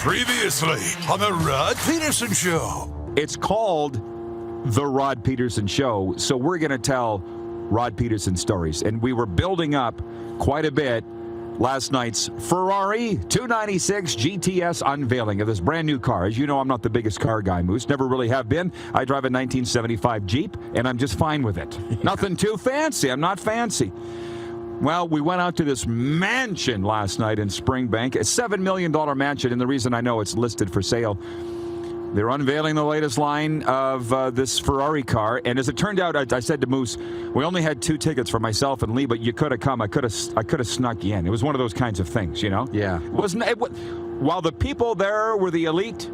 Previously on the Rod Pedersen Show. It's called The Rod Pedersen Show, so we're going to tell Rod Pedersen stories. And we were building up quite a bit last night's Ferrari 296 GTS unveiling of this brand new car. As you know, I'm not the biggest car guy, Moose. Never really have been. I drive a 1975 Jeep, and I'm just fine with it. Nothing too fancy. I'm not fancy. Well, we went out to this mansion last night in Springbank, a $7 million mansion, and the reason I know it's listed for sale, they're unveiling the latest line of this Ferrari car, and as it turned out, I said to Moose, we only had 2 tickets for myself and Lee, but you could have come. I could have snuck you in. It was one of those kinds of things, you know? Yeah. While the people there were the elite,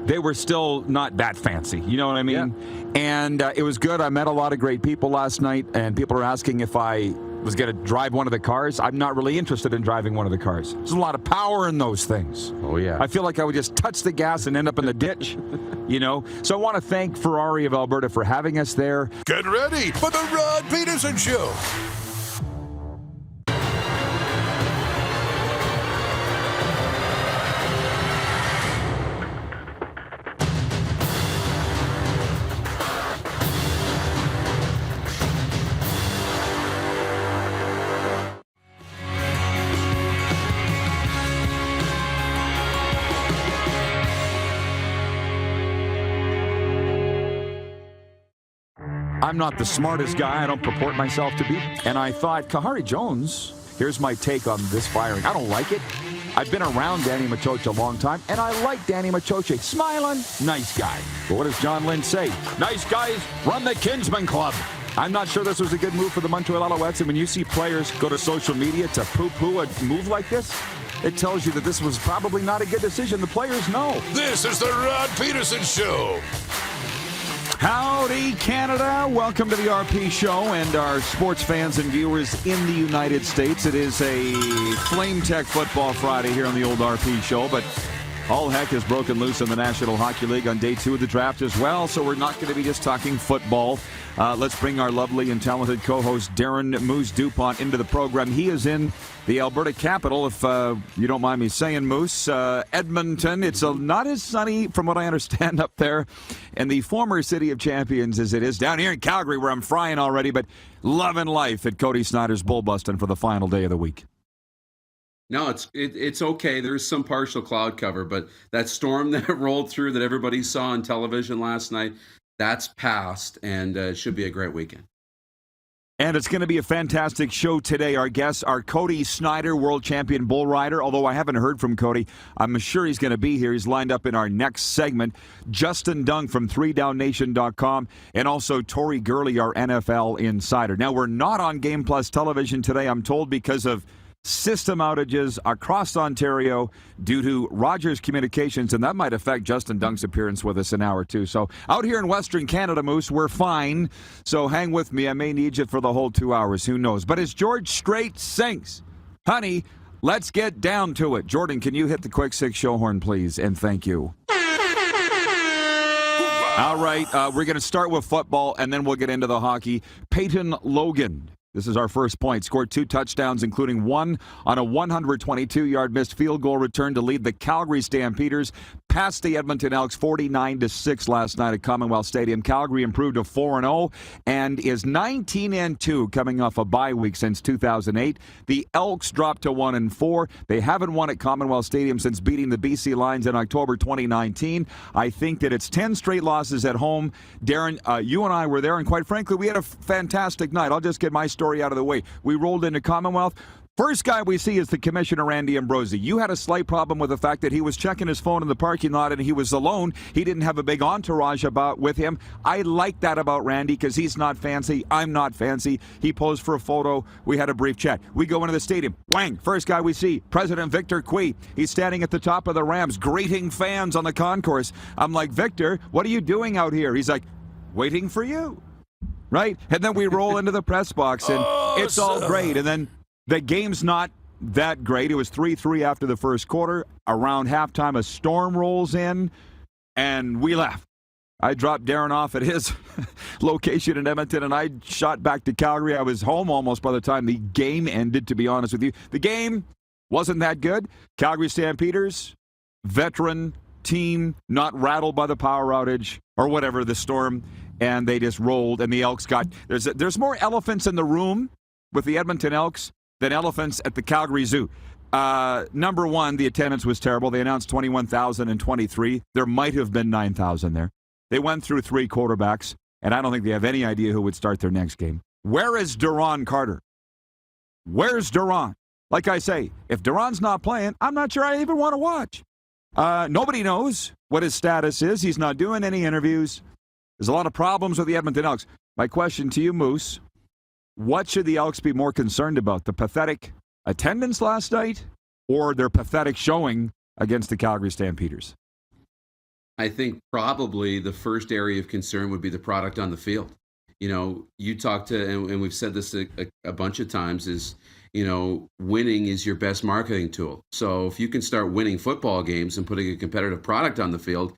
they were still not that fancy, you know what I mean? Yeah. And it was good. I met a lot of great people last night, and people are asking if I was going to drive one of the cars. I'm not really interested in driving one of the cars. There's a lot of power in those things. Oh, yeah. I feel like I would just touch the gas and end up in the ditch, you know? So I want to thank Ferrari of Alberta for having us there. Get ready for the Rod Pedersen Show. I'm not the smartest guy. I don't purport myself to be. And I thought, Kahari Jones, here's my take on this firing. I don't like it. I've been around Danny Machocha a long time, and I like Danny Machocha. Smiling, nice guy. But what does John Lynn say? Nice guys run the Kinsman Club. I'm not sure this was a good move for the Montreal Alouettes. And when you see players go to social media to poo-poo a move like this, it tells you that this was probably not a good decision. The players know. This is the Rod Pedersen Show. Howdy, Canada. Welcome to the RP Show and our sports fans and viewers in the United States. It is a Flame Tech Football Friday here on the old RP Show, but all heck has broken loose in the National Hockey League on day 2 of the draft as well, so we're not going to be just talking football. Let's bring our lovely and talented co-host Darren Moose DuPont into the program. He is in the Alberta capital, if you don't mind me saying, Moose. Edmonton. It's not as sunny, from what I understand, up there in the former City of Champions as it is down here in Calgary, where I'm frying already, but loving life at Cody Snyder's Bull Bustin' for the final day of the week. No, it's okay. There's some partial cloud cover, but that storm that rolled through that everybody saw on television last night, that's past, and it should be a great weekend. And it's going to be a fantastic show today. Our guests are Cody Snyder, world champion bull rider. Although I haven't heard from Cody, I'm sure he's going to be here. He's lined up in our next segment. Justin Dunk from 3downnation.com, and also Tori Gurley, our NFL insider. Now, we're not on Game Plus television today, I'm told, because of system outages across Ontario due to Rogers Communications, and that might affect Justin Dunk's appearance with us an hour or two. So out here in Western Canada, Moose, we're fine. So hang with me. I may need you for the whole 2 hours. Who knows? But as George Strait sings, honey, let's get down to it. Jordan, can you hit the quick 6 show horn, please? And thank you. All right, we're going to start with football, and then we'll get into the hockey. Peyton Logan. This is our first point. Scored 2 touchdowns, including one on a 122-yard missed field goal return to lead the Calgary Stampeders past the Edmonton Elks 49-6 last night at Commonwealth Stadium. Calgary improved to 4-0 and is 19-2 coming off a bye week since 2008. The Elks dropped to 1-4. They haven't won at Commonwealth Stadium since beating the BC Lions in October 2019. I think that it's 10 straight losses at home. Darren, you and I were there, and quite frankly, we had a fantastic night. I'll just get my story out of the way. We rolled into Commonwealth. First guy we see is the Commissioner, Randy Ambrosi. You had a slight problem with the fact that he was checking his phone in the parking lot and he was alone. He didn't have a big entourage with him. I like that about Randy because he's not fancy. I'm not fancy. He posed for a photo. We had a brief chat. We go into the stadium. Whang! First guy we see, President Victor Cui. He's standing at the top of the Rams, greeting fans on the concourse. I'm like, Victor, what are you doing out here? He's like, waiting for you. Right? And then we roll into the press box and it's all great. And then the game's not that great. It was 3-3 after the first quarter. Around halftime, a storm rolls in, and we left. I dropped Darren off at his location in Edmonton, and I shot back to Calgary. I was home almost by the time the game ended, to be honest with you. The game Wasn't that good? Calgary Stampeders, veteran team, not rattled by the power outage or whatever, the storm, and they just rolled, and the Elks got... There's more elephants in the room with the Edmonton Elks than elephants at the Calgary Zoo. Number one, the attendance was terrible. They announced 21,023. There might have been 9,000 there. They went through 3 quarterbacks, and I don't think they have any idea who would start their next game. Where is Duron Carter? Where's Duron? Like I say, if Duron's not playing, I'm not sure I even want to watch. Nobody knows what his status is. He's not doing any interviews. There's a lot of problems with the Edmonton Elks. My question to you, Moose, what should the Elks be more concerned about? The pathetic attendance last night or their pathetic showing against the Calgary Stampeders? I think probably the first area of concern would be the product on the field. You know, you talk to, and we've said this a bunch of times, is, you know, winning is your best marketing tool. So if you can start winning football games and putting a competitive product on the field,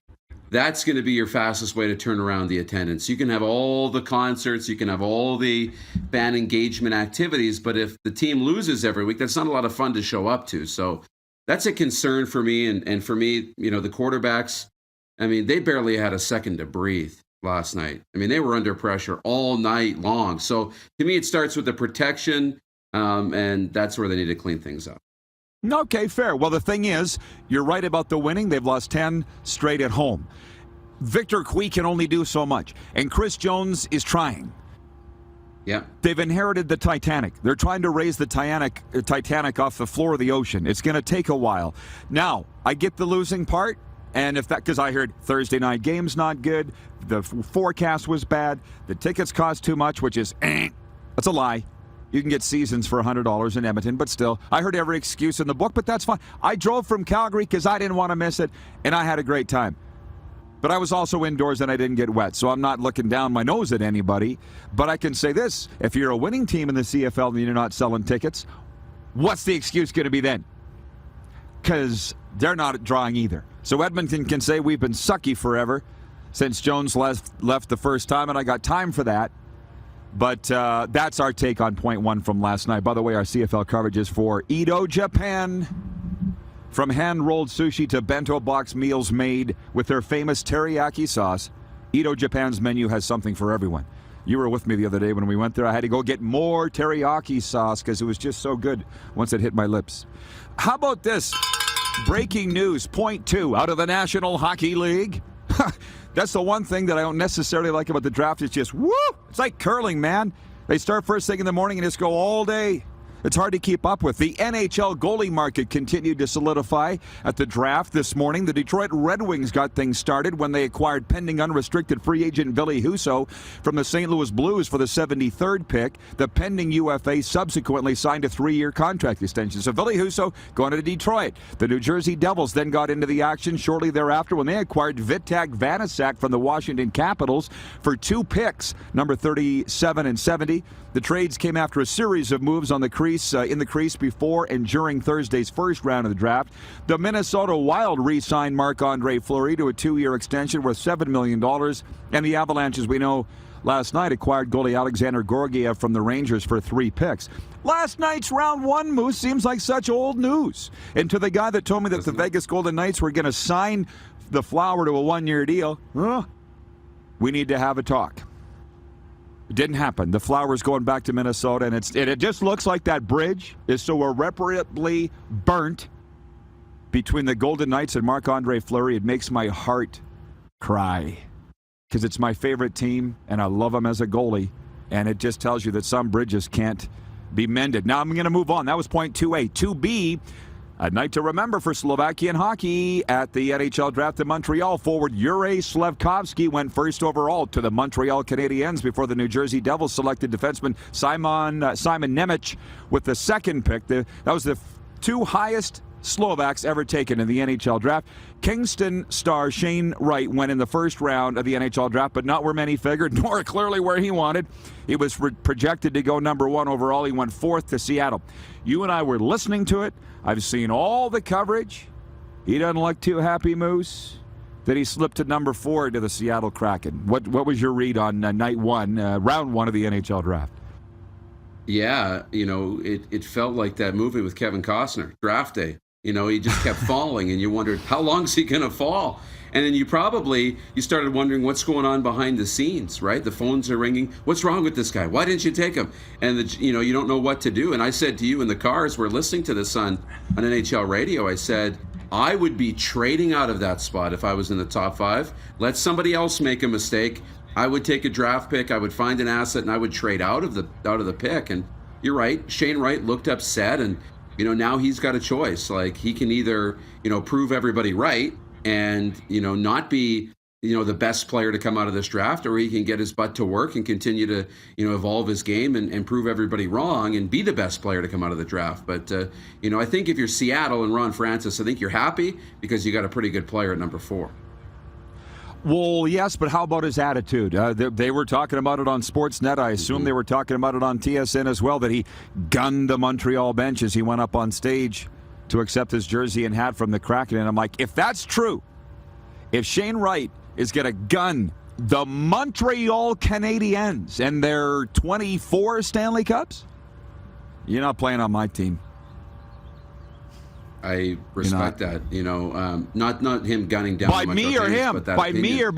that's going to be your fastest way to turn around the attendance. You can have all the concerts, you can have all the fan engagement activities, but if the team loses every week, that's not a lot of fun to show up to. So that's a concern for me. And for me, you know, the quarterbacks, I mean, they barely had a second to breathe last night. I mean, they were under pressure all night long. So to me, it starts with the protection, and that's where they need to clean things up. Okay, fair. Well, the thing is, you're right about the winning. They've lost 10 straight at home. Victor Cui can only do so much, and Chris Jones is trying. Yeah. They've inherited the Titanic. They're trying to raise the Titanic off the floor of the ocean. It's going to take a while. Now, I get the losing part, and if that, because I heard Thursday night game's not good, the forecast was bad, the tickets cost too much, which is, that's a lie. You can get seasons for $100 in Edmonton, but still, I heard every excuse in the book, but that's fine. I drove from Calgary because I didn't want to miss it, and I had a great time. But I was also indoors and I didn't get wet, so I'm not looking down my nose at anybody. But I can say this, if you're a winning team in the CFL and you're not selling tickets, what's the excuse going to be then? Because they're not drawing either. So Edmonton can say we've been sucky forever since Jones left the first time, and I got time for that. But that's our take on point one from last night. By the way, our CFL coverage is for Edo, Japan. From hand-rolled sushi to bento box meals made with their famous teriyaki sauce, Edo, Japan's menu has something for everyone. You were with me the other day when we went there. I had to go get more teriyaki sauce because it was just so good once it hit my lips. How about this? Breaking news, point two, out of the National Hockey League. That's the one thing that I don't necessarily like about the draft. It's just, woo! It's like curling, man. They start first thing in the morning and just go all day. It's hard to keep up with. The NHL goalie market continued to solidify at the draft this morning. The Detroit Red Wings got things started when they acquired pending unrestricted free agent Ville Husso from the St. Louis Blues for the 73rd pick. The pending UFA subsequently signed a 3-year contract extension. So Ville Husso going to Detroit. The New Jersey Devils then got into the action shortly thereafter when they acquired Vitek Vanacek from the Washington Capitals for 2 picks, number 37 and 70. The trades came after a series of moves on the crease, in the crease before and during Thursday's first round of the draft. The Minnesota Wild re-signed Marc-Andre Fleury to a 2-year extension worth $7 million. And the Avalanche, as we know, last night acquired goalie Alexander Georgiev from the Rangers for 3 picks. Last night's round one, Moose, seems like such old news. And to the guy that told me that the Vegas Golden Knights were going to sign the Flower to a 1-year deal, we need to have a talk. It didn't happen. The Flower's going back to Minnesota, and it just looks like that bridge is so irreparably burnt between the Golden Knights and Marc-Andre Fleury. It makes my heart cry because it's my favorite team, and I love him as a goalie, and it just tells you that some bridges can't be mended. Now I'm going to move on. That was point 2A. 2B, a night to remember for Slovakian hockey at the NHL Draft in Montreal. Forward Juraj Slafkovsky went first overall to the Montreal Canadiens before the New Jersey Devils selected defenseman Simon Nemec with the second pick. That was the 2 highest Slovaks ever taken in the NHL Draft. Kingston star Shane Wright went in the first round of the NHL Draft, but not where many figured, nor clearly where he wanted. He was projected to go number 1 overall. He went 4th to Seattle. You and I were listening to it. I've seen all the coverage. He doesn't look too happy, Moose, that he slipped to number 4 to the Seattle Kraken. What was your read on round one of the NHL Draft? Yeah, it felt like that movie with Kevin Costner, Draft Day. He just kept falling, and you wondered, how long is he going to fall? And then you started wondering what's going on behind the scenes, right? The phones are ringing. What's wrong with this guy? Why didn't you take him? And you don't know what to do. And I said to you in the car as we're listening to this on NHL radio, I said, I would be trading out of that spot if I was in the top 5. Let somebody else make a mistake. I would take a draft pick. I would find an asset, and I would trade out of the pick. And you're right. Shane Wright looked upset, and now he's got a choice. Like, he can either prove everybody right and not be the best player to come out of this draft, or he can get his butt to work and continue to evolve his game and prove everybody wrong and be the best player to come out of the draft. But I think if you're Seattle and Ron Francis, I think you're happy because you got a pretty good player at number 4. Well, yes, but how about his attitude? They were talking about it on Sportsnet. I assume they were talking about it on TSN as well, that he gunned the Montreal bench as he went up on stage to accept his jersey and hat from the Kraken. And I'm like, if that's true, if Shane Wright is going to gun the Montreal Canadiens and their 24 Stanley Cups, you're not playing on my team. I respect that. Not him gunning down by me or him. By me or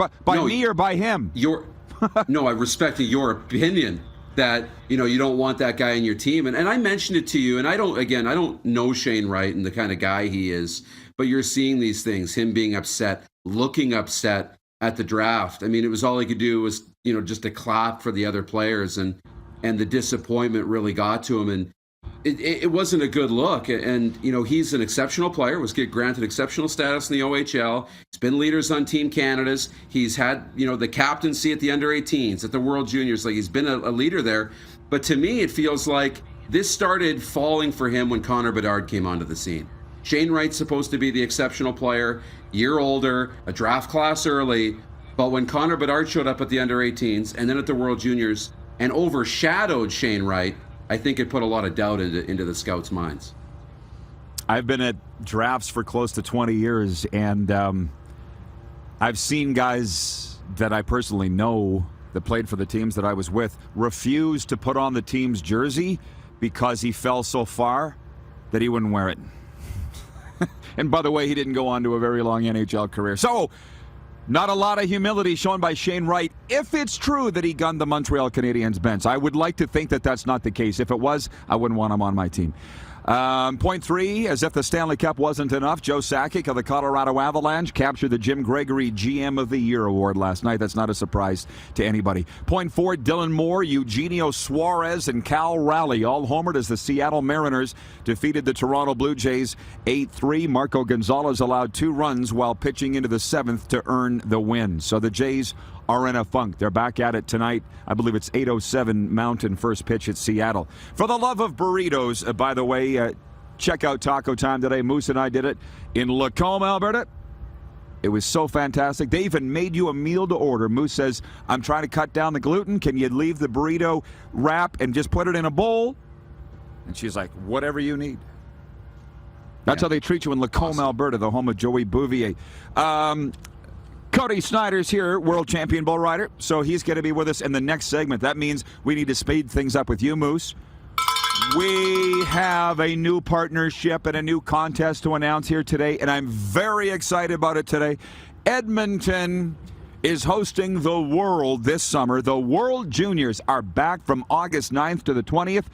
me or by him. I respect your opinion that you don't want that guy in your team. And I mentioned it to you. And I don't know Shane Wright and the kind of guy he is. But you're seeing these things. Him being upset, looking upset at the draft. I mean, it was all he could do was just to clap for the other players, and the disappointment really got to him. And it wasn't a good look, and he's an exceptional player, was granted exceptional status in the OHL. He's been leaders on Team Canada's. He's had the captaincy at the under-18s, at the World Juniors. Like, he's been a leader there. But to me, it feels like this started falling for him when Connor Bedard came onto the scene. Shane Wright's supposed to be the exceptional player, year older, a draft class early. But when Connor Bedard showed up at the under-18s and then at the World Juniors and overshadowed Shane Wright, I think it put a lot of doubt into the scouts' minds. I've been at drafts for close to 20 years, and I've seen guys that I personally know that played for the teams that I was with refuse to put on the team's jersey because he fell so far that he wouldn't wear it. And by the way, he didn't go on to a very long NHL career. So, not a lot of humility shown by Shane Wright, if it's true that he gunned the Montreal Canadiens bench. I would like to think that that's not the case. If it was, I wouldn't want him on my team. Point 3, as if the Stanley Cup wasn't enough, Joe Sakic of the Colorado Avalanche captured the Jim Gregory GM of the Year award last night. That's not a surprise to anybody. Point 4, Dylan Moore, Eugenio Suarez, and Cal Raleigh all homered as the Seattle Mariners defeated the Toronto Blue Jays 8-3. Marco Gonzalez allowed 2 runs while pitching into the 7th to earn the win. So the Jays are in a funk. They're back at it tonight. I believe it's 8:07 Mountain, first pitch at Seattle. For the love of burritos, by the way, check out Taco Time today. Moose and I did it in Lacombe, Alberta. It was so fantastic. They even made you a meal to order. Moose says, I'm trying to cut down the gluten. Can you leave the burrito wrap and just put it in a bowl? And she's like, whatever you need. That's how they treat you in Lacombe, Alberta, the home of Joey Bouvier. Cody Snyder's here, world champion bull rider, so he's going to be with us in the next segment. That means we need to speed things up with you, Moose. We have a new partnership and a new contest to announce here today, and I'm very excited about it today. Edmonton is hosting the World this summer. The World Juniors are back from August 9th to the 20th.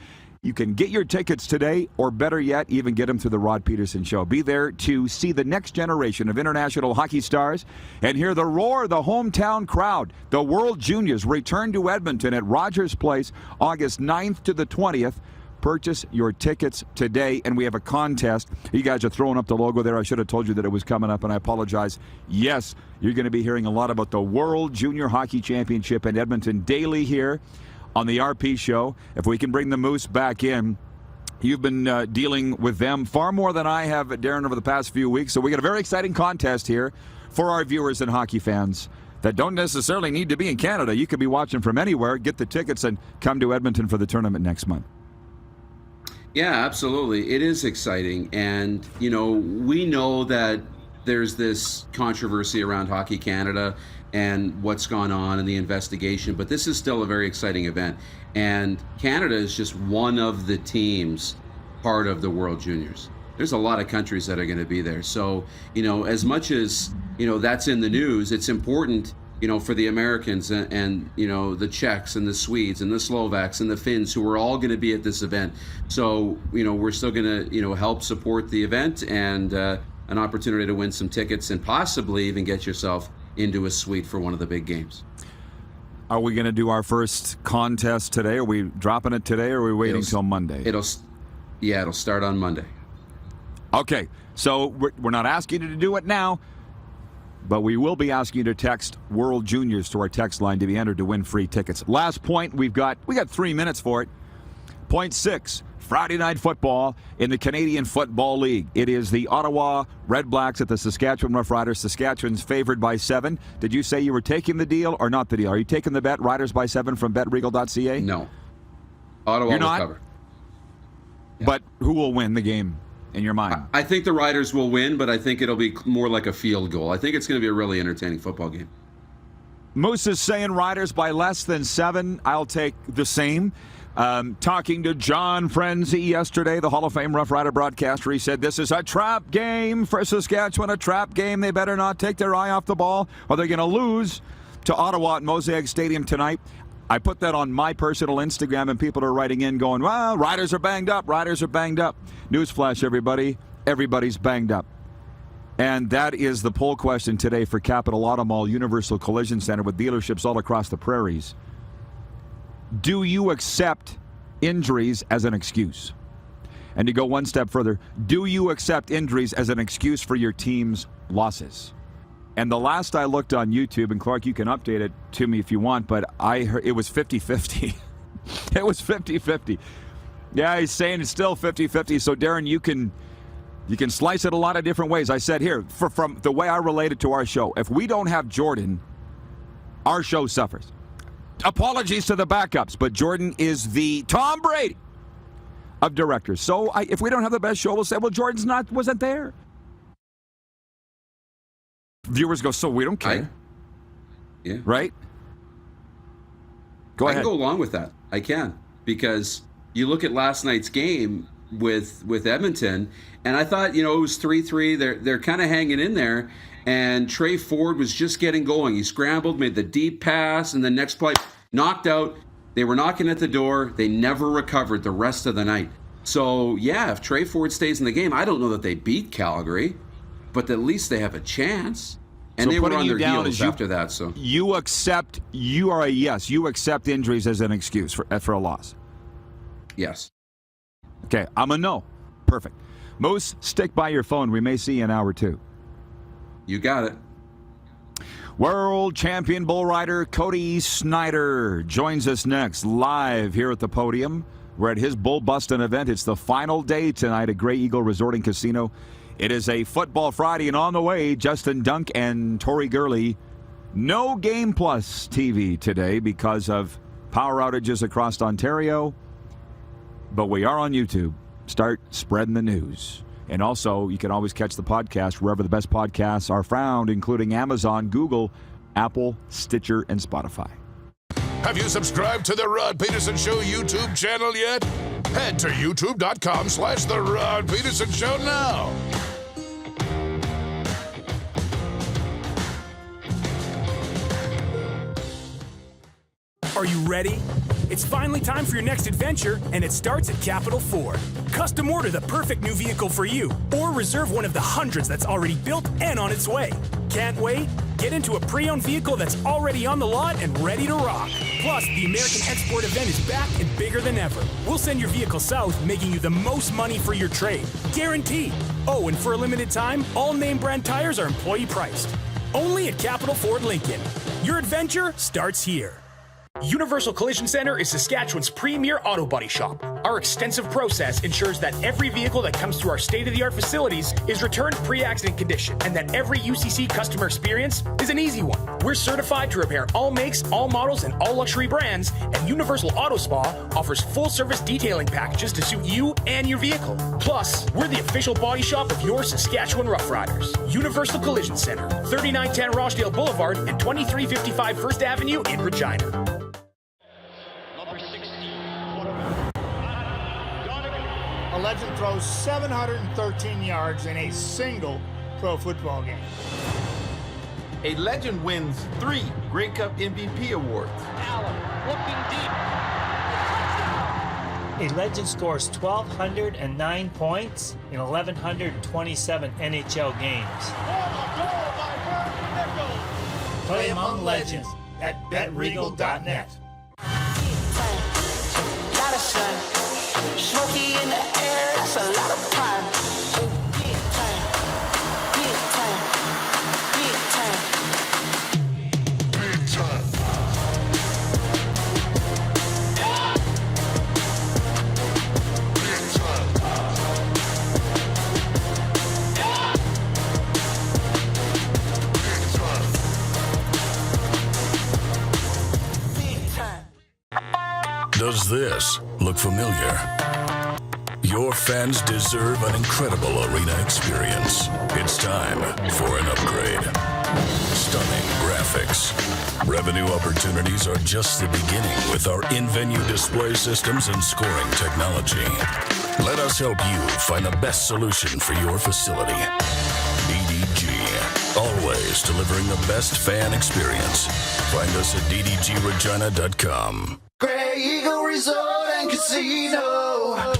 You can get your tickets today, or better yet, even get them through the Rod Pedersen Show. Be there to see the next generation of international hockey stars and hear the roar of the hometown crowd. The World Juniors return to Edmonton at Rogers Place, August 9th to the 20th. Purchase your tickets today, and we have a contest. You guys are throwing up the logo there. I should have told you that it was coming up, and I apologize. Yes, you're going to be hearing a lot about the World Junior Hockey Championship in Edmonton daily here on the RP Show. If we can bring the Moose back in, you've been dealing with them far more than I have, Darren, over the past few weeks. So we got a very exciting contest here for our viewers and hockey fans that don't necessarily need to be in Canada. You could be watching from anywhere. Get the tickets and come to Edmonton for the tournament next month. Yeah, absolutely. It is exciting. And, we know that there's this controversy around Hockey Canada and what's gone on in the investigation, but this is still a very exciting event. And Canada is just one of the teams part of the World Juniors. There's a lot of countries that are going to be there. So, as much as, that's in the news, it's important, for the Americans and the Czechs and the Swedes and the Slovaks and the Finns who are all going to be at this event. So, we're still going to, help support the event and an opportunity to win some tickets and possibly even get yourself into a suite for one of the big games. Are we going to do our first contest today? Are we dropping it today, or are we waiting till Monday? It'll start on Monday. Okay, so we're not asking you to do it now, but we will be asking you to text World Juniors to our text line to be entered to win free tickets. Last point, we got 3 minutes for it. Point 6, Friday Night Football in the Canadian Football League. It is the Ottawa Red Blacks at the Saskatchewan Roughriders. Saskatchewan's favored by 7. Did you say you were taking the deal or not the deal? Are you taking the bet, Riders by 7 from betregal.ca? No. Ottawa will cover. Yeah. But who will win the game in your mind? I think the Riders will win, but I think it'll be more like a field goal. I think it's going to be a really entertaining football game. Moose is saying Riders by less than 7. I'll take the same. Talking to John Frenzy yesterday, the Hall of Fame Rough Rider broadcaster, he said this is a trap game for Saskatchewan, a trap game. They better not take their eye off the ball or they're going to lose to Ottawa at Mosaic Stadium tonight. I put that on my personal Instagram, and people are writing in going, well, Riders are banged up. Riders are banged up. Newsflash, everybody. Everybody's banged up. And that is the poll question today for Capital Auto Mall Universal Collision Center with dealerships all across the prairies. Do you accept injuries as an excuse? And to go one step further, do you accept injuries as an excuse for your team's losses? And the last I looked on YouTube, and Clark, you can update it to me if you want, but I heard it was 50-50. It was 50-50. Yeah, he's saying it's still 50-50. So, Darren, you can slice it a lot of different ways. I said here, from the way I relate it to our show, if we don't have Jordan, our show suffers. Apologies to the backups, but Jordan is the Tom Brady of directors. So if we don't have the best show, we'll say, well, Jordan's wasn't there. Viewers go, so we don't care. Yeah. Right? Go ahead. I can go along with that. I can. Because you look at last night's game with Edmonton, and I thought, it was 3-3. They're kind of hanging in there. And Trey Ford was just getting going. He scrambled, made the deep pass, and the next play, knocked out. They were knocking at the door. They never recovered the rest of the night. So, yeah, if Trey Ford stays in the game, I don't know that they beat Calgary, but at least they have a chance. And so they were on their heels after that. So you accept injuries as an excuse for a loss? Yes. Okay, I'm a no. Perfect. Moose, stick by your phone. We may see you in hour 2. You got it. World champion bull rider Cody Snyder joins us next live here at the podium. We're at his bull busting event. It's the final day tonight at Grey Eagle Resort and Casino. It is a Football Friday, and on the way, Justin Dunk and Tori Gurley. No Game Plus TV today because of power outages across Ontario, but we are on YouTube. Start spreading the news. And also, you can always catch the podcast wherever the best podcasts are found, including Amazon, Google, Apple, Stitcher, and Spotify. Have you subscribed to the Rod Pedersen Show YouTube channel yet? Head to youtube.com/The Rod Pedersen Show now. Are you ready? It's finally time for your next adventure, and it starts at Capital Ford. Custom order the perfect new vehicle for you, or reserve one of the hundreds that's already built and on its way. Can't wait? Get into a pre-owned vehicle that's already on the lot and ready to rock. Plus, the American Export event is back and bigger than ever. We'll send your vehicle south, making you the most money for your trade. Guaranteed. Oh, and for a limited time, all name brand tires are employee priced. Only at Capital Ford Lincoln. Your adventure starts here. Universal Collision Center is Saskatchewan's premier auto body shop. Our extensive process ensures that every vehicle that comes through our state-of-the-art facilities is returned pre-accident condition, and that every UCC customer experience is an easy one. We're certified to repair all makes, all models, and all luxury brands, and Universal Auto Spa offers full-service detailing packages to suit you and your vehicle. Plus, we're the official body shop of your Saskatchewan Rough Riders. Universal Collision Center, 3910 Rochdale Boulevard and 2355 First Avenue in Regina. A legend throws 713 yards in a single pro football game. A legend wins 3 Grey Cup MVP awards. Allen looking deep. A legend scores 1,209 points in 1,127 NHL games. Play among legends at betregal.net. Smoky in the air, that's a lot of prime. Big time, big time, big time, big time. Big time. Big time. Does this look familiar? Your fans deserve an incredible arena experience. It's time for an upgrade. Stunning graphics. Revenue opportunities are just the beginning with our in-venue display systems and scoring technology. Let us help you find the best solution for your facility. DDG. Always delivering the best fan experience. Find us at ddgregina.com. Grey Eagle Resort and Casino.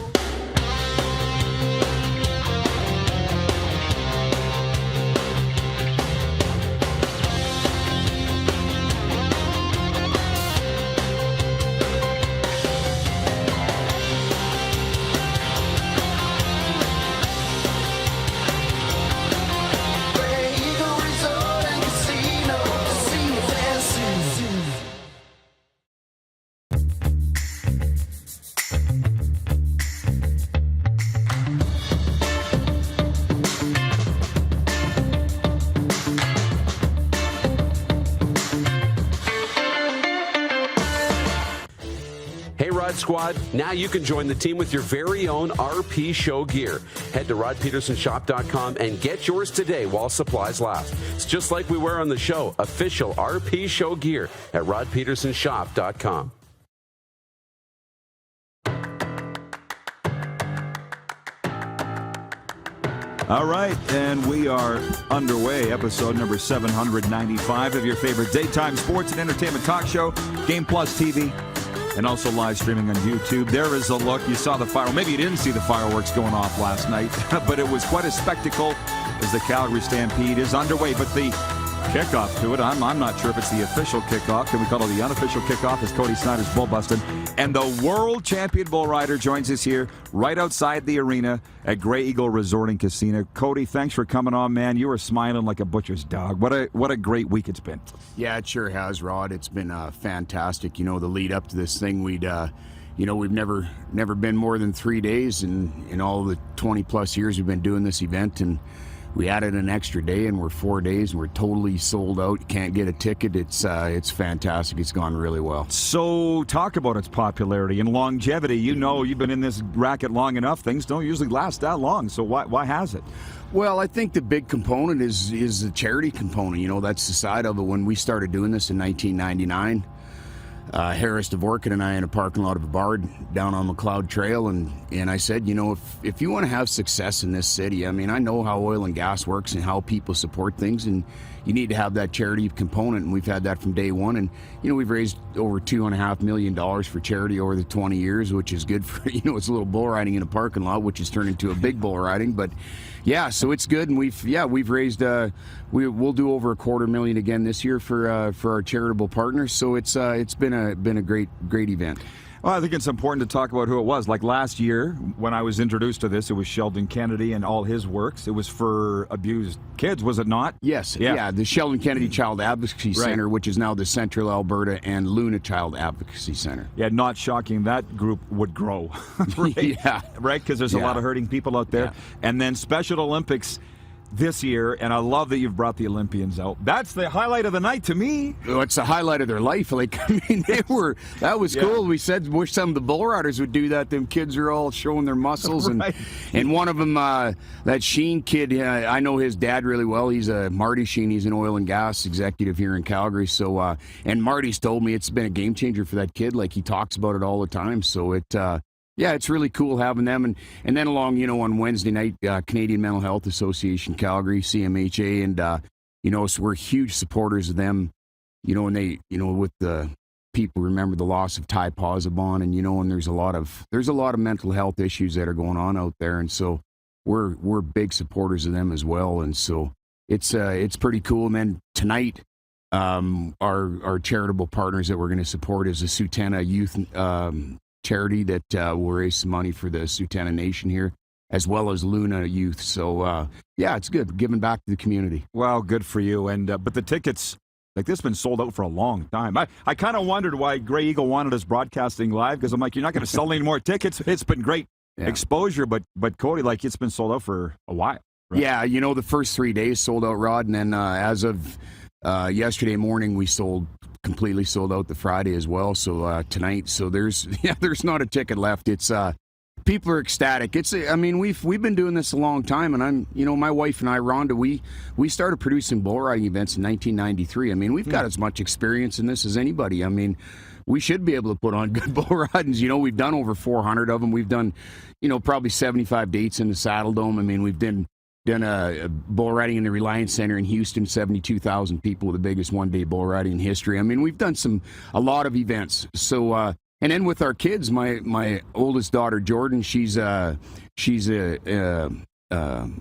Squad, now you can join the team with your very own RP Show gear. Head to rodpedersenshop.com and get yours today while supplies last. It's just like we wear on the show, official RP Show gear at rodpedersenshop.com. All right, and we are underway, episode number 795 of your favorite daytime sports and entertainment talk show, Game Plus TV, and also live streaming on YouTube. There is a look. You saw the fireworks. Maybe you didn't see the fireworks going off last night, but it was quite a spectacle as the Calgary Stampede is underway. But the kickoff to it, I'm not sure if it's the official kickoff. Can we call it the unofficial kickoff as Cody Snyder's bull busted? And the world champion bull rider joins us here right outside the arena at Grey Eagle Resort and Casino. Cody, thanks for coming on, man. You were smiling like a butcher's dog. What a great week it's been. Yeah, it sure has, Rod. It's been fantastic. You know, the lead up to this thing, we've never been more than 3 days in all the 20 plus years we've been doing this event, and we added an extra day, and we're 4 days, and we're totally sold out. You can't get a ticket. It's fantastic. It's gone really well. So talk about its popularity and longevity. You know, you've been in this racket long enough. Things don't usually last that long. So why has it? Well, I think the big component is the charity component. You know, that's the side of it. When we started doing this in 1999, Harris Dvorkin and I in a parking lot of a bar down on McLeod Trail, and I said, you know, if you want to have success in this city, I mean, I know how oil and gas works and how people support things, and you need to have that charity component, and we've had that from day one. And you know, we've raised over $2.5 million for charity over the 20 years, which is good for, you know, it's a little bull riding in a parking lot, which has turned into a big bull riding, but yeah, so it's good, and we've raised we'll do over $250,000 again this year for our charitable partners. So it's been a great event. Well, I think it's important to talk about who it was. Like last year, when I was introduced to this, it was Sheldon Kennedy and all his works. It was for abused kids, was it not? Yes. Yeah. The Sheldon Kennedy Child Advocacy Center, which is now the Central Alberta and Luna Child Advocacy Center. Yeah, not shocking that group would grow. Right? Yeah. Right? Because there's a lot of hurting people out there. Yeah. And then Special Olympics this year, and I love that you've brought the Olympians out. That's the highlight of the night to me. Well, it's the highlight of their life. Like, I mean, that was cool. We said, wish some of the bull riders would do that. Them kids are all showing their muscles. Right. And one of them, that Sheen kid, I know his dad really well. He's Marty Sheen. He's an oil and gas executive here in Calgary. So, and Marty's told me it's been a game changer for that kid. Like, he talks about it all the time. So yeah, it's really cool having them. And then along, on Wednesday night, Canadian Mental Health Association, Calgary, CMHA, and, so we're huge supporters of them, and they, with the people remember the loss of Ty Posabon, and, there's a lot of mental health issues that are going on out there. And so we're big supporters of them as well. And so it's pretty cool. And then tonight, our charitable partners that we're going to support is the Sutena Youth charity that will raise some money for the Sutena Nation here, as well as Luna Youth. So, yeah, it's good, giving back to the community. Well, good for you. And but the tickets, like this, has been sold out for a long time. I kind of wondered why Grey Eagle wanted us broadcasting live, because I'm like, you're not going to sell any more tickets. It's been great exposure, but Cody, like, it's been sold out for a while. Right? Yeah, the first 3 days sold out, Rod, and then as of yesterday morning, we completely sold out the Friday as well. So tonight, so there's not a ticket left. It's people are ecstatic. We've been doing this a long time, and I'm my wife and I, Rhonda, we started producing bull riding events in 1993. We've got as much experience in this as anybody. We should be able to put on good bull ridings. We've done over 400 of them. We've done probably 75 dates in the Saddle Dome. We've done a bull riding in the Reliance Center in Houston, 72,000 people, the biggest one-day bull riding in history. We've done a lot of events. So, and then with our kids, my oldest daughter Jordan, she's an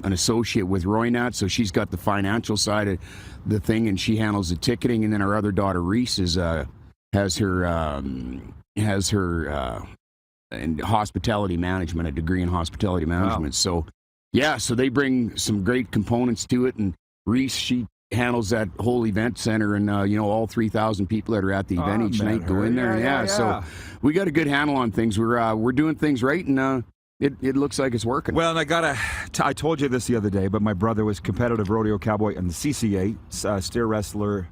associate with Roynat, so she's got the financial side of the thing, and she handles the ticketing. And then our other daughter Reese has her in hospitality management, a degree in hospitality management. Wow. So. Yeah, so they bring some great components to it, and Reese, she handles that whole event center, and all 3,000 people that are at the event each night go in there. Yeah, so we got a good handle on things. We're doing things right, and it looks like it's working. Well, and I told you this the other day, but my brother was competitive rodeo cowboy in the CCA, steer wrestler,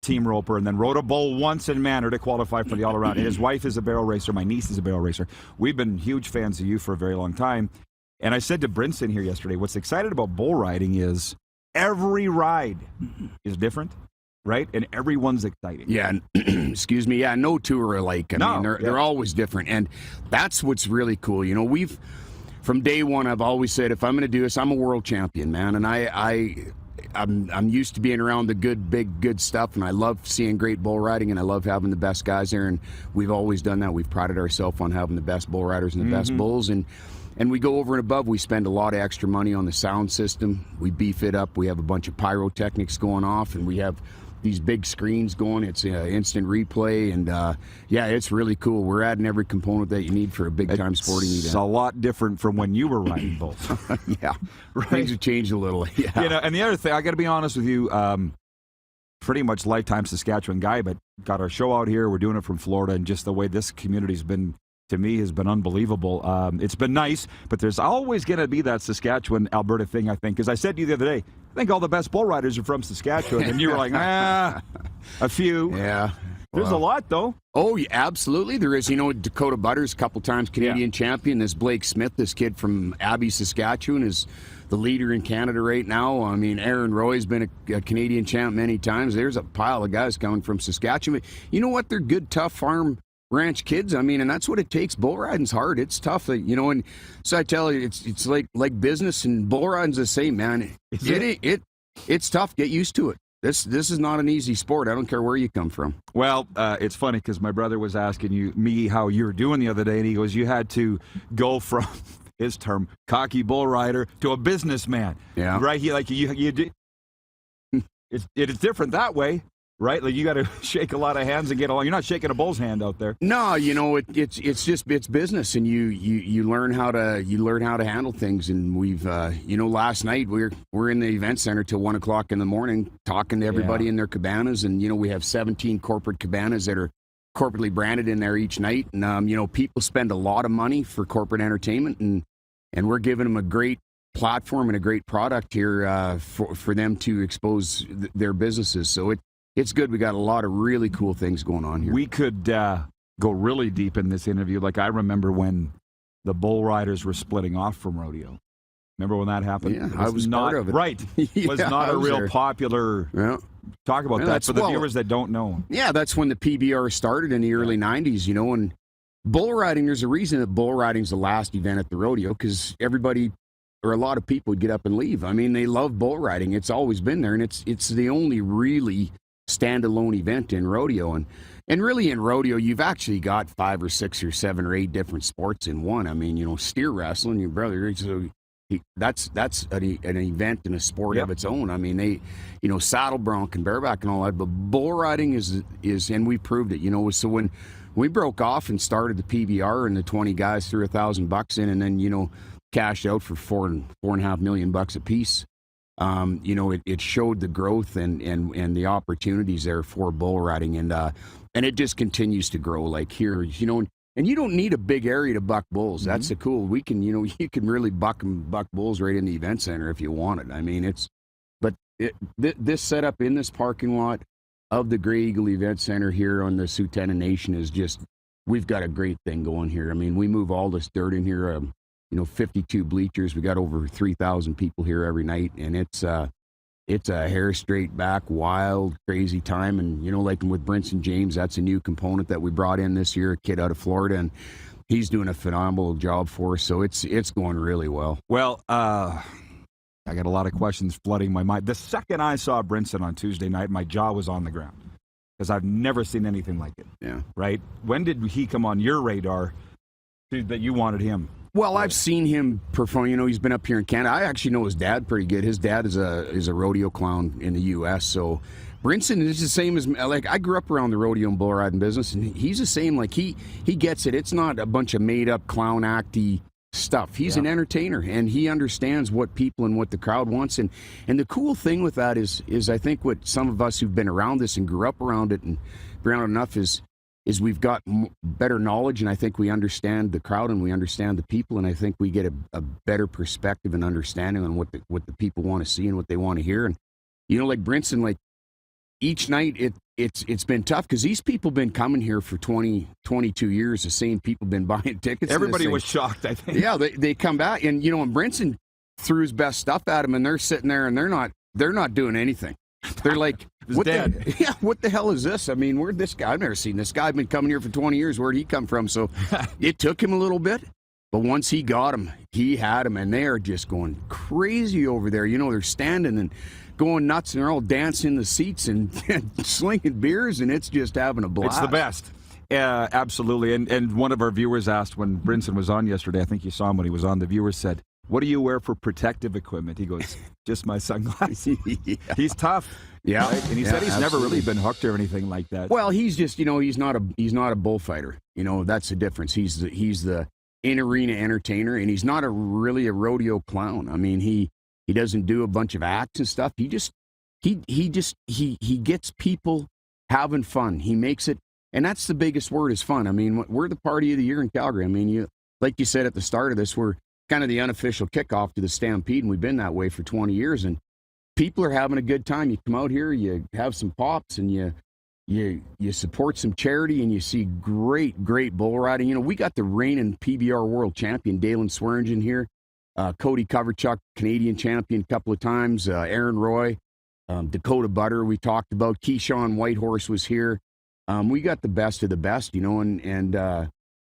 team roper, and then rode a bull once in Manor to qualify for the all-around. And his wife is a barrel racer. My niece is a barrel racer. We've been huge fans of you for a very long time. And I said to Brinson here yesterday, what's exciting about bull riding is every ride is different, right? And everyone's exciting. Yeah, excuse me. Yeah, no two are alike. They're always different. And that's what's really cool. We've, from day one, I've always said, if I'm going to do this, I'm a world champion, man. And I'm used to being around the good stuff, and I love seeing great bull riding, and I love having the best guys there. And we've always done that. We've prided ourselves on having the best bull riders and the best bulls. And we go over and above. We spend a lot of extra money on the sound system. We beef it up. We have a bunch of pyrotechnics going off, and we have these big screens going. It's instant replay, and it's really cool. We're adding every component that you need for a big-time sporting event. It's a lot different from when you were riding bulls. Yeah, right? Things have changed a little. Yeah. And the other thing, I got to be honest with you, pretty much lifetime Saskatchewan guy, but got our show out here. We're doing it from Florida, and just the way this community's been, to me, has been unbelievable. It's been nice, but there's always going to be that Saskatchewan-Alberta thing, I think. Because I said to you the other day, I think all the best bull riders are from Saskatchewan. And you were like, a few. Yeah. There's a lot, though. Oh, yeah, absolutely there is. Dakota Butters, a couple times Canadian champion. This Blake Smith, this kid from Abbey, Saskatchewan, is the leader in Canada right now. Aaron Roy's been a Canadian champ many times. There's a pile of guys coming from Saskatchewan. You know what? They're good, tough farm ranch kids. And that's what it takes. Bull riding's hard. It's tough, and so I tell you, it's like business, and bull riding's the same, man. It's tough. Get used to it. This is not an easy sport. I don't care where you come from. Well, it's funny because my brother was asking me how you were doing the other day, and he goes, you had to go from his term, cocky bull rider, to a businessman. Yeah. Right? It is different that way. right? Like you got to shake a lot of hands and get along. You're not shaking a bull's hand out there. No, it's business, and you learn how to handle things. And we've last night we're in the event center till 1 o'clock in the morning talking to everybody in their cabanas, and we have 17 corporate cabanas that are corporately branded in there each night, and people spend a lot of money for corporate entertainment, and we're giving them a great platform and a great product here for them to expose their businesses. So it's good. We got a lot of really cool things going on here. We could go really deep in this interview. Like I remember when the bull riders were splitting off from Rodeo. Remember when that happened? Yeah, I was part of it. Right. It was not a real popular... Yeah. Talk about that for the viewers that don't know. Yeah, that's when the PBR started in the early 90s, and bull riding, there's a reason that bull riding's the last event at the rodeo, because everybody, or a lot of people, would get up and leave. I mean, they love bull riding. It's always been there, and it's the only really standalone event in rodeo. And really in rodeo, you've actually got 5 or 6 or 7 or 8 different sports in one. I mean, steer wrestling, your brother, so that's an event and a sport of its own. I mean, they, saddle bronc and bareback and all that, but bull riding is, and we proved it, so when we broke off and started the PBR and the 20 guys threw $1,000 in and then, cashed out for $4.5 million a piece, it showed the growth and the opportunities there for bull riding, and it just continues to grow. Like here, and you don't need a big area to buck bulls. That's the cool. We can, you can really buck bulls right in the event center if you wanted. I mean, this setup in this parking lot of the Grey Eagle Event Center here on the Tsuut'ina Nation is just, we've got a great thing going here. I mean, we move all this dirt in here, 52 bleachers. We got over 3,000 people here every night, and it's a hair straight back, wild, crazy time. And, like with Brinson James, that's a new component that we brought in this year, a kid out of Florida, and he's doing a phenomenal job for us. So it's going really well. Well, I got a lot of questions flooding my mind. The second I saw Brinson on Tuesday night, my jaw was on the ground because I've never seen anything like it. Yeah. Right? When did he come on your radar that you wanted him? Well, I've seen him perform. He's been up here in Canada. I actually know his dad pretty good. His dad is a rodeo clown in the U.S. So Brinson is the same as, like, I grew up around the rodeo and bull riding business, and he's the same. Like, he gets it. It's not a bunch of made-up clown acty stuff. He's an entertainer, and he understands what people and what the crowd wants. And the cool thing with that is I think what some of us who've been around this and grew up around it and been around enough is we've got better knowledge, and I think we understand the crowd and we understand the people, and I think we get a better perspective and understanding on what the people want to see and what they want to hear. And like Brinson, like each night it's been tough because these people been coming here for 22 years. The same people been buying tickets. Everybody was shocked, I think. Yeah, they come back, and and Brinson threw his best stuff at him, and they're sitting there and they're not doing anything. They're like, what the hell is this? I mean, where'd this guy? I've never seen this guy. I've been coming here for 20 years. Where'd he come from? So it took him a little bit, but once he got him, he had him, and they are just going crazy over there. They're standing and going nuts, and they're all dancing in the seats and slinging beers, and it's just having a blast. It's the best. Yeah, absolutely. And one of our viewers asked when Brinson was on yesterday, I think you saw him when he was on, the viewer said, "What do you wear for protective equipment?" He goes, "Just my sunglasses." Yeah. He's tough. Yeah. Right? And he said he's never really been hooked or anything like that. Well, he's just, he's not a bullfighter. That's the difference. He's the in-arena entertainer, and he's not really a rodeo clown. I mean, he doesn't do a bunch of acts and stuff. He gets people having fun. He makes it, and that's the biggest word, is fun. I mean, we're the party of the year in Calgary. I mean, like you said at the start of this, we're kind of the unofficial kickoff to the Stampede, and we've been that way for 20 years, and people are having a good time. You come out here, you have some pops, and you support some charity, and you see great bull riding. We got the reigning PBR world champion Dalen Swearingen here, Cody Coverchuk, Canadian champion a couple of times, Aaron Roy, Dakota Butter we talked about, Keyshawn Whitehorse was here. We got the best of the best,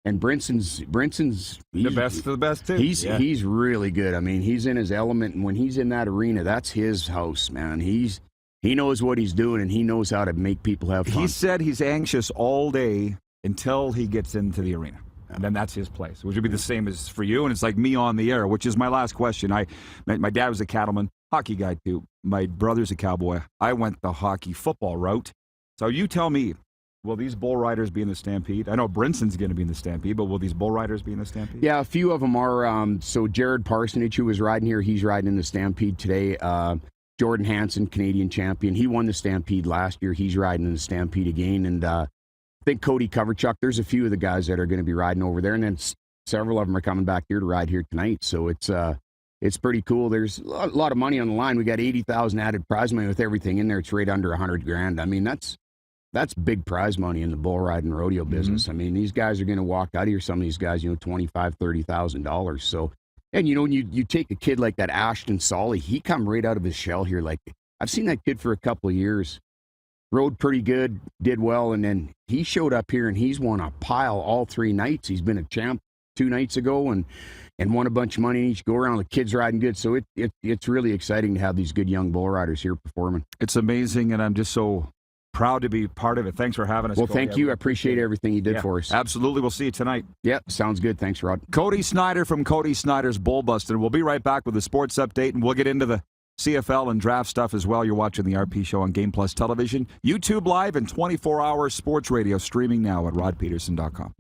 and Brinson's the best of the best too. He's really good. I mean, he's in his element, and when he's in that arena, that's his house, man. He knows what he's doing, and he knows how to make people have fun. He said he's anxious all day until he gets into the arena. And then that's his place, which would be the same as for you. And it's like me on the air, which is my last question. My dad was a cattleman, hockey guy too. My brother's a cowboy. I went the hockey football route. So you tell me, will these bull riders be in the Stampede? I know Brinson's going to be in the Stampede, but will these bull riders be in the Stampede? Yeah, a few of them are. So Jared Parsonage, who was riding here, he's riding in the Stampede today. Jordan Hansen, Canadian champion, he won the Stampede last year. He's riding in the Stampede again. And I think Cody Coverchuk, there's a few of the guys that are going to be riding over there. And then several of them are coming back here to ride here tonight. So it's pretty cool. There's a lot of money on the line. We got 80,000 added prize money with everything in there. It's right under $100,000. I mean, that's big prize money in the bull riding rodeo business. I mean, these guys are going to walk out of here, some of these guys, $25,000, $30,000. So, and when you take a kid like that Ashton Solly, he come right out of his shell here. Like, I've seen that kid for a couple of years, rode pretty good, did well, and then he showed up here and he's won a pile all 3 nights. He's been a champ 2 nights ago and won a bunch of money each go around. The kids riding good. So it's really exciting to have these good young bull riders here performing. It's amazing, and I'm just so proud to be part of it. Thanks for having us. Well, Cody. thank you. I appreciate everything you did for us. Absolutely. We'll see you tonight. Yep, sounds good. Thanks, Rod. Cody Snyder from Cody Snyder's Bull Bustin'. We'll be right back with the sports update, and we'll get into the CFL and draft stuff as well. You're watching the RP Show on Game Plus Television, YouTube Live, and 24-hour sports radio streaming now at rodpeterson.com.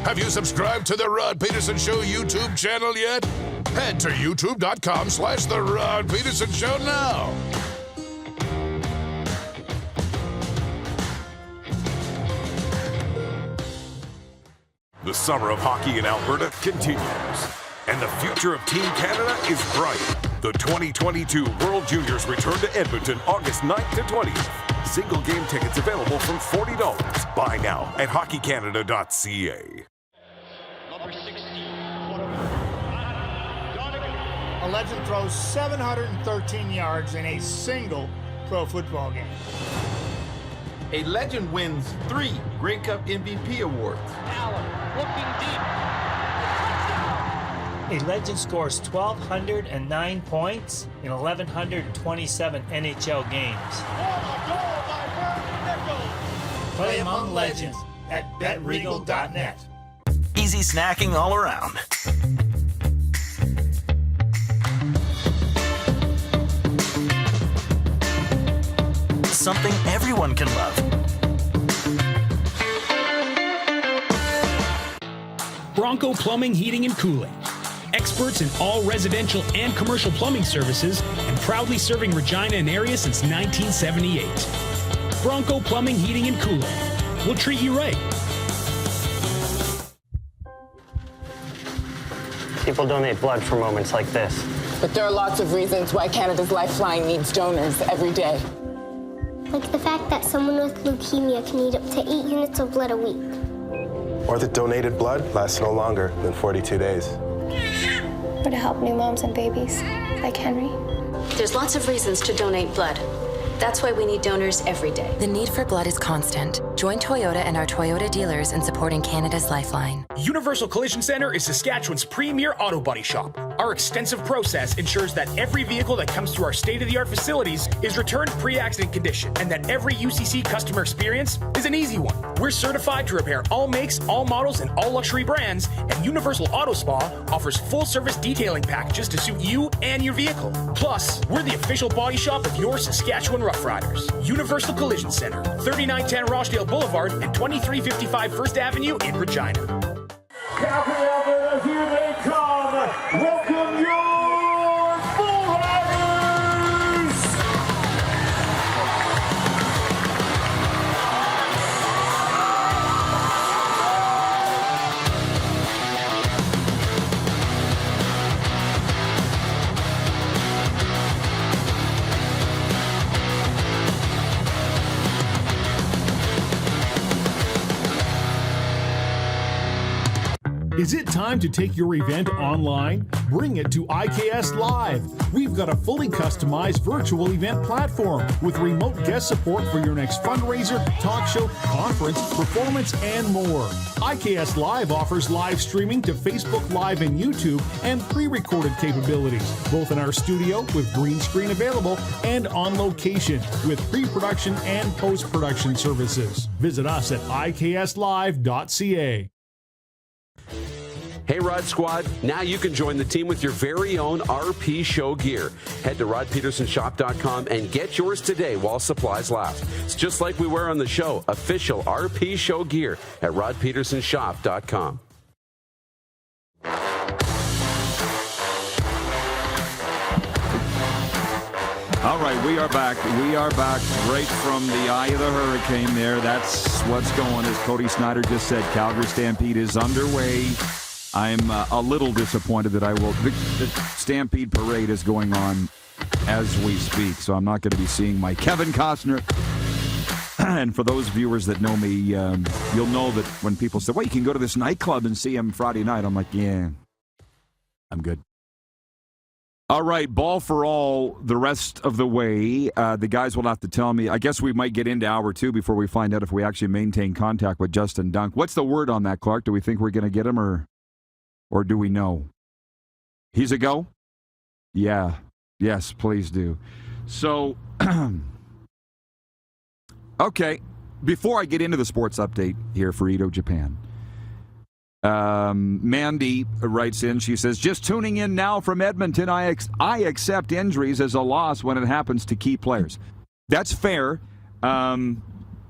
Have you subscribed to the Rod Peterson Show YouTube channel yet? Head to youtube.com/The Rod Peterson Show now. The summer of hockey in Alberta continues, and the future of Team Canada is bright. The 2022 World Juniors return to Edmonton August 9th to 20th. Single game tickets available from $40. Buy now at hockeycanada.ca. Number 16, a legend throws 713 yards in a single pro football game. A legend wins 3 Grey Cup MVP awards. Allen looking deep. A legend scores 1,209 points in 1,127 NHL games. Play among legends at betregal.net. Easy snacking all around. Something everyone can love. Bronco Plumbing, Heating, and Cooling. Experts in all residential and commercial plumbing services and proudly serving Regina and area since 1978. Bronco Plumbing, Heating, and Cooling. We'll treat you right. People donate blood for moments like this. But there are lots of reasons why Canada's Lifeline needs donors every day. Like the fact that someone with leukemia can need up to 8 units of blood a week. Or that donated blood lasts no longer than 42 days. Or to help new moms and babies, like Henry. There's lots of reasons to donate blood. That's why we need donors every day. The need for blood is constant. Join Toyota and our Toyota dealers in supporting Canada's Lifeline. Universal Collision Center is Saskatchewan's premier auto body shop. Our extensive process ensures that every vehicle that comes through our state-of-the-art facilities is returned pre-accident condition, and that every UCC customer experience is an easy one. We're certified to repair all makes, all models, and all luxury brands, and Universal Auto Spa offers full-service detailing packages to suit you and your vehicle. Plus, we're the official body shop of your Saskatchewan Rough Riders. Universal Collision Center, 3910 Rochdale Boulevard and 2355 First Avenue in Regina. Calgary, Alberta, here they come. Welcome your Bull Riders! Is it time to take your event online? Bring it to IKS Live. We've got a fully customized virtual event platform with remote guest support for your next fundraiser, talk show, conference, performance, and more. IKS Live offers live streaming to Facebook Live and YouTube and pre-recorded capabilities, both in our studio with green screen available and on location with pre-production and post-production services. Visit us at ikslive.ca. Hey, Rod Squad, now you can join the team with your very own RP Show gear. Head to rodpetersonshop.com and get yours today while supplies last. It's just like we wear on the show, official RP Show gear at rodpetersonshop.com. All right, we are back. We are back right from the eye of the hurricane there. That's what's going, as Cody Snyder just said. Calgary Stampede is underway. I'm a little disappointed that the Stampede Parade is going on as we speak, so I'm not going to be seeing my Kevin Costner. And for those viewers that know me, you'll know that when people say, well, you can go to this nightclub and see him Friday night, I'm like, yeah, I'm good. All right, ball for all the rest of the way. The guys will have to tell me. I guess we might get into hour 2 before we find out if we actually maintain contact with Justin Dunk. What's the word on that, Clark? Do we think we're going to get him, or do we know? He's a go? Yeah. Yes, please do. So, okay, before I get into the sports update here for Edo Japan, Mandy writes in, she says, just tuning in now from Edmonton, I accept injuries as a loss when it happens to key players. That's fair. I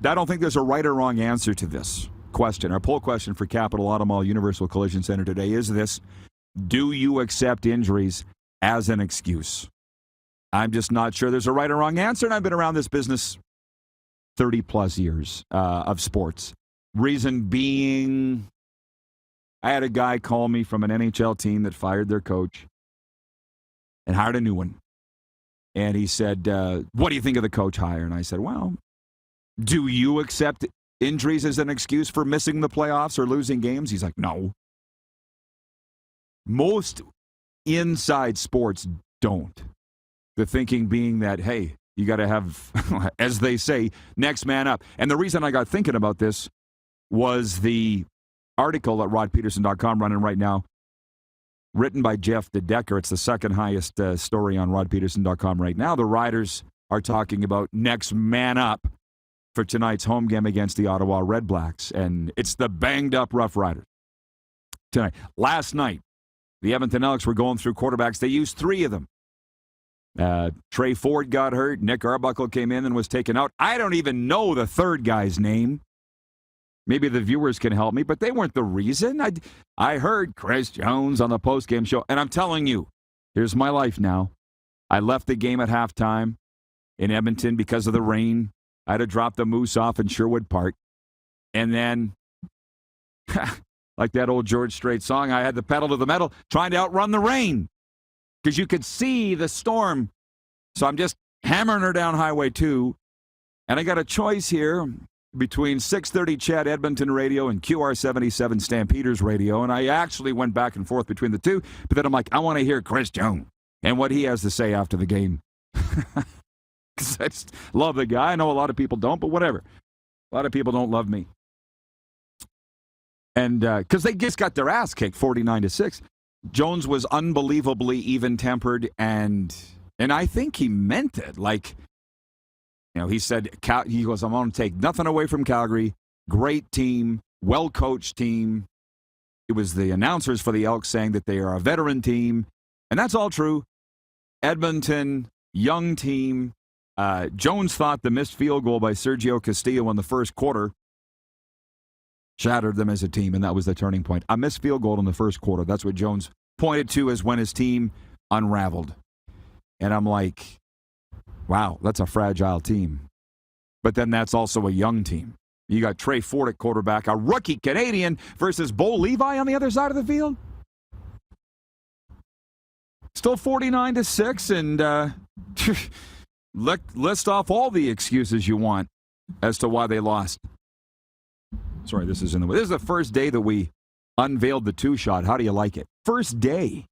don't think there's a right or wrong answer to this question. Our poll question for Capital Automall Universal Collision Center today is this: do you accept injuries as an excuse? I'm just not sure there's a right or wrong answer, and I've been around this business 30-plus years of sports. Reason being, I had a guy call me from an NHL team that fired their coach and hired a new one. And he said, what do you think of the coach hire? And I said, well, do you accept injuries as an excuse for missing the playoffs or losing games? He's like, no. Most inside sports don't. The thinking being that, hey, you got to have, as they say, next man up. And the reason I got thinking about this was the article at rodpeterson.com running right now, written by Jeff DeDecker. It's the second highest story on rodpeterson.com right now. The Riders are talking about next man up for tonight's home game against the Ottawa Red Blacks, and it's the banged-up Rough Riders tonight. Last night, the Edmonton Elks were going through quarterbacks. They used 3 of them. Trey Ford got hurt. Nick Arbuckle came in and was taken out. I don't even know the third guy's name. Maybe the viewers can help me, but they weren't the reason. I heard Chris Jones on the postgame show, and I'm telling you, here's my life now. I left the game at halftime in Edmonton because of the rain. I had to drop the Moose off in Sherwood Park. And then, like that old George Strait song, I had the pedal to the metal trying to outrun the rain because you could see the storm. So I'm just hammering her down Highway 2. And I got a choice here between 630 Chad Edmonton radio and QR77 Stampeders radio. And I actually went back and forth between the two. But then I'm like, I want to hear Chris Jones and what he has to say after the game. Because I just love the guy. I know a lot of people don't, but whatever. A lot of people don't love me. And because they just got their ass kicked 49-6. Jones was unbelievably even-tempered, and I think he meant it. Like, you know, he said, he goes, I'm going to take nothing away from Calgary. Great team, well-coached team. It was the announcers for the Elks saying that they are a veteran team, and that's all true. Edmonton, young team. Jones thought the missed field goal by Sergio Castillo in the first quarter shattered them as a team, and that was the turning point. A missed field goal in the first quarter. That's what Jones pointed to as when his team unraveled. And I'm like, wow, that's a fragile team. But then that's also a young team. You got Trey Ford at quarterback, a rookie Canadian, versus Bo Levi on the other side of the field. Still 49-6, and list off all the excuses you want as to why they lost. Sorry, this is in the way. This is the first day that we unveiled the two-shot. How do you like it? First day.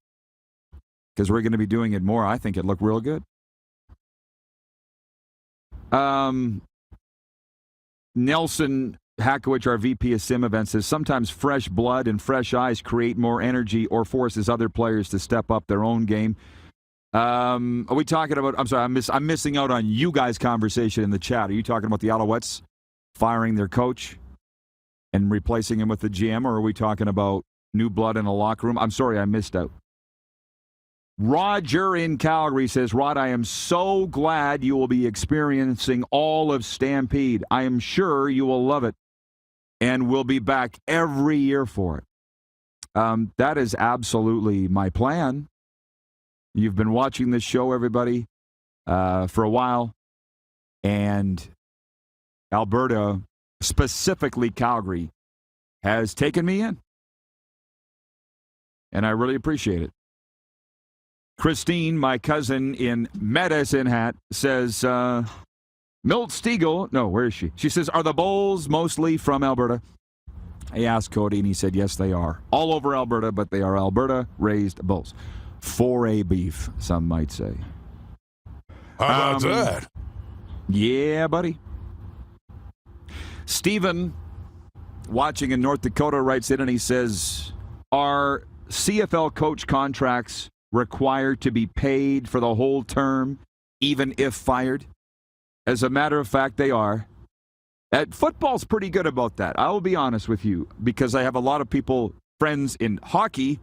Because we're going to be doing it more. I think it looked real good. Nelson Hakowich, our VP of Sim Events, says sometimes fresh blood and fresh eyes create more energy or forces other players to step up their own game. Are we talking about, I'm sorry, I'm missing out on you guys' conversation in the chat. Are you talking about the Alouettes firing their coach and replacing him with the GM, or are we talking about new blood in a locker room. I'm sorry I missed out. Roger in Calgary says, Rod, I am so glad you will be experiencing all of Stampede. I am sure you will love it and will be back every year for it. That is absolutely my plan. You've been watching this show, everybody, for a while. And Alberta, specifically Calgary, has taken me in. And I really appreciate it. Christine, my cousin in Medicine Hat, says, Milt Stiegel, no, where is she? She says, are the Bulls mostly from Alberta? I asked Cody, and he said, yes, they are. All over Alberta, but they are Alberta-raised Bulls. 4A beef, some might say. How about that? Yeah, buddy. Stephen, watching in North Dakota, writes in and he says, are CFL coach contracts required to be paid for the whole term, even if fired? As a matter of fact, they are. Football's pretty good about that. I will be honest with you, because I have a lot of people, friends in hockey,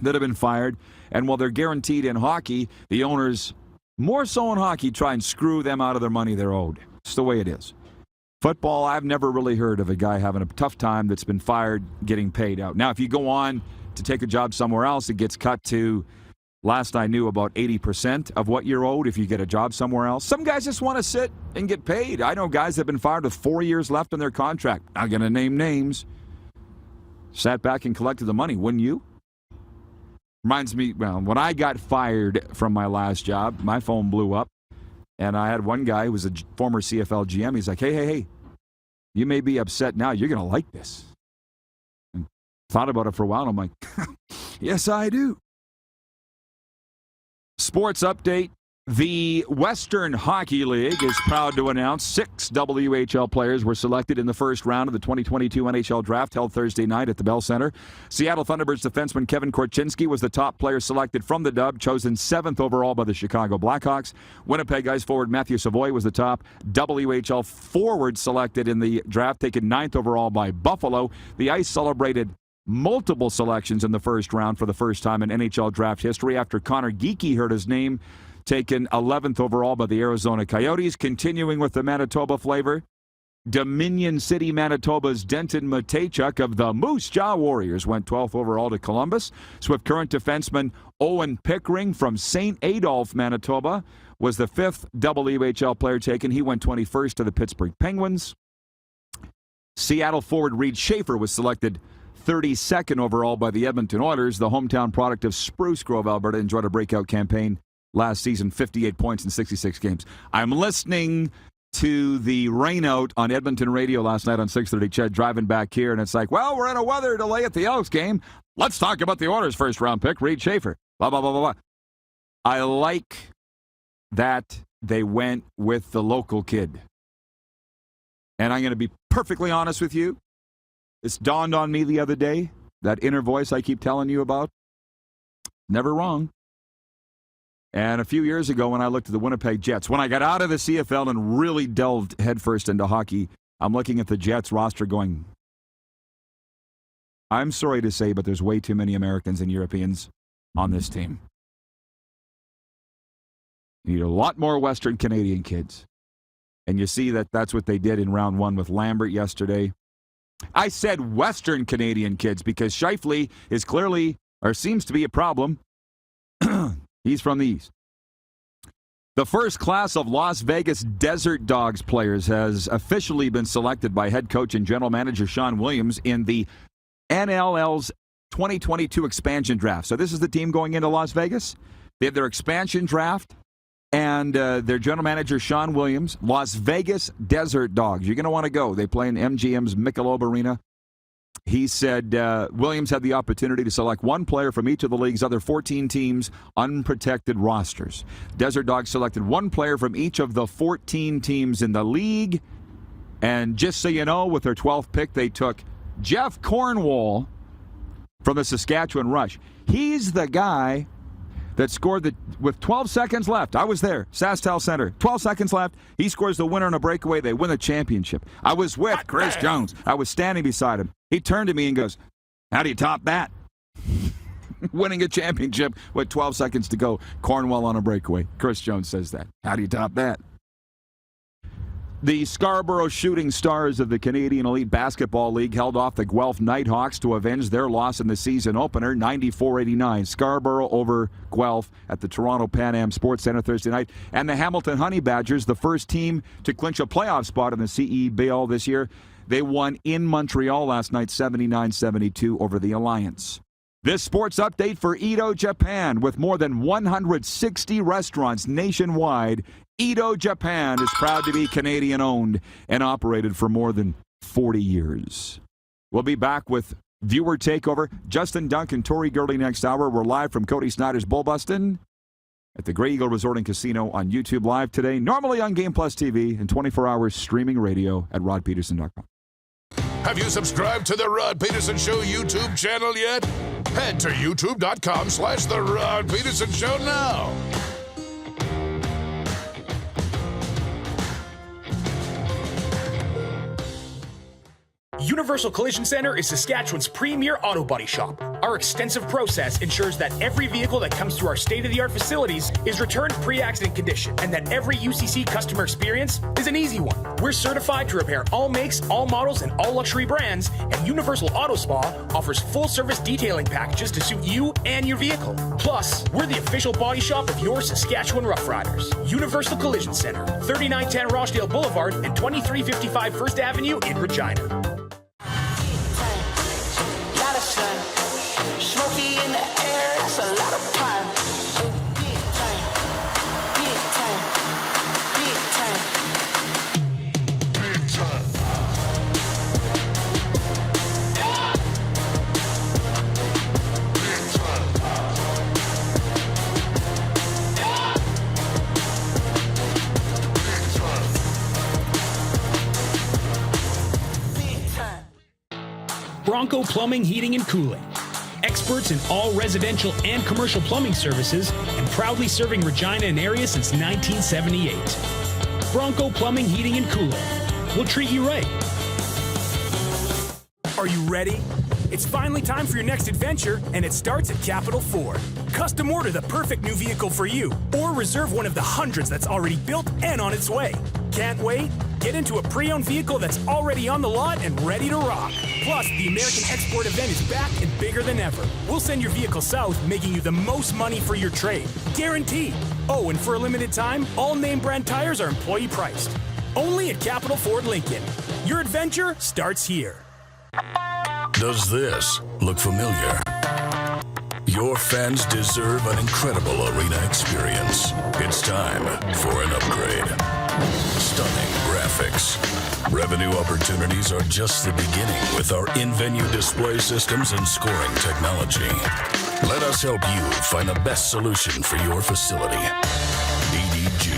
that have been fired. And while they're guaranteed in hockey, the owners, more so in hockey, try and screw them out of their money they're owed. It's the way it is. Football, I've never really heard of a guy having a tough time that's been fired getting paid out. Now, if you go on to take a job somewhere else, it gets cut to, last I knew, about 80% of what you're owed if you get a job somewhere else. Some guys just want to sit and get paid. I know guys that have been fired with 4 years left on their contract. Not going to name names. Sat back and collected the money, wouldn't you? Reminds me, well, when I got fired from my last job, my phone blew up. And I had one guy who was a former CFL GM. He's like, hey, you may be upset now. You're going to like this. And thought about it for a while, and I'm like, yes, I do. Sports update. The Western Hockey League is proud to announce 6 WHL players were selected in the first round of the 2022 NHL Draft held Thursday night at the Bell Center. Seattle Thunderbirds defenseman Kevin Korchinski was the top player selected from the dub, chosen 7th overall by the Chicago Blackhawks. Winnipeg Ice forward Matthew Savoy was the top WHL forward selected in the draft, taken 9th overall by Buffalo. The Ice celebrated multiple selections in the first round for the first time in NHL Draft history after Connor Geekie heard his name, taken 11th overall by the Arizona Coyotes. Continuing with the Manitoba flavor, Dominion City, Manitoba's Denton Matejchuk of the Moose Jaw Warriors went 12th overall to Columbus. Swift Current defenseman Owen Pickering from St. Adolphe, Manitoba, was the 5th WHL player taken. He went 21st to the Pittsburgh Penguins. Seattle forward Reed Schaefer was selected 32nd overall by the Edmonton Oilers. The hometown product of Spruce Grove, Alberta, enjoyed a breakout campaign last season, 58 points in 66 games. I'm listening to the rainout on Edmonton radio last night on 630 Ched, driving back here, and it's like, well, we're in a weather delay at the Elks game. Let's talk about the Oilers' first-round pick, Reed Schaefer. Blah, blah, blah, blah, blah. I like that they went with the local kid. And I'm going to be perfectly honest with you. This dawned on me the other day, that inner voice I keep telling you about. Never wrong. And a few years ago when I looked at the Winnipeg Jets, when I got out of the CFL and really delved headfirst into hockey, I'm looking at the Jets roster going, I'm sorry to say, but there's way too many Americans and Europeans on this team. You need a lot more Western Canadian kids. And you see that that's what they did in round 1 with Lambert yesterday. I said Western Canadian kids because Scheifele is clearly, or seems to be, a problem. He's from the East. The first class of Las Vegas Desert Dogs players has officially been selected by head coach and general manager Sean Williams in the NLL's 2022 expansion draft. So this is the team going into Las Vegas. They have their expansion draft, and their general manager Sean Williams, Las Vegas Desert Dogs. You're going to want to go. They play in MGM's Michelob Arena. He said Williams had the opportunity to select one player from each of the league's other 14 teams' unprotected rosters. Desert Dogs selected one player from each of the 14 teams in the league. And just so you know, with their 12th pick, they took Jeff Cornwall from the Saskatchewan Rush. He's the guy that scored with 12 seconds left. I was there, SaskTel Center. 12 seconds left. He scores the winner on a breakaway. They win the championship. I was with Chris Jones. I was standing beside him. He turned to me and goes, How do you top that? Winning a championship with 12 seconds to go. Cornwall on a breakaway. Chris Jones says that. How do you top that? The Scarborough Shooting Stars of the Canadian Elite Basketball League held off the Guelph Nighthawks to avenge their loss in the season opener, 94-89. Scarborough over Guelph at the Toronto Pan Am Sports Centre Thursday night. And the Hamilton Honey Badgers, the first team to clinch a playoff spot in the CEBL this year, they won in Montreal last night, 79-72 over the Alliance. This sports update for Edo, Japan. With more than 160 restaurants nationwide, Edo, Japan is proud to be Canadian-owned and operated for more than 40 years. We'll be back with Viewer Takeover. Justin Dunk and Tori Gurley next hour. We're live from Cody Snyder's Bullbustin' at the Grey Eagle Resort and Casino on YouTube Live today, normally on Game Plus TV, and 24 hours streaming radio at rodpeterson.com. Have you subscribed to the Rod Peterson Show YouTube channel yet? Head to youtube.com/The Rod Peterson Show now. Universal Collision Center is Saskatchewan's premier auto body shop. Our extensive process ensures that every vehicle that comes through our state-of-the-art facilities is returned pre-accident condition, and that every UCC customer experience is an easy one. We're certified to repair all makes, all models, and all luxury brands, and Universal Auto Spa offers full-service detailing packages to suit you and your vehicle. Plus, we're the official body shop of your Saskatchewan Rough Riders. Universal Collision Center, 3910 Rochdale Boulevard and 2355 First Avenue in Regina. Smoky in the air, that's a lot of time. Big time, big time, big time, big time. Big time. Big time. Bronco Plumbing, Heating, and Cooling. Experts in all residential and commercial plumbing services, and proudly serving Regina and area since 1978. Bronco Plumbing, Heating, and Cooling. We'll treat you right. Are you ready? It's finally time for your next adventure, and it starts at Capital Ford. Custom order the perfect new vehicle for you, or reserve one of the hundreds that's already built and on its way. Can't wait? Get into a pre-owned vehicle that's already on the lot and ready to rock. Plus, the American Export event is back and bigger than ever. We'll send your vehicle south, making you the most money for your trade. Guaranteed. Oh, and for a limited time, all name brand tires are employee priced. Only at Capital Ford Lincoln. Your adventure starts here. Does this look familiar? Your fans deserve an incredible arena experience. It's time for an upgrade. Stunning graphics. Revenue opportunities are just the beginning with our in-venue display systems and scoring technology. Let us help you find the best solution for your facility. DDG.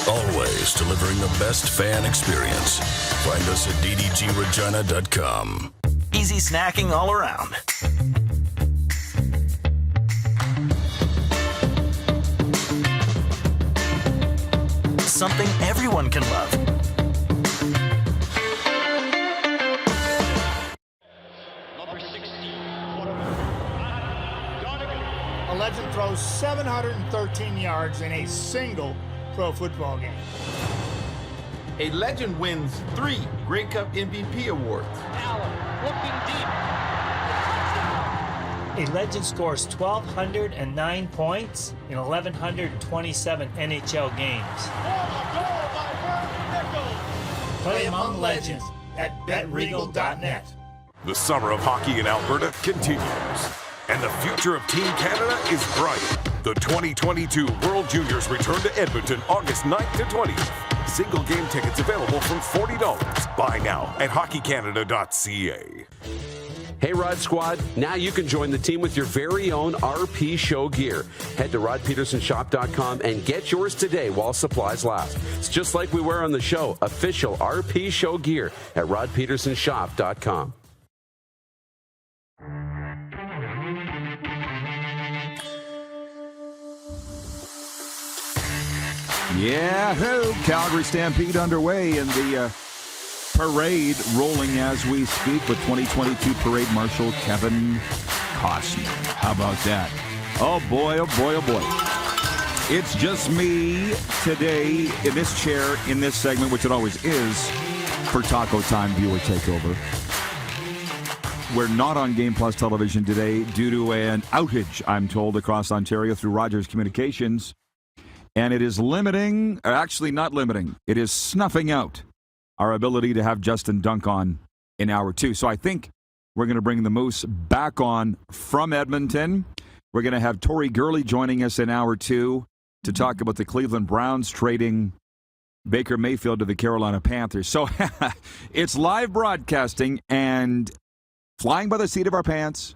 Always delivering the best fan experience. Find us at ddgregina.com. Easy snacking all around. Something everyone can love. A legend throws 713 yards in a single pro football game. A legend wins 3 Grey Cup MVP awards. Allen looking deep. A legend scores 1,209 points in 1,127 NHL games. Play among legends at betregal.net. The summer of hockey in Alberta continues, and the future of Team Canada is bright. The 2022 World Juniors return to Edmonton August 9th to 20th. Single game tickets available from $40. Buy now at hockeycanada.ca. Hey, Rod Squad, now you can join the team with your very own RP Show gear. Head to rodpetersonshop.com and get yours today while supplies last. It's just like we wear on the show, official RP Show gear at rodpetersonshop.com. Yahoo! Calgary Stampede underway in the parade rolling as we speak with 2022 Parade Marshal Kevin Costner. How about that? Oh boy, oh boy, oh boy. It's just me today in this chair, in this segment, which it always is, for Taco Time Viewer Takeover. We're not on Game Plus television today due to an outage, I'm told, across Ontario through Rogers Communications. And it is limiting, or actually not limiting, it is snuffing out our ability to have Justin Dunk on in hour 2. So I think we're going to bring the Moose back on from Edmonton. We're going to have Tori Gurley joining us in hour 2 to talk about the Cleveland Browns trading Baker Mayfield to the Carolina Panthers. So it's live broadcasting and flying by the seat of our pants.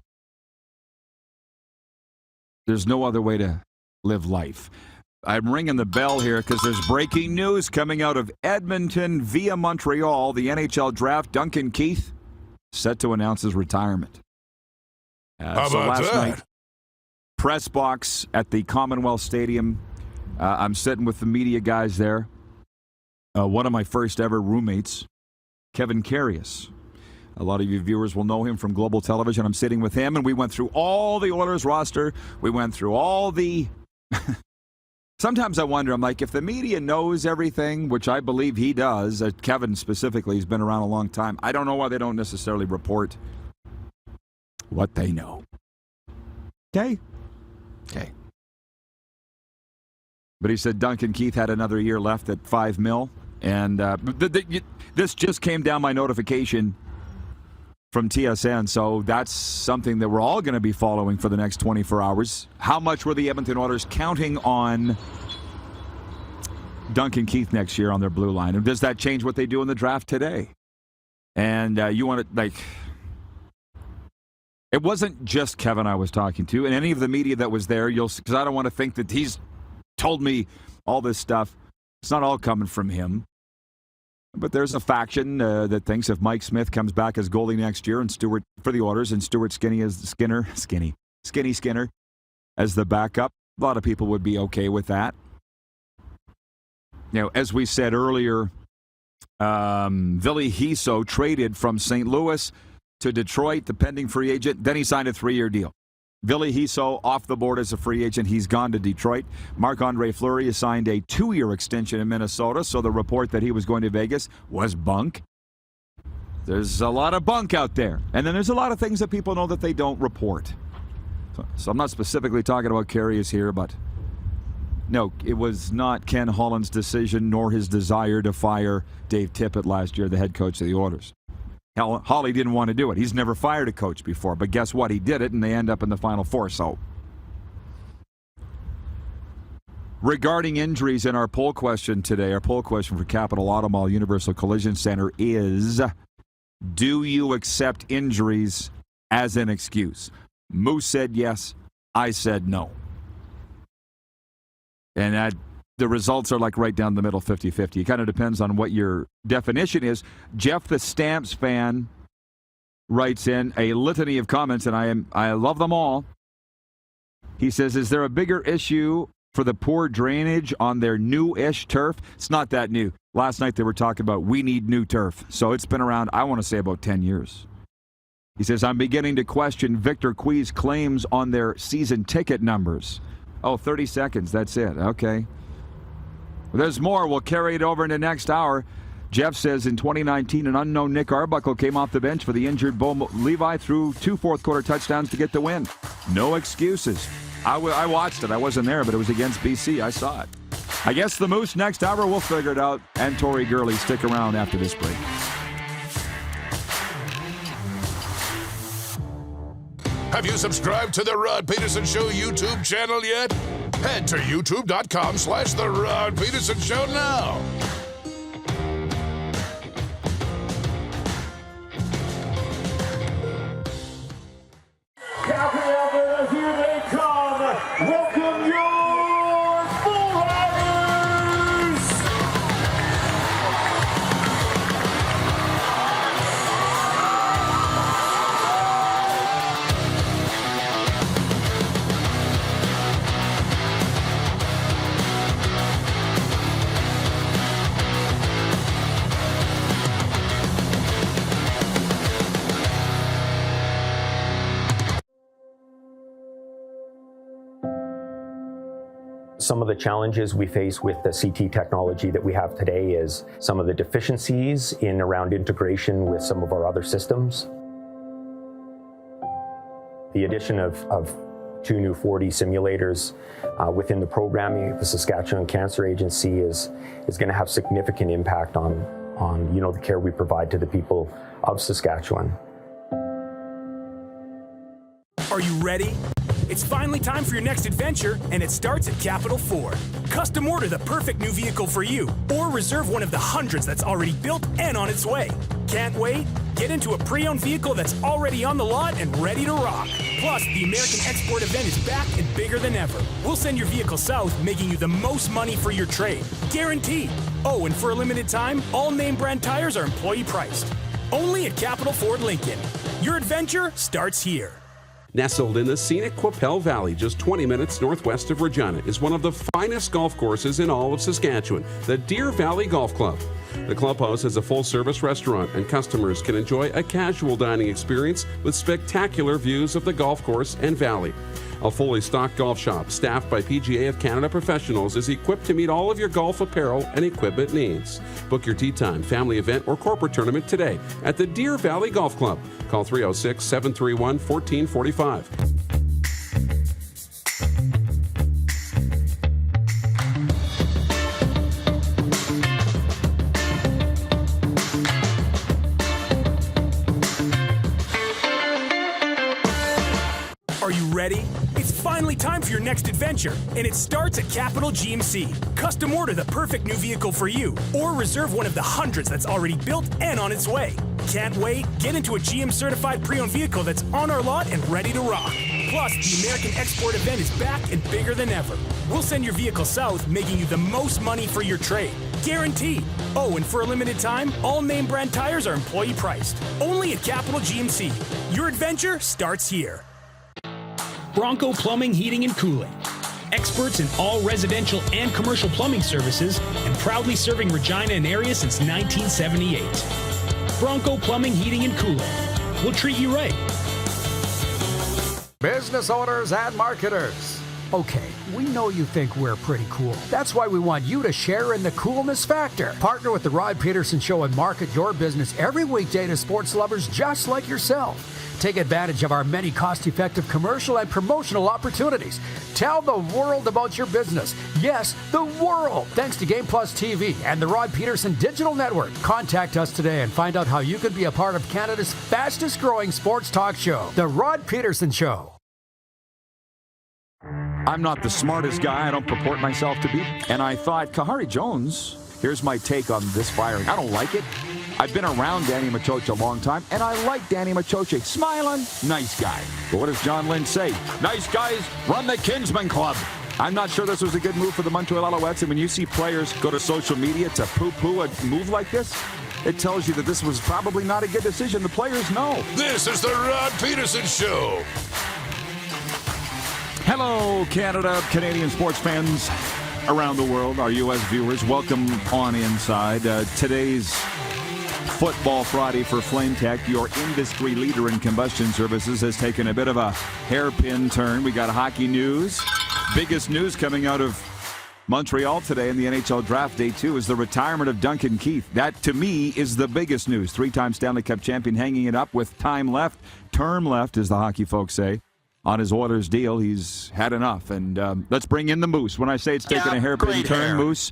There's no other way to live life. I'm ringing the bell here because there's breaking news coming out of Edmonton via Montreal. The NHL Draft, Duncan Keith, set to announce his retirement. How so about last that? night, press box at the Commonwealth Stadium. I'm sitting with the media guys there. One of my first ever roommates, Kevin Carius. A lot of you viewers will know him from Global Television. I'm sitting with him, and we went through all the Oilers roster. We went through all the... Sometimes I wonder, I'm like, if the media knows everything, which I believe he does, Kevin specifically, he's been around a long time, I don't know why they don't necessarily report what they know. Okay? Okay. But he said Duncan Keith had another year left at $5 million, and this just came down my notification from TSN, so that's something that we're all going to be following for the next 24 hours. How much were the Edmonton Oilers counting on Duncan Keith next year on their blue line? And does that change what they do in the draft today? And you want to, like... It wasn't just Kevin I was talking to, and any of the media that was there, because I don't want to think that he's told me all this stuff. It's not all coming from him. But there's a faction that thinks if Mike Smith comes back as goalie next year and Stuart for the Oilers and Stuart Skinny as Skinner as the backup, a lot of people would be okay with that. You know, as we said earlier, Ville Hisso traded from St. Louis to Detroit, the pending free agent. Then he signed a 3-year deal. Ville Hisso off the board as a free agent. He's gone to Detroit. Marc-Andre Fleury has signed a 2-year extension in Minnesota, so the report that he was going to Vegas was bunk. There's a lot of bunk out there. And then there's a lot of things that people know that they don't report. So I'm not specifically talking about Carius here, but no, it was not Ken Holland's decision nor his desire to fire Dave Tippett last year, the head coach of the Oilers. Holly didn't want to do it. He's never fired a coach before, but guess what? He did it, and they end up in the Final Four. So, regarding injuries in our poll question today, our poll question for Capital Auto Mall Universal Collision Center is, do you accept injuries as an excuse? Moose said yes. I said no. And the results are like right down the middle, 50-50. It kind of depends on what your definition is. Jeff, the Stamps fan, writes in a litany of comments, and I love them all. He says, is there a bigger issue for the poor drainage on their new-ish turf? It's not that new. Last night they were talking about we need new turf. So it's been around, I want to say, about 10 years. He says, I'm beginning to question Victor Quee's claims on their season ticket numbers. Oh, 30 seconds, that's it. Okay. There's more. We'll carry it over into next hour. Jeff says in 2019, an unknown Nick Arbuckle came off the bench for the injured Bo Levi, threw 2 fourth-quarter touchdowns to get the win. No excuses. I watched it. I wasn't there, but it was against BC. I saw it. I guess the Moose next hour, we'll figure it out. And Tori Gurley, stick around after this break. Have you subscribed to the Rod Pedersen Show YouTube channel yet? Head to youtube.com/The Rod Pedersen Show now. Calgary, Alberta, here they come. Welcome your Bull Riders. Some of the challenges we face with the CT technology that we have today is some of the deficiencies in around integration with some of our other systems. The addition of 2 new 4D simulators within the programming of the Saskatchewan Cancer Agency is going to have significant impact on the care we provide to the people of Saskatchewan. Are you ready? It's finally time for your next adventure, and it starts at Capital Ford. Custom order the perfect new vehicle for you, or reserve one of the hundreds that's already built and on its way. Can't wait? Get into a pre-owned vehicle that's already on the lot and ready to rock. Plus, the American Export event is back and bigger than ever. We'll send your vehicle south, making you the most money for your trade. Guaranteed. Oh, and for a limited time, all name brand tires are employee priced. Only at Capital Ford Lincoln. Your adventure starts here. Nestled in the scenic Qu'Appelle Valley, just 20 minutes northwest of Regina, is one of the finest golf courses in all of Saskatchewan, the Deer Valley Golf Club. The clubhouse has a full-service restaurant, and customers can enjoy a casual dining experience with spectacular views of the golf course and valley. A fully stocked golf shop, staffed by PGA of Canada professionals, is equipped to meet all of your golf apparel and equipment needs. Book your tee time, family event, or corporate tournament today at the Deer Valley Golf Club. Call 306-731-1445. Are you ready? It's finally time for your next adventure, and it starts at Capital GMC. Custom order the perfect new vehicle for you, or reserve one of the hundreds that's already built and on its way. Can't wait? Get into a GM certified pre-owned vehicle that's on our lot and ready to rock. Plus, the American Export event is back and bigger than ever. We'll send your vehicle south, making you the most money for your trade. Guaranteed. Oh, and for a limited time, all name brand tires are employee priced. Only at Capital GMC. Your adventure starts here. Bronco Plumbing, Heating, and Cooling. Experts in all residential and commercial plumbing services, and proudly serving Regina and area since 1978. Bronco Plumbing, Heating, and Cooling. We'll treat you right. Business owners and marketers. Okay, we know you think we're pretty cool. That's why we want you to share in the coolness factor. Partner with the Rod Pedersen Show and market your business every weekday to sports lovers just like yourself. Take advantage of our many cost-effective commercial and promotional opportunities. Tell the world about your business. Yes, the world. Thanks to Game Plus TV and the Rod Pedersen Digital Network. Contact us today and find out how you can be a part of Canada's fastest-growing sports talk show, The Rod Pedersen Show. I'm not the smartest guy. I don't purport myself to be. And I thought, Kahari Jones, here's my take on this firing. I don't like it. I've been around Danny Machocha a long time, and I like Danny Machocha. Smiling, nice guy. But what does John Lynn say? Nice guys run the Kinsman Club. I'm not sure this was a good move for the Montreal Alouettes, and when you see players go to social media to poo-poo a move like this, it tells you that this was probably not a good decision. The players know. This is the Rod Pedersen Show. Hello, Canada, Canadian sports fans around the world, our U.S. viewers. Welcome on inside. Today's Football Friday for Flame Tech, your industry leader in combustion services, has taken a bit of a hairpin turn. We got hockey news. Biggest news coming out of Montreal today in the NHL Draft Day 2 is the retirement of Duncan Keith. That, to me, is the biggest news. 3-time Stanley Cup champion hanging it up with time left, term left, as the hockey folks say. On his Oilers deal, he's had enough. And let's bring in the Moose. When I say it's taken a hairpin turn, Moose.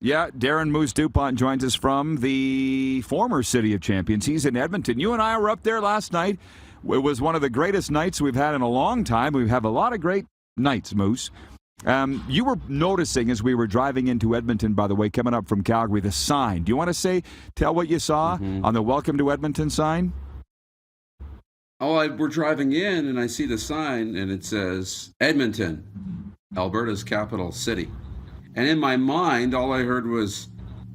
Yeah, Darren Moose DuPont joins us from the former City of Champions. He's in Edmonton. You and I were up there last night. It was one of the greatest nights we've had in a long time. We have a lot of great nights, Moose. You were noticing as we were driving into Edmonton, by the way, coming up from Calgary, the sign. Do you want to tell what you saw on the Welcome to Edmonton sign? We're driving in, and I see the sign, and it says, Edmonton, Alberta's capital city. And in my mind, all I heard was,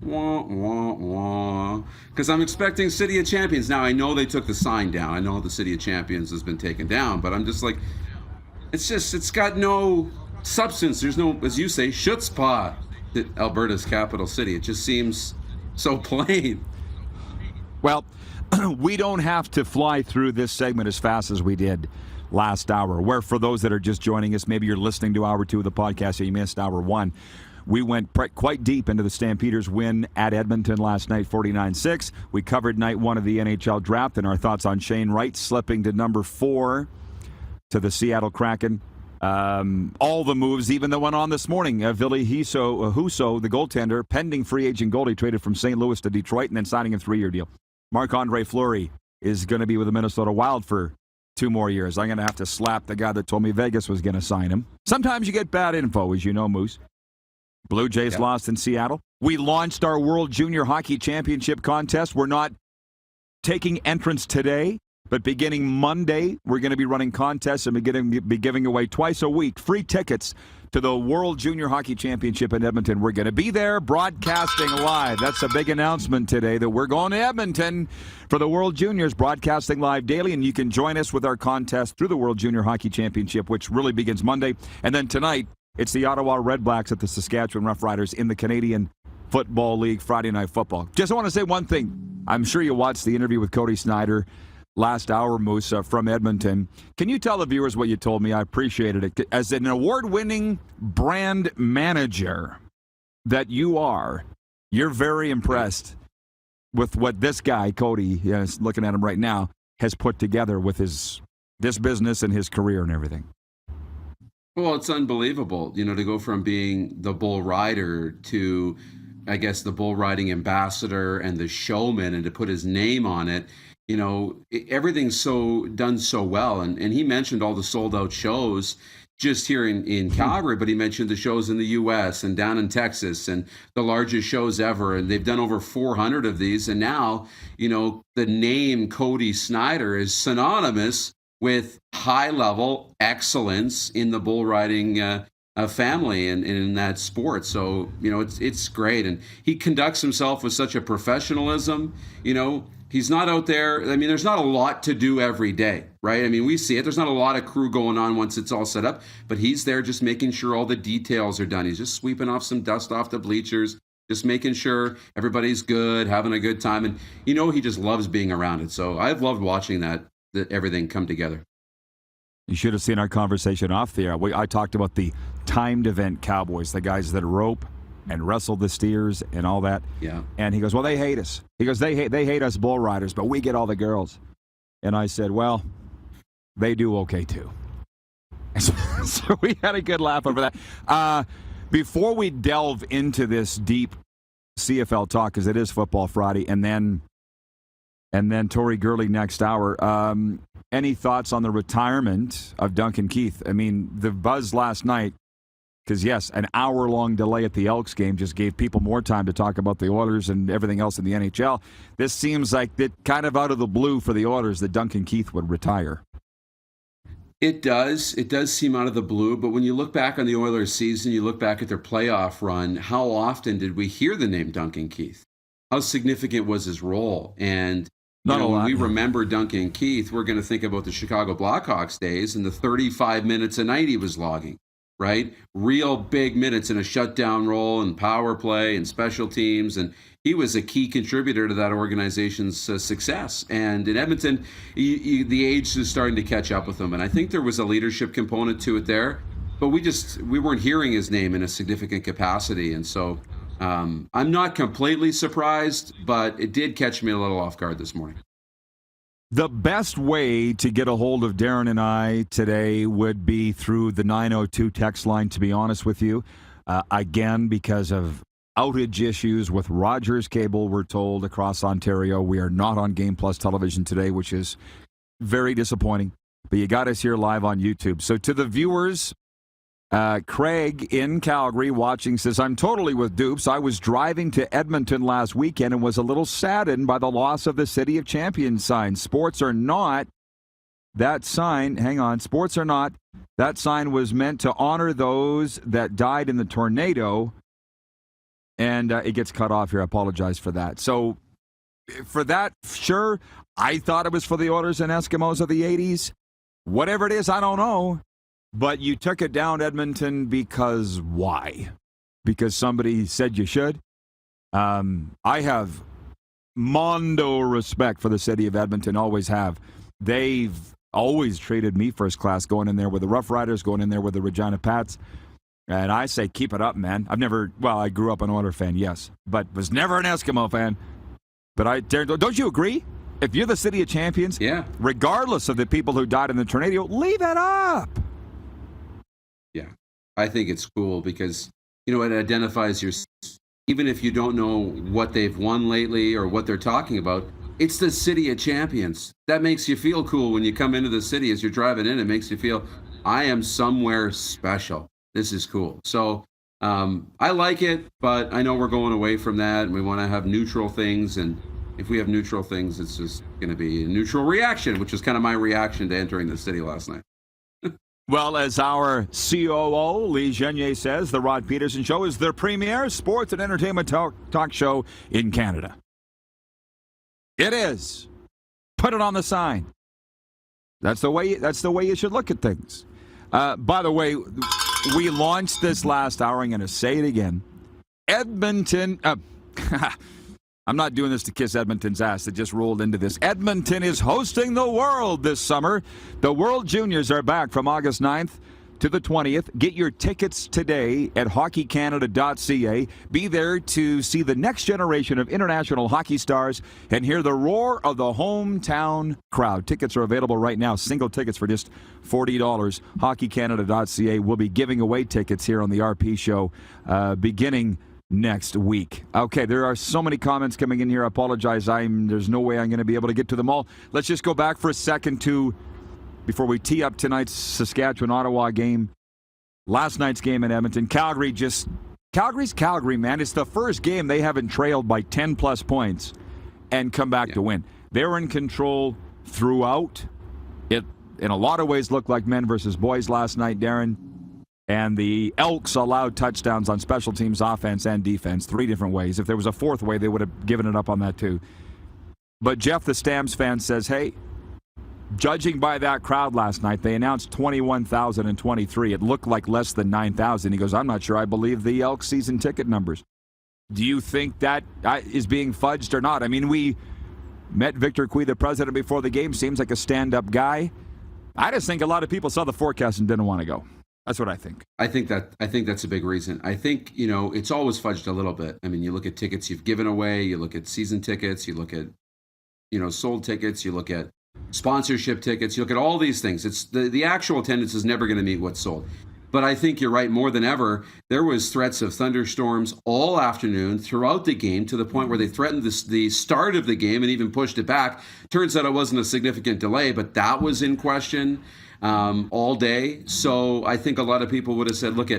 wah, wah, wah. Because I'm expecting City of Champions. Now, I know they took the sign down. I know the City of Champions has been taken down. But I'm just like, it's got no substance. There's no, as you say, chutzpah that Alberta's capital city. It just seems so plain. Well, we don't have to fly through this segment as fast as we did last hour, where for those that are just joining us, maybe you're listening to hour 2 of the podcast and you missed hour 1. We went quite deep into the Stampeders' win at Edmonton last night, 49-6. We covered night 1 of the NHL Draft and our thoughts on Shane Wright slipping to number 4 to the Seattle Kraken. All the moves, even the one on this morning. Ville Husso, the goaltender, pending free agent goalie, traded from St. Louis to Detroit and then signing a 3-year deal. Marc-Andre Fleury is going to be with the Minnesota Wild for 2 more years. I'm going to have to slap the guy that told me Vegas was going to sign him. Sometimes you get bad info, as you know, Moose. Blue Jays lost in Seattle. We launched our World Junior Hockey Championship contest. We're not taking entrants today, but beginning Monday, we're going to be running contests and be giving away twice a week free tickets to the World Junior Hockey Championship in Edmonton. We're going to be there broadcasting live. That's a big announcement today that we're going to Edmonton for the World Juniors, broadcasting live daily, and you can join us with our contest through the World Junior Hockey Championship, which really begins Monday. And then tonight, it's the Ottawa Redblacks at the Saskatchewan Roughriders in the Canadian Football League Friday Night Football. Just want to say one thing. I'm sure you watched the interview with Cody Snyder last hour, Moose, from Edmonton. Can you tell the viewers what you told me? I appreciated it. As an award-winning brand manager that you are, you're very impressed with what this guy, Cody, looking at him right now, has put together with this business and his career and everything. Well, it's unbelievable, to go from being the bull rider to, I guess, the bull riding ambassador and the showman, and to put his name on it. Everything's done so well. And he mentioned all the sold out shows just here in Calgary, but he mentioned the shows in the U.S. and down in Texas and the largest shows ever. And they've done over 400 of these. And now, the name Cody Snyder is synonymous with high-level excellence in the bull riding family and in that sport. So, it's great. And he conducts himself with such a professionalism. He's not out there. I mean, there's not a lot to do every day, right? I mean, we see it. There's not a lot of crew going on once it's all set up. But he's there just making sure all the details are done. He's just sweeping off some dust off the bleachers, just making sure everybody's good, having a good time. And, he just loves being around it. So I've loved watching that everything come together. You should have seen our conversation off the air. I talked about the timed event cowboys, the guys that rope and wrestle the steers and all that. Yeah. And he goes, well, they hate us. He goes, they hate us bull riders, but we get all the girls. And I said, well, they do okay too. So we had a good laugh over that. Before we delve into this deep CFL talk, because it is Football Friday, and then Tori Gurley next hour. Any thoughts on the retirement of Duncan Keith? I mean, the buzz last night, because, yes, an hour-long delay at the Elks game just gave people more time to talk about the Oilers and everything else in the NHL. This seems like it kind of out of the blue for the Oilers that Duncan Keith would retire. It does. It does seem out of the blue. But when you look back on the Oilers season, you look back at their playoff run, how often did we hear the name Duncan Keith? How significant was his role? And when we remember Duncan Keith, we're going to think about the Chicago Blackhawks days and the 35 minutes a night he was logging, right? Real big minutes in a shutdown role and power play and special teams. And he was a key contributor to that organization's success. And in Edmonton, the age is starting to catch up with him. And I think there was a leadership component to it there. But we weren't hearing his name in a significant capacity. And so I'm not completely surprised, but it did catch me a little off guard this morning. The best way to get a hold of Darren and I today would be through the 902 text line, to be honest with you. Again, because of outage issues with Rogers Cable, we're told, across Ontario. We are not on Game Plus television today, which is very disappointing. But you got us here live on YouTube. So to the viewers, Craig in Calgary watching says, I'm totally with Dupes. I was driving to Edmonton last weekend and was a little saddened by the loss of the City of Champions sign. Sports are not that sign. Hang on. Sports are not. That sign was meant to honor those that died in the tornado. And it gets cut off here. I apologize for that. So for that, sure, I thought it was for the Oilers and Eskimos of the 80s. Whatever it is, I don't know. But you took it down, Edmonton, because why? Because somebody said you should? I have mondo respect for the city of Edmonton, always have. They've always treated me first class, going in there with the Rough Riders, going in there with the Regina Pats. And I say, keep it up, man. I grew up an Oiler fan, yes, but was never an Eskimo fan. But don't you agree? If you're the City of Champions, regardless of the people who died in the tornado, leave it up. Yeah, I think it's cool because, it identifies your, even if you don't know what they've won lately or what they're talking about, it's the City of Champions. That makes you feel cool when you come into the city as you're driving in. It makes you feel, I am somewhere special. This is cool. So I like it, but I know we're going away from that, and we want to have neutral things. And if we have neutral things, it's just going to be a neutral reaction, which is kind of my reaction to entering the city last night. Well, as our COO, Lee Genier, says, the Rod Pedersen Show is the premier sports and entertainment talk show in Canada. It is. Put it on the sign. That's the way you should look at things. By the way, we launched this last hour. I'm going to say it again. Edmonton. I'm not doing this to kiss Edmonton's ass. It just rolled into this. Edmonton is hosting the World this summer. The World Juniors are back from August 9th to the 20th. Get your tickets today at hockeycanada.ca. Be there to see the next generation of international hockey stars and hear the roar of the hometown crowd. Tickets are available right now. Single tickets for just $40. Hockeycanada.ca. We'll be giving away tickets here on the RP Show beginning next week. Okay, there are so many comments coming in here. I apologize. There's no way I'm going to be able to get to them all. Let's just go back for a second before we tee up tonight's Saskatchewan-Ottawa game, last night's game in Edmonton. Calgary's Calgary, man. It's the first game they haven't trailed by 10-plus points and come back to win. They were in control throughout. It, in a lot of ways, looked like men versus boys last night, Darren. And the Elks allowed touchdowns on special teams, offense, and defense, 3 different ways. If there was a fourth way, they would have given it up on that too. But Jeff, the Stamps fan, says, hey, judging by that crowd last night, they announced 21,023. It looked like less than 9,000. He goes, I'm not sure I believe the Elks season ticket numbers. Do you think that is being fudged or not? I mean, we met Victor Cui, the president, before the game. Seems like a stand-up guy. I just think a lot of people saw the forecast and didn't want to go. That's what I think. I think that's a big reason. I think, it's always fudged a little bit. I mean, you look at tickets you've given away, you look at season tickets, you look at, sold tickets, you look at sponsorship tickets, you look at all these things. It's the actual attendance is never going to meet what's sold. But I think you're right, more than ever, there was threats of thunderstorms all afternoon throughout the game to the point where they threatened the start of the game and even pushed it back. Turns out it wasn't a significant delay, but that was in question all day. So I think a lot of people would have said, look,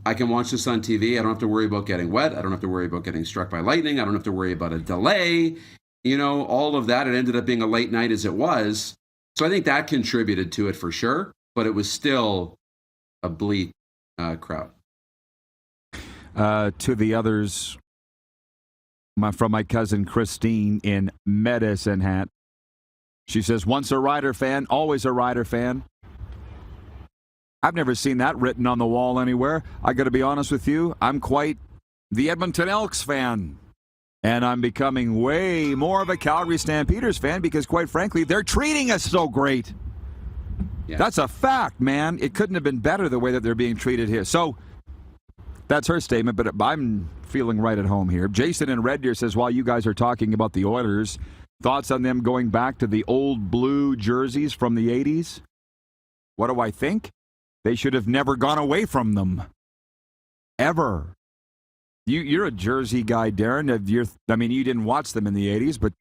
I can watch this on TV. I don't have to worry about getting wet. I don't have to worry about getting struck by lightning. I don't have to worry about a delay. All of that. It ended up being a late night as it was. So I think that contributed to it for sure. But it was still a bleak crowd. To the others, from my cousin Christine in Medicine Hat. She says, once a Rider fan, always a Rider fan. I've never seen that written on the wall anywhere. I got to be honest with you. I'm quite the Edmonton Elks fan. And I'm becoming way more of a Calgary Stampeders fan because, quite frankly, they're treating us so great. Yeah. That's a fact, man. It couldn't have been better the way that they're being treated here. So that's her statement, but I'm feeling right at home here. Jason in Red Deer says, while you guys are talking about the Oilers, thoughts on them going back to the old blue jerseys from the 80s? What do I think? They should have never gone away from them. Ever. You're a jersey guy, Darren. You didn't watch them in the 80s, but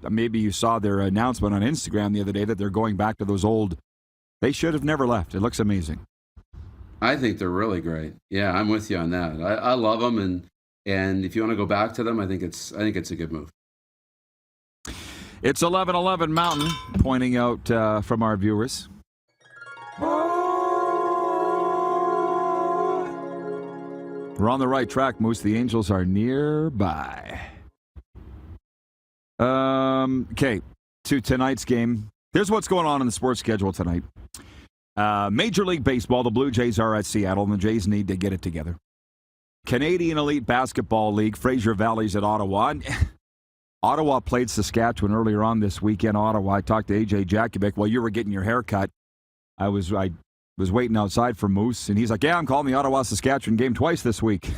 maybe you saw their announcement on Instagram the other day that they're going back to those old. They should have never left. It looks amazing. I think they're really great. Yeah, I'm with you on that. I love them, and if you want to go back to them, I think it's a good move. It's 11:11 Mountain, pointing out from our viewers. We're on the right track, Moose. The Angels are nearby. Okay, to tonight's game. Here's what's going on in the sports schedule tonight. Major League Baseball, the Blue Jays are at Seattle, and the Jays need to get it together. Canadian Elite Basketball League, Fraser Valley's at Ottawa. Ottawa played Saskatchewan earlier on this weekend. Ottawa. I talked to AJ Jakubik while you were getting your hair cut. I was waiting outside for Moose, and he's like, yeah, I'm calling the Ottawa-Saskatchewan game twice this week.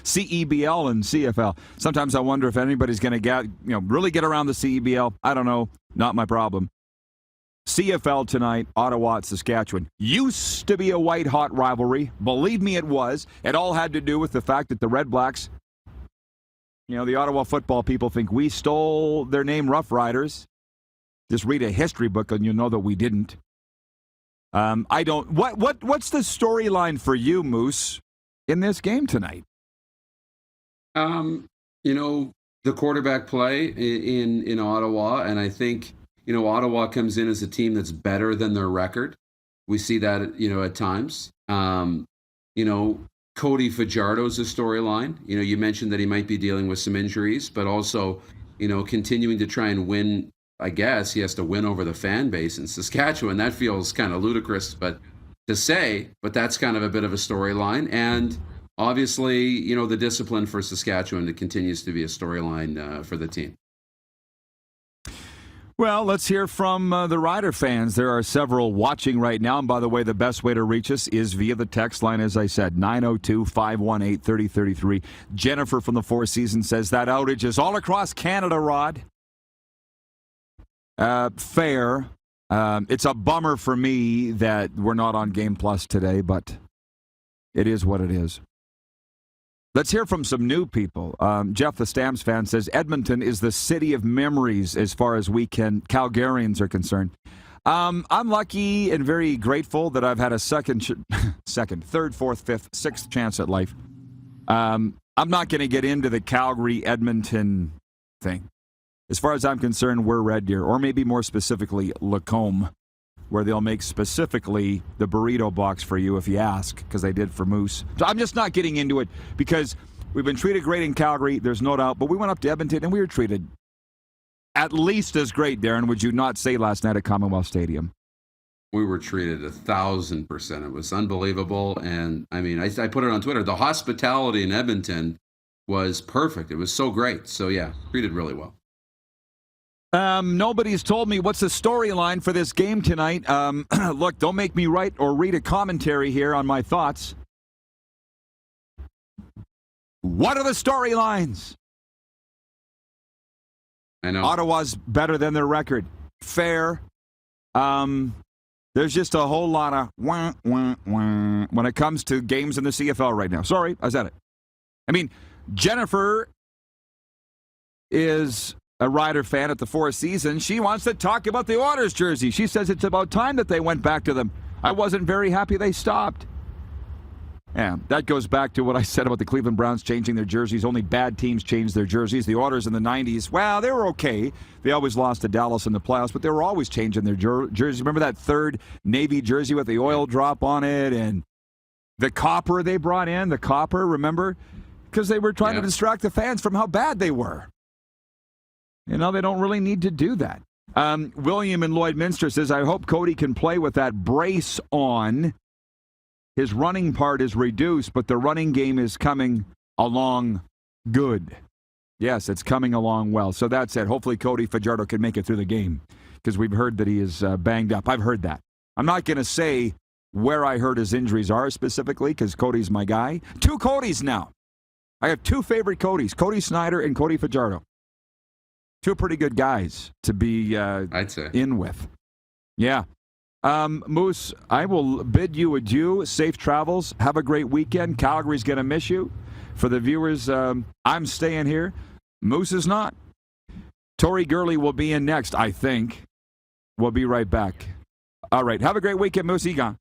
CEBL and CFL. Sometimes I wonder if anybody's going to really get around the CEBL. I don't know. Not my problem. CFL tonight, Ottawa at Saskatchewan. Used to be a white-hot rivalry. Believe me, it was. It all had to do with the fact that the Red Blacks, the Ottawa football people think we stole their name, Rough Riders. Just read a history book and you'll know that we didn't. I don't. What's the storyline for you, Moose, in this game tonight? The quarterback play in Ottawa, and I think Ottawa comes in as a team that's better than their record. We see that at times. Cody Fajardo's a storyline. You mentioned that he might be dealing with some injuries, but also continuing to try and win. I guess he has to win over the fan base in Saskatchewan. That feels kind of ludicrous, but that's kind of a bit of a storyline. And obviously, the discipline for Saskatchewan, it continues to be a storyline for the team. Well, let's hear from the Rider fans. There are several watching right now. And by the way, the best way to reach us is via the text line, as I said, 902-518-3033. Jennifer from the Four Seasons says that outage is all across Canada, Rod. Fair. It's a bummer for me that we're not on Game Plus today, but it is what it is. Let's hear from some new people. Jeff, the Stamps fan, says Edmonton is the city of memories as far as Calgarians are concerned. I'm lucky and very grateful that I've had a second, third, fourth, fifth, sixth chance at life. I'm not going to get into the Calgary-Edmonton thing. As far as I'm concerned, we're Red Deer, or maybe more specifically, Lacombe, where they'll make specifically the burrito box for you if you ask, because they did for Moose. So I'm just not getting into it because we've been treated great in Calgary, there's no doubt, but we went up to Edmonton and we were treated at least as great, Darren, would you not say last night at Commonwealth Stadium? We were treated 1,000%. It was unbelievable. And I mean, I put it on Twitter. The hospitality in Edmonton was perfect. It was so great. So yeah, treated really well. Nobody's told me what's the storyline for this game tonight. Look, don't make me write or read a commentary here on my thoughts. What are the storylines? I know. Ottawa's better than their record. Fair. There's just a whole lot of wah, wah, wah when it comes to games in the CFL right now. Sorry, I said it. I mean, Jennifer is a Rider fan at the Four Seasons. She wants to talk about the Oilers jersey. She says it's about time that they went back to them. I wasn't very happy they stopped. Yeah, that goes back to what I said about the Cleveland Browns changing their jerseys. Only bad teams changed their jerseys. The Oilers in the 90s, well, they were okay. They always lost to Dallas in the playoffs, but they were always changing their jerseys. Remember that third Navy jersey with the oil drop on it and the copper they brought in? The copper, remember? Because they were trying to distract the fans from how bad they were. They don't really need to do that. William in Lloydminster says, I hope Cody can play with that brace on. His running part is reduced, but the running game is coming along good. Yes, it's coming along well. So that's it. Hopefully Cody Fajardo can make it through the game because we've heard that he is banged up. I've heard that. I'm not going to say where I heard his injuries are specifically because Cody's my guy. 2 Codys now. I have 2 favorite Codys, Cody Snyder and Cody Fajardo. 2 pretty good guys to be I'd say in with. Yeah. Moose, I will bid you adieu. Safe travels. Have a great weekend. Calgary's going to miss you. For the viewers, I'm staying here. Moose is not. Tori Gurley will be in next, I think. We'll be right back. All right. Have a great weekend, Moose. Egon.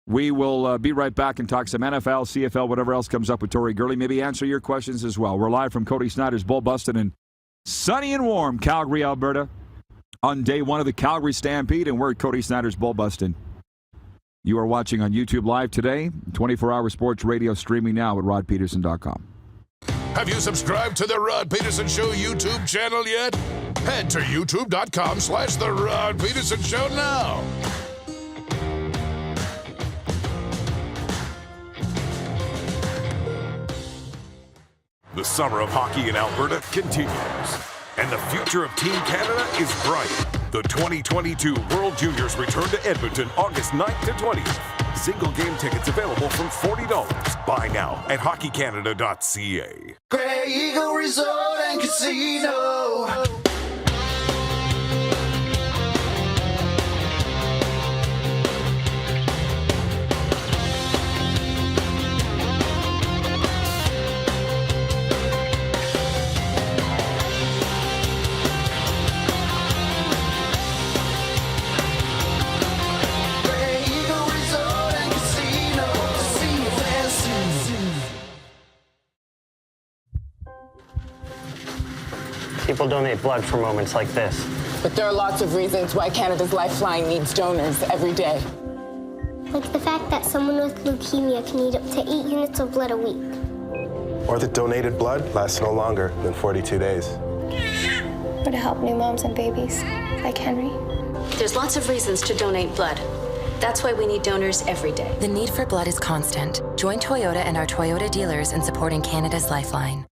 We will be right back and talk some NFL, CFL, whatever else comes up with Tori Gurley. Maybe answer your questions as well. We're live from Cody Snyder's Bull Bustin' in sunny and warm Calgary, Alberta, on day 1 of the Calgary Stampede, and we're at Cody Snyder's Bull Bustin'. You are watching on YouTube Live today, 24-hour sports radio streaming now at rodpeterson.com. Have you subscribed to the Rod Peterson Show YouTube channel yet? Head to youtube.com/The Rod Peterson Show now. The summer of hockey in Alberta continues, and the future of Team Canada is bright. The 2022 World Juniors return to Edmonton August 9th to 20th. Single game tickets available from $40. Buy now at hockeycanada.ca. Grey Eagle Resort and Casino. People donate blood for moments like this. But there are lots of reasons why Canada's Lifeline needs donors every day. Like the fact that someone with leukemia can need up to 8 units of blood a week. Or that donated blood lasts no longer than 42 days. Or to help new moms and babies, like Henry. There's lots of reasons to donate blood. That's why we need donors every day. The need for blood is constant. Join Toyota and our Toyota dealers in supporting Canada's Lifeline.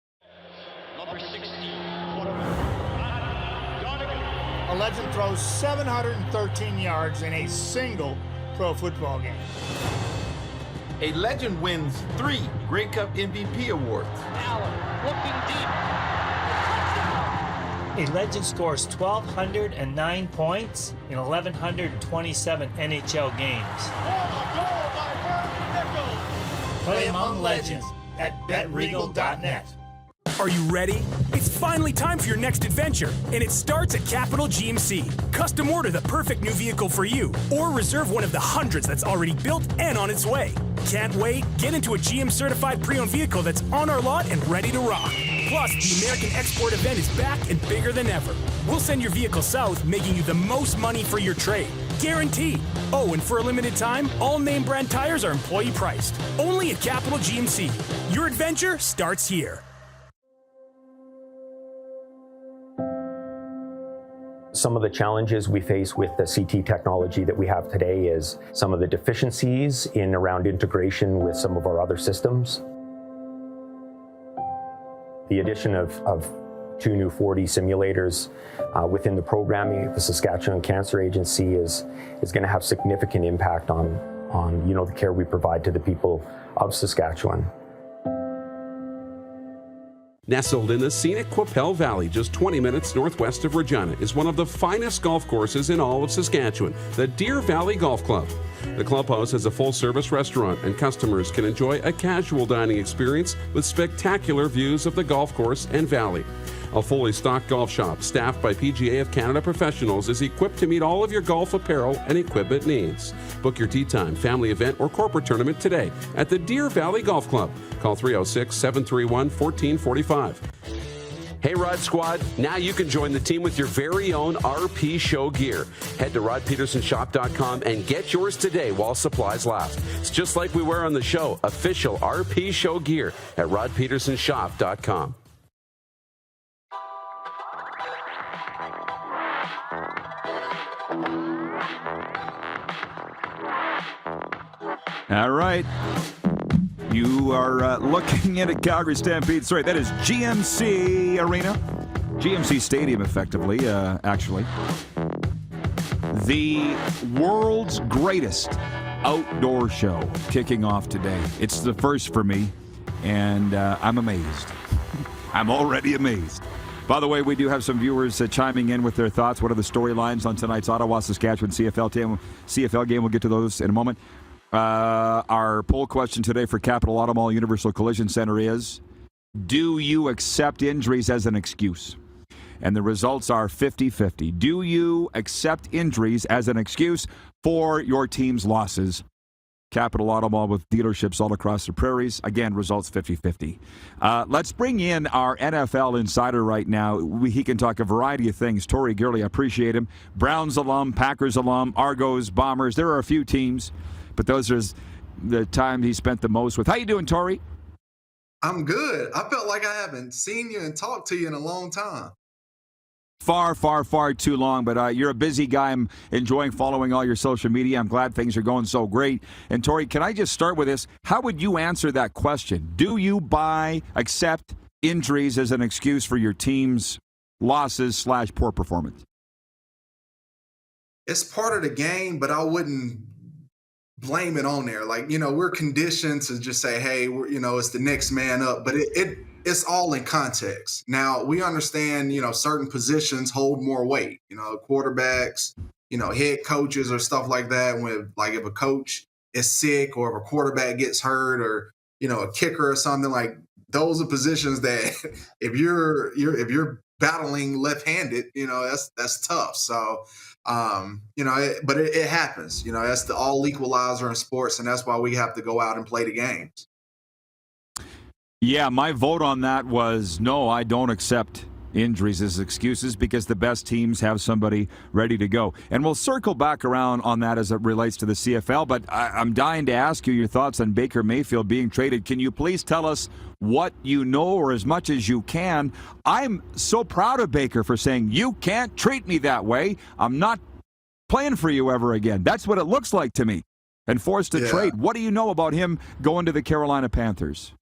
A legend throws 713 yards in a single pro football game. A legend wins 3 Grey Cup MVP awards. Allen looking deep. A legend scores 1,209 points in 1,127 NHL games. Play among legends at betregal.net. Are you ready? It's finally time for your next adventure, and it starts at Capital GMC. Custom order the perfect new vehicle for you, or reserve one of the hundreds that's already built and on its way. Can't wait? Get into a GM certified pre-owned vehicle that's on our lot and ready to rock. Plus, the American Export event is back and bigger than ever. We'll send your vehicle south, making you the most money for your trade. Guaranteed. Oh, and for a limited time, all name brand tires are employee priced. Only at Capital GMC. Your adventure starts here. Some of the challenges we face with the CT technology that we have today is some of the deficiencies in around integration with some of our other systems. The addition of 2 new 4D simulators within the programming of the Saskatchewan Cancer Agency is going to have significant impact on the care we provide to the people of Saskatchewan. Nestled in the scenic Qu'Appelle Valley, just 20 minutes northwest of Regina, is one of the finest golf courses in all of Saskatchewan, the Deer Valley Golf Club. The clubhouse has a full-service restaurant, and customers can enjoy a casual dining experience with spectacular views of the golf course and valley. A fully stocked golf shop, staffed by PGA of Canada professionals, is equipped to meet all of your golf apparel and equipment needs. Book your tee time, family event, or corporate tournament today at the Deer Valley Golf Club. Call 306-731-1445. Hey Rod Squad, now you can join the team with your very own RP Show gear. Head to rodpedersenshop.com and get yours today while supplies last. It's just like we wear on the show, official RP Show gear at rodpedersenshop.com. All right. You are looking at a Calgary Stampede. Sorry, that is GMC Arena. GMC Stadium, effectively, actually. The world's greatest outdoor show kicking off today. It's the first for me, and I'm amazed. I'm already amazed. By the way, we do have some viewers chiming in with their thoughts. What are the storylines on tonight's Ottawa-Saskatchewan CFL game? We'll get to those in a moment. Our poll question today for Capital Auto Mall Universal Collision Center is, do you accept injuries as an excuse? And the results are 50-50. Do you accept injuries as an excuse for your team's losses? Capital Auto Mall with dealerships all across the prairies. Again, results 50-50. Let's bring in our NFL insider right now. He can talk a variety of things. Tori Gurley, I appreciate him. Browns alum, Packers alum, Argos, Bombers. There are a few teams, but those are the time he spent the most with. How you doing, Tori? I'm good. I felt like I haven't seen you and talked to you in a long time. Far too long, but you're a busy guy. I'm enjoying following all your social media. I'm glad things are going so great. And Tori, can I just start with this? How would you answer that question? Do you accept injuries as an excuse for your team's losses / poor performance? It's part of the game, but I wouldn't blame it on there. Like, we're conditioned to just say, hey, it's the next man up, but it's all in context. Now, we understand, certain positions hold more weight, quarterbacks, head coaches or stuff like that. If a coach is sick or if a quarterback gets hurt or, a kicker or something, like those are positions that if you're battling left-handed, that's tough. So, but it happens, that's the all equalizer in sports. And that's why we have to go out and play the games. Yeah, my vote on that was no, I don't accept injuries as excuses because the best teams have somebody ready to go. And we'll circle back around on that as it relates to the CFL, but I'm dying to ask you your thoughts on Baker Mayfield being traded. Can you please tell us what you know or as much as you can? I'm so proud of Baker for saying, you can't treat me that way. I'm not playing for you ever again. That's what it looks like to me. And forced to trade. What do you know about him going to the Carolina Panthers?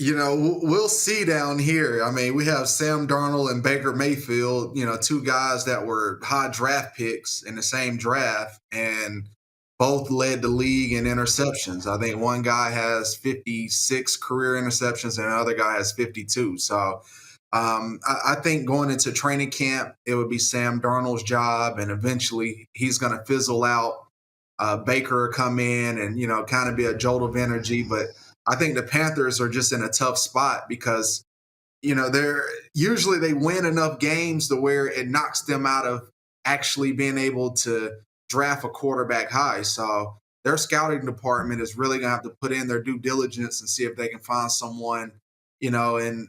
We'll see down here. I mean, we have Sam Darnold and Baker Mayfield, two guys that were high draft picks in the same draft and both led the league in interceptions. I think one guy has 56 career interceptions and another guy has 52. So I think going into training camp, it would be Sam Darnold's job, and eventually he's going to fizzle out. Baker will come in and, kind of be a jolt of energy. But I think the Panthers are just in a tough spot because, they win enough games to where it knocks them out of actually being able to draft a quarterback high. So their scouting department is really going to have to put in their due diligence and see if they can find someone, in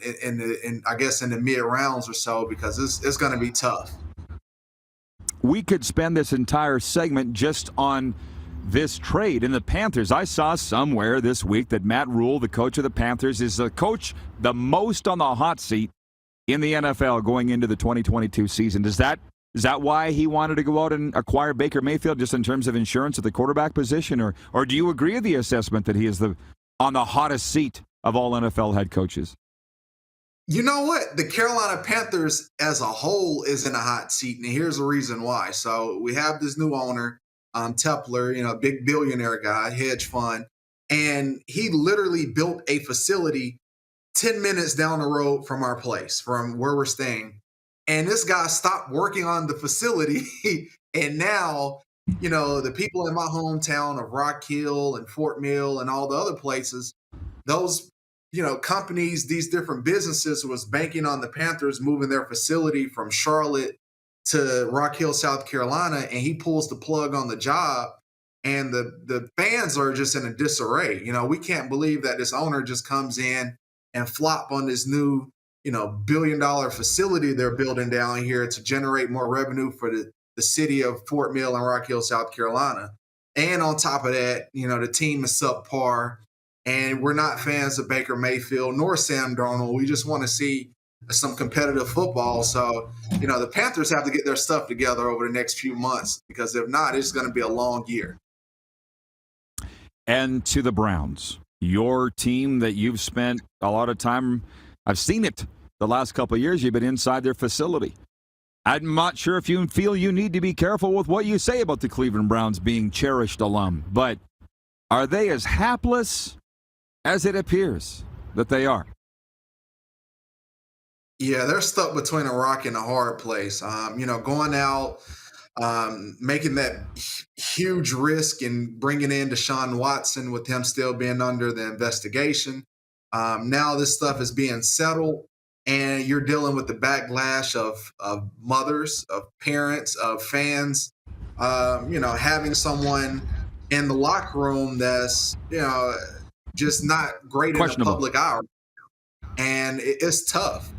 I guess in the mid rounds or so, because it's going to be tough. We could spend this entire segment just on this trade in the Panthers. I saw somewhere this week that Matt Rule, the coach of the Panthers, is the coach the most on the hot seat in the NFL going into the 2022 season. Is that why he wanted to go out and acquire Baker Mayfield, just in terms of insurance at the quarterback position? Or do you agree with the assessment that he is on the hottest seat of all NFL head coaches? You know what? The Carolina Panthers as a whole is in a hot seat, and here's the reason why. So we have this new owner, Tepler, big billionaire guy, hedge fund, and he literally built a facility 10 minutes down the road from our place, from where we're staying. And this guy stopped working on the facility, and now, the people in my hometown of Rock Hill and Fort Mill and all the other places, those companies, these different businesses was banking on the Panthers moving their facility from Charlotte to Rock Hill, South Carolina, and he pulls the plug on the job, and the fans are just in a disarray. We can't believe that this owner just comes in and flop on this new, $1 billion facility they're building down here to generate more revenue for the city of Fort Mill and Rock Hill, South Carolina. And on top of that, the team is subpar, and we're not fans of Baker Mayfield nor Sam Darnold. We just want to see some competitive football. So, the Panthers have to get their stuff together over the next few months, because if not, it's going to be a long year. And to the Browns, your team that you've spent a lot of time, I've seen it the last couple of years, you've been inside their facility. I'm not sure if you feel you need to be careful with what you say about the Cleveland Browns being cherished alum, but are they as hapless as it appears that they are? Yeah, they're stuck between a rock and a hard place. Going out, making that huge risk and bringing in Deshaun Watson with him still being under the investigation. Now this stuff is being settled, and you're dealing with the backlash of mothers, of parents, of fans, having someone in the locker room that's, just not great in the public eye. And it's tough.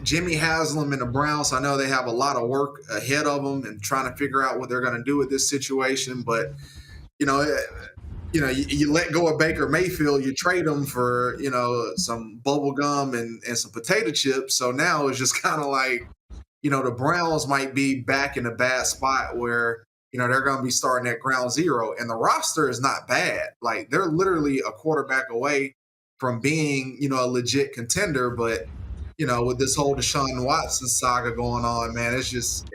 Jimmy Haslam and the Browns, I know they have a lot of work ahead of them and trying to figure out what they're going to do with this situation. But, you let go of Baker Mayfield, you trade him for, some bubble gum and some potato chips. So now it's just kind of like, the Browns might be back in a bad spot where, they're going to be starting at ground zero. And the roster is not bad. Like, they're literally a quarterback away from being, a legit contender. But, with this whole Deshaun Watson saga going on, man, it's just,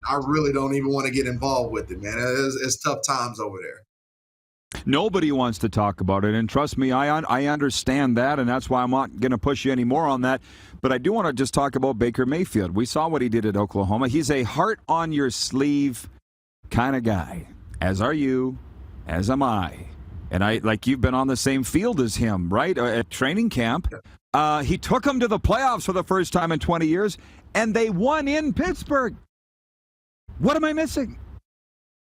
I really don't even want to get involved with it, man. It's tough times over there. Nobody wants to talk about it, and trust me, I understand that, and that's why I'm not going to push you any more on that. But I do want to just talk about Baker Mayfield. We saw what he did at Oklahoma. He's a heart-on-your-sleeve kind of guy, as are you, as am I. And you've been on the same field as him, right, at training camp. He took them to the playoffs for the first time in 20 years, and they won in Pittsburgh. What am I missing?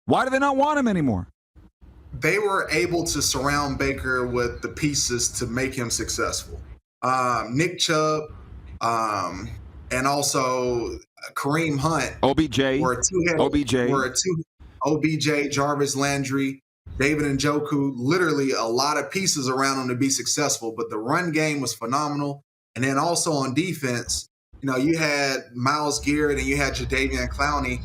Why do they not want him anymore? They were able to surround Baker with the pieces to make him successful. Nick Chubb, and also Kareem Hunt. OBJ. OBJ, Jarvis Landry, David Njoku, literally a lot of pieces around him to be successful. But the run game was phenomenal. And then also on defense, you had Myles Garrett and you had Jadeveon Clowney,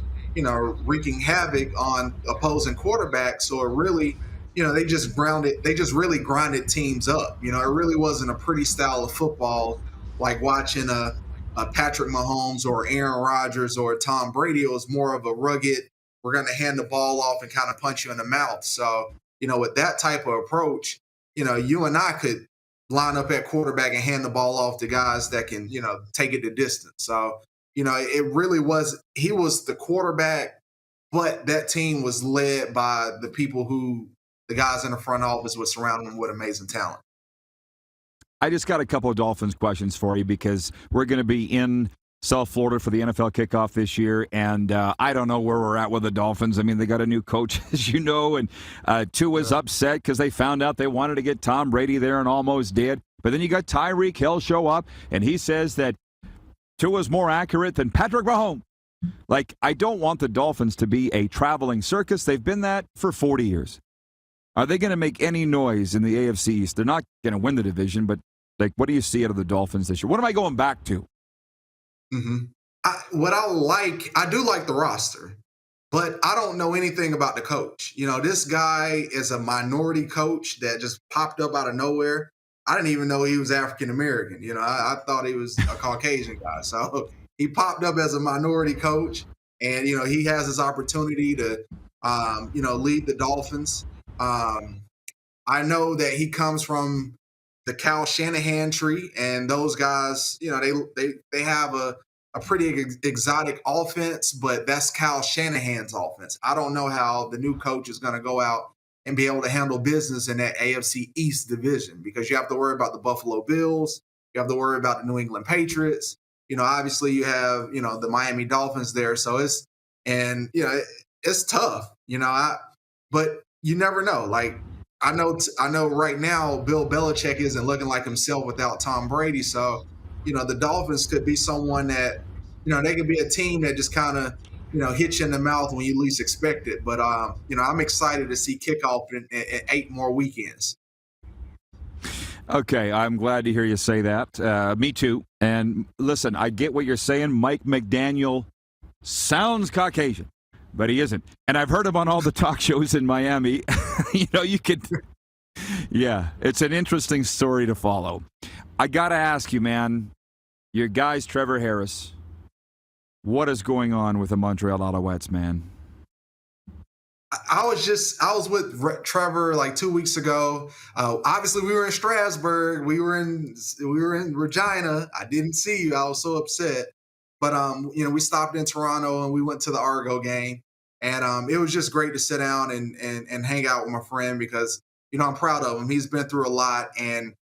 wreaking havoc on opposing quarterbacks. So it really, they just really grinded teams up. It really wasn't a pretty style of football like watching a Patrick Mahomes or Aaron Rodgers or Tom Brady. It was more of a rugged, we're going to hand the ball off and kind of punch you in the mouth. So, with that type of approach, you and I could line up at quarterback and hand the ball off to guys that can, take it the distance. So, it really was, he was the quarterback, but that team was led by the guys in the front office was surrounding them with amazing talent. I just got a couple of Dolphins questions for you because we're going to be in South Florida for the NFL kickoff this year, and I don't know where we're at with the Dolphins. I mean, they got a new coach, as you know, and Tua's upset because they found out they wanted to get Tom Brady there and almost did. But then you got Tyreek Hill show up, and he says that Tua's more accurate than Patrick Mahomes. I don't want the Dolphins to be a traveling circus. They've been that for 40 years. Are they going to make any noise in the AFC East? They're not going to win the division, but what do you see out of the Dolphins this year? What am I going back to? Mm-hmm. I do like the roster, but I don't know anything about the coach. This guy is a minority coach that just popped up out of nowhere. I didn't even know he was African American. I thought he was a Caucasian guy. So he popped up as a minority coach, and he has his opportunity to lead the Dolphins. I know that he comes from the Kyle Shanahan tree, and those guys, they have a pretty exotic offense, but that's Kyle Shanahan's offense. I don't know how the new coach is going to go out and be able to handle business in that AFC East division, because you have to worry about the Buffalo Bills, you have to worry about the New England Patriots. Obviously you have, the Miami Dolphins there. So it's tough, but you never know. I know right now Bill Belichick isn't looking like himself without Tom Brady. So, the Dolphins could be someone that, they could be a team that just kind of, hit you in the mouth when you least expect it. But, I'm excited to see kickoff in 8 more weekends. Okay, I'm glad to hear you say that. Me too. And listen, I get what you're saying. Mike McDaniel sounds Caucasian, but he isn't. And I've heard him on all the talk shows in Miami. You could, yeah, it's an interesting story to follow. I got to ask you, man, your guy's Trevor Harris. What is going on with the Montreal Alouettes, man? I was with Trevor 2 weeks ago. Obviously, we were in Strasbourg. We were in Regina. I didn't see you. I was so upset. But we stopped in Toronto and we went to the Argo game, and it was just great to sit down and hang out with my friend because I'm proud of him. He's been through a lot, and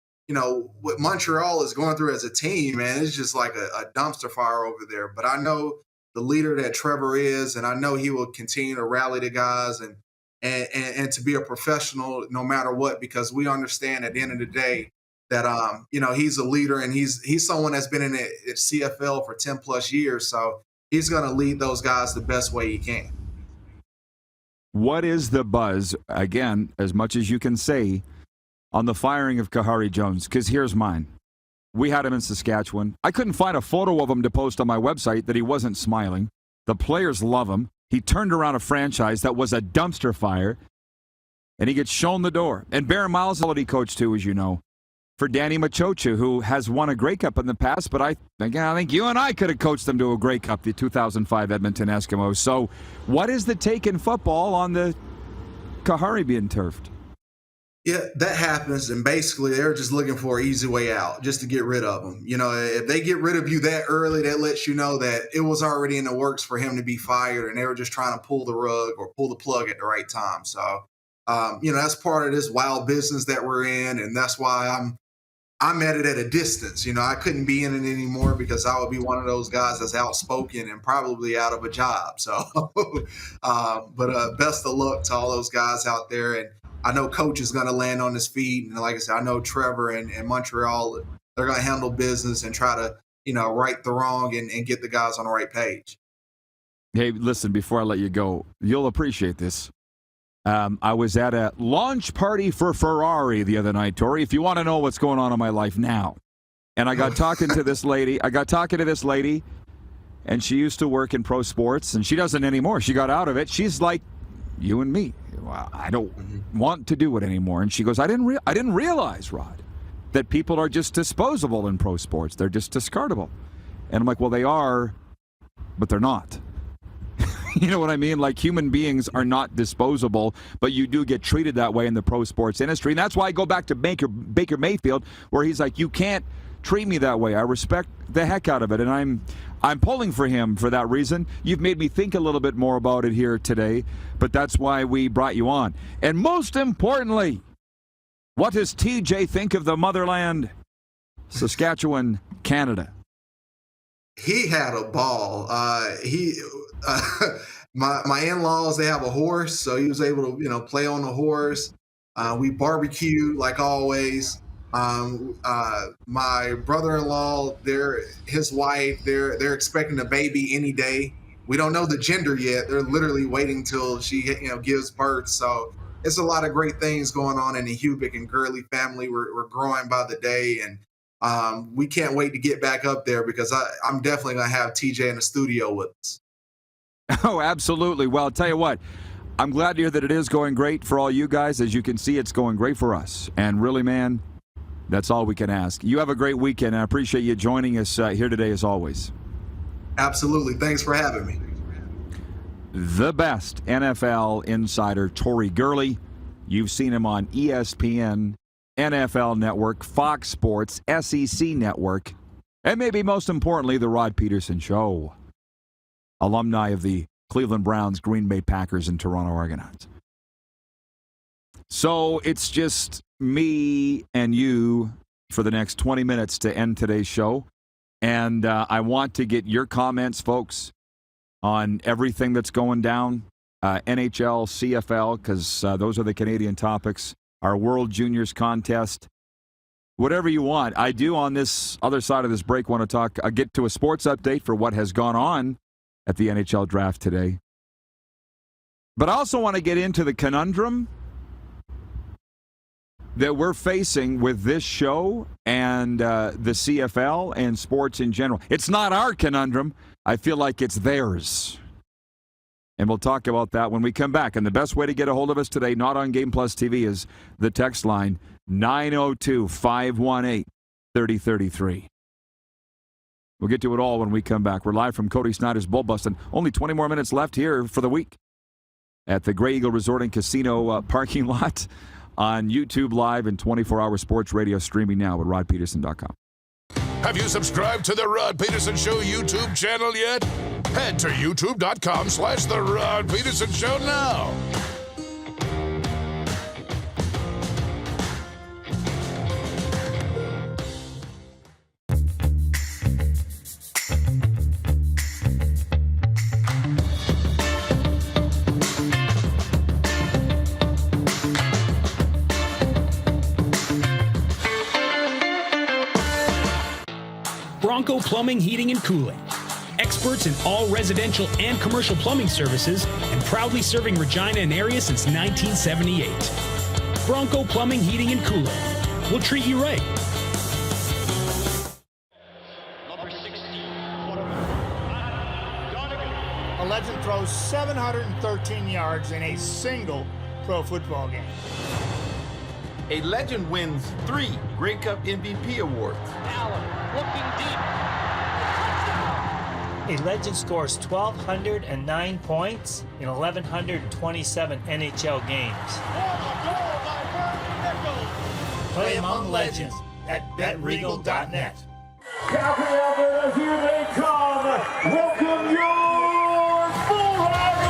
what Montreal is going through as a team, man, it's just like a dumpster fire over there. But I know the leader that Trevor is, and I know he will continue to rally the guys and to be a professional no matter what, because we understand at the end of the day that he's a leader and he's someone that's been in the CFL for 10 plus years, so he's going to lead those guys the best way he can. What is the buzz, again, as much as you can say, on the firing of Kahari Jones? Because here's mine. We had him in Saskatchewan. I couldn't find a photo of him to post on my website that he wasn't smiling. The players love him. He turned around a franchise that was a dumpster fire, and he gets shown the door. And Barry Miles, quality coach too, as you know. for Danny Machocha, who has won a Grey Cup in the past, but I think you and I could have coached them to a Grey Cup, the 2005 Edmonton Eskimos. So what is the take in football on the Kahari being turfed? Yeah, that happens, and basically they're just looking for an easy way out, just to get rid of them. You know, if they get rid of you that early, that lets you know that it was already in the works for him to be fired, and they were just trying to pull the rug or pull the plug at the right time. So, that's part of this wild business that we're in, and that's why I'm at it at a distance. I couldn't be in it anymore because I would be one of those guys that's outspoken and probably out of a job. So, but best of luck to all those guys out there. And I know Coach is going to land on his feet. And like I said, I know Trevor and Montreal, they're going to handle business and try to, right the wrong and get the guys on the right page. Hey, listen, before I let you go, you'll appreciate this. I was at a launch party for Ferrari the other night, Tori, if you want to know what's going on in my life now. And I got talking to this lady. And she used to work in pro sports, and she doesn't anymore. She got out of it. She's like you and me. Well, I don't want to do it anymore. And she goes, I didn't realize, Rod, that people are just disposable in pro sports. They're just discardable. And I'm like, well, they are, but they're not. You know what I mean? Like, human beings are not disposable, but you do get treated that way in the pro sports industry. And that's why I go back to Baker Mayfield, where he's like, you can't treat me that way. I respect the heck out of it. And I'm pulling for him for that reason. You've made me think a little bit more about it here today, but that's why we brought you on. And most importantly, what does TJ think of the motherland, Saskatchewan, Canada? He had a ball. My in-laws, they have a horse, so he was able to, play on the horse. We barbecued like always. My brother-in-law, his wife, they're expecting a baby any day. We don't know the gender yet. They're literally waiting till she, gives birth. So it's a lot of great things going on in the Hubick and Gurley family. We're growing by the day, and we can't wait to get back up there because I'm definitely going to have TJ in the studio with us. Oh, absolutely. Well, I'll tell you what, I'm glad to hear that it is going great for all you guys. As you can see, it's going great for us. And really, man, that's all we can ask. You have a great weekend, and I appreciate you joining us here today as always. Absolutely. Thanks for having me. The best NFL insider, Tori Gurley. You've seen him on ESPN, NFL Network, Fox Sports, SEC Network, and maybe most importantly, The Rod Pedersen Show. Alumni of the Cleveland Browns, Green Bay Packers, and Toronto Argonauts. So it's just me and you for the next 20 minutes to end today's show. And I want to get your comments, folks, on everything that's going down. NHL, CFL, because those are the Canadian topics. Our World Juniors contest. Whatever you want. I do, on this other side of this break, want to get to a sports update for what has gone on at the NHL Draft today. But I also want to get into the conundrum that we're facing with this show and the CFL and sports in general. It's not our conundrum. I feel like it's theirs. And we'll talk about that when we come back. And the best way to get a hold of us today, not on Game Plus TV, is the text line 902-518-3033. We'll get to it all when we come back. We're live from Cody Snyder's Bull Bustin'. Only 20 more minutes left here for the week at the Grey Eagle Resort and Casino parking lot on YouTube Live and 24-hour sports radio streaming now at rodpedersen.com. Have you subscribed to the Rod Pedersen Show YouTube channel yet? Head to youtube.com/The Rod Pedersen Show now. Bronco Plumbing, Heating, and Cooling. Experts in all residential and commercial plumbing services and proudly serving Regina and area since 1978. Bronco Plumbing, Heating, and Cooling. We'll treat you right. A legend throws 713 yards in a single pro football game. A legend wins 3 Grey Cup MVP awards. Allen looking deep. A legend scores 1,209 points in 1,127 NHL games. Play among legends at BetRegal.net. Calgary, Alberta, here they come. Welcome your Bull Riders!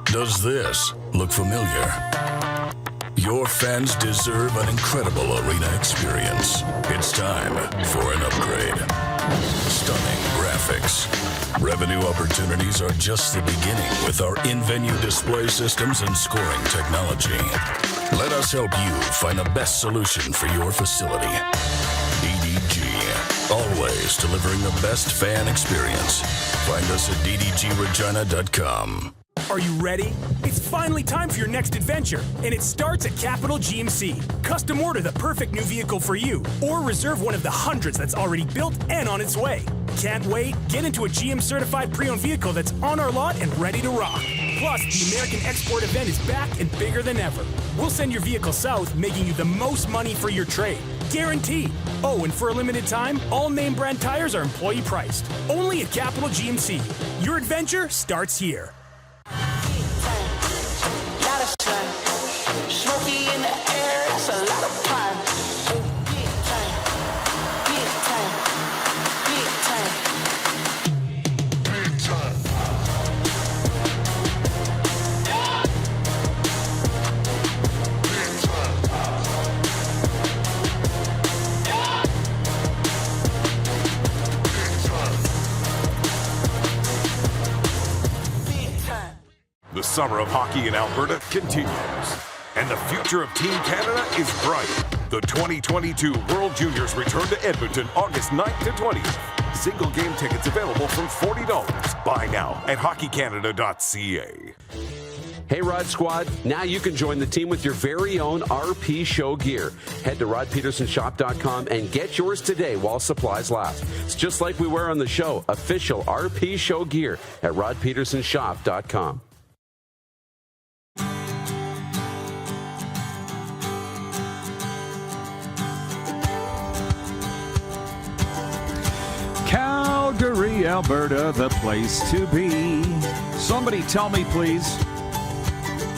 Does this look familiar? Your fans deserve an incredible arena experience. It's time for an upgrade. Stunning graphics. Revenue opportunities are just the beginning with our in-venue display systems and scoring technology. Let us help you find the best solution for your facility. DDG. Always delivering the best fan experience. Find us at ddgregina.com. Are you ready? It's finally time for your next adventure, and it starts at Capital GMC. Custom order the perfect new vehicle for you, or reserve one of the hundreds that's already built and on its way. Can't wait? Get into a GM-certified pre-owned vehicle that's on our lot and ready to rock. Plus, the American Export event is back and bigger than ever. We'll send your vehicle south, making you the most money for your trade. Guaranteed. Oh, and for a limited time, all name brand tires are employee priced. Only at Capital GMC. Your adventure starts here. Smoky in the air, that's a lot of fun. Big time, big time, big time, big time. Big time. Big time. The summer of hockey in Alberta continues, and the future of Team Canada is bright. The 2022 World Juniors return to Edmonton August 9th to 20th. Single game tickets available from $40. Buy now at hockeycanada.ca. Hey, Rod Squad, now you can join the team with your very own RP Show gear. Head to rodpedersenshop.com and get yours today while supplies last. It's just like we wear on the show, official RP Show gear at rodpedersenshop.com. Calgary, Alberta, the place to be. Somebody tell me, please,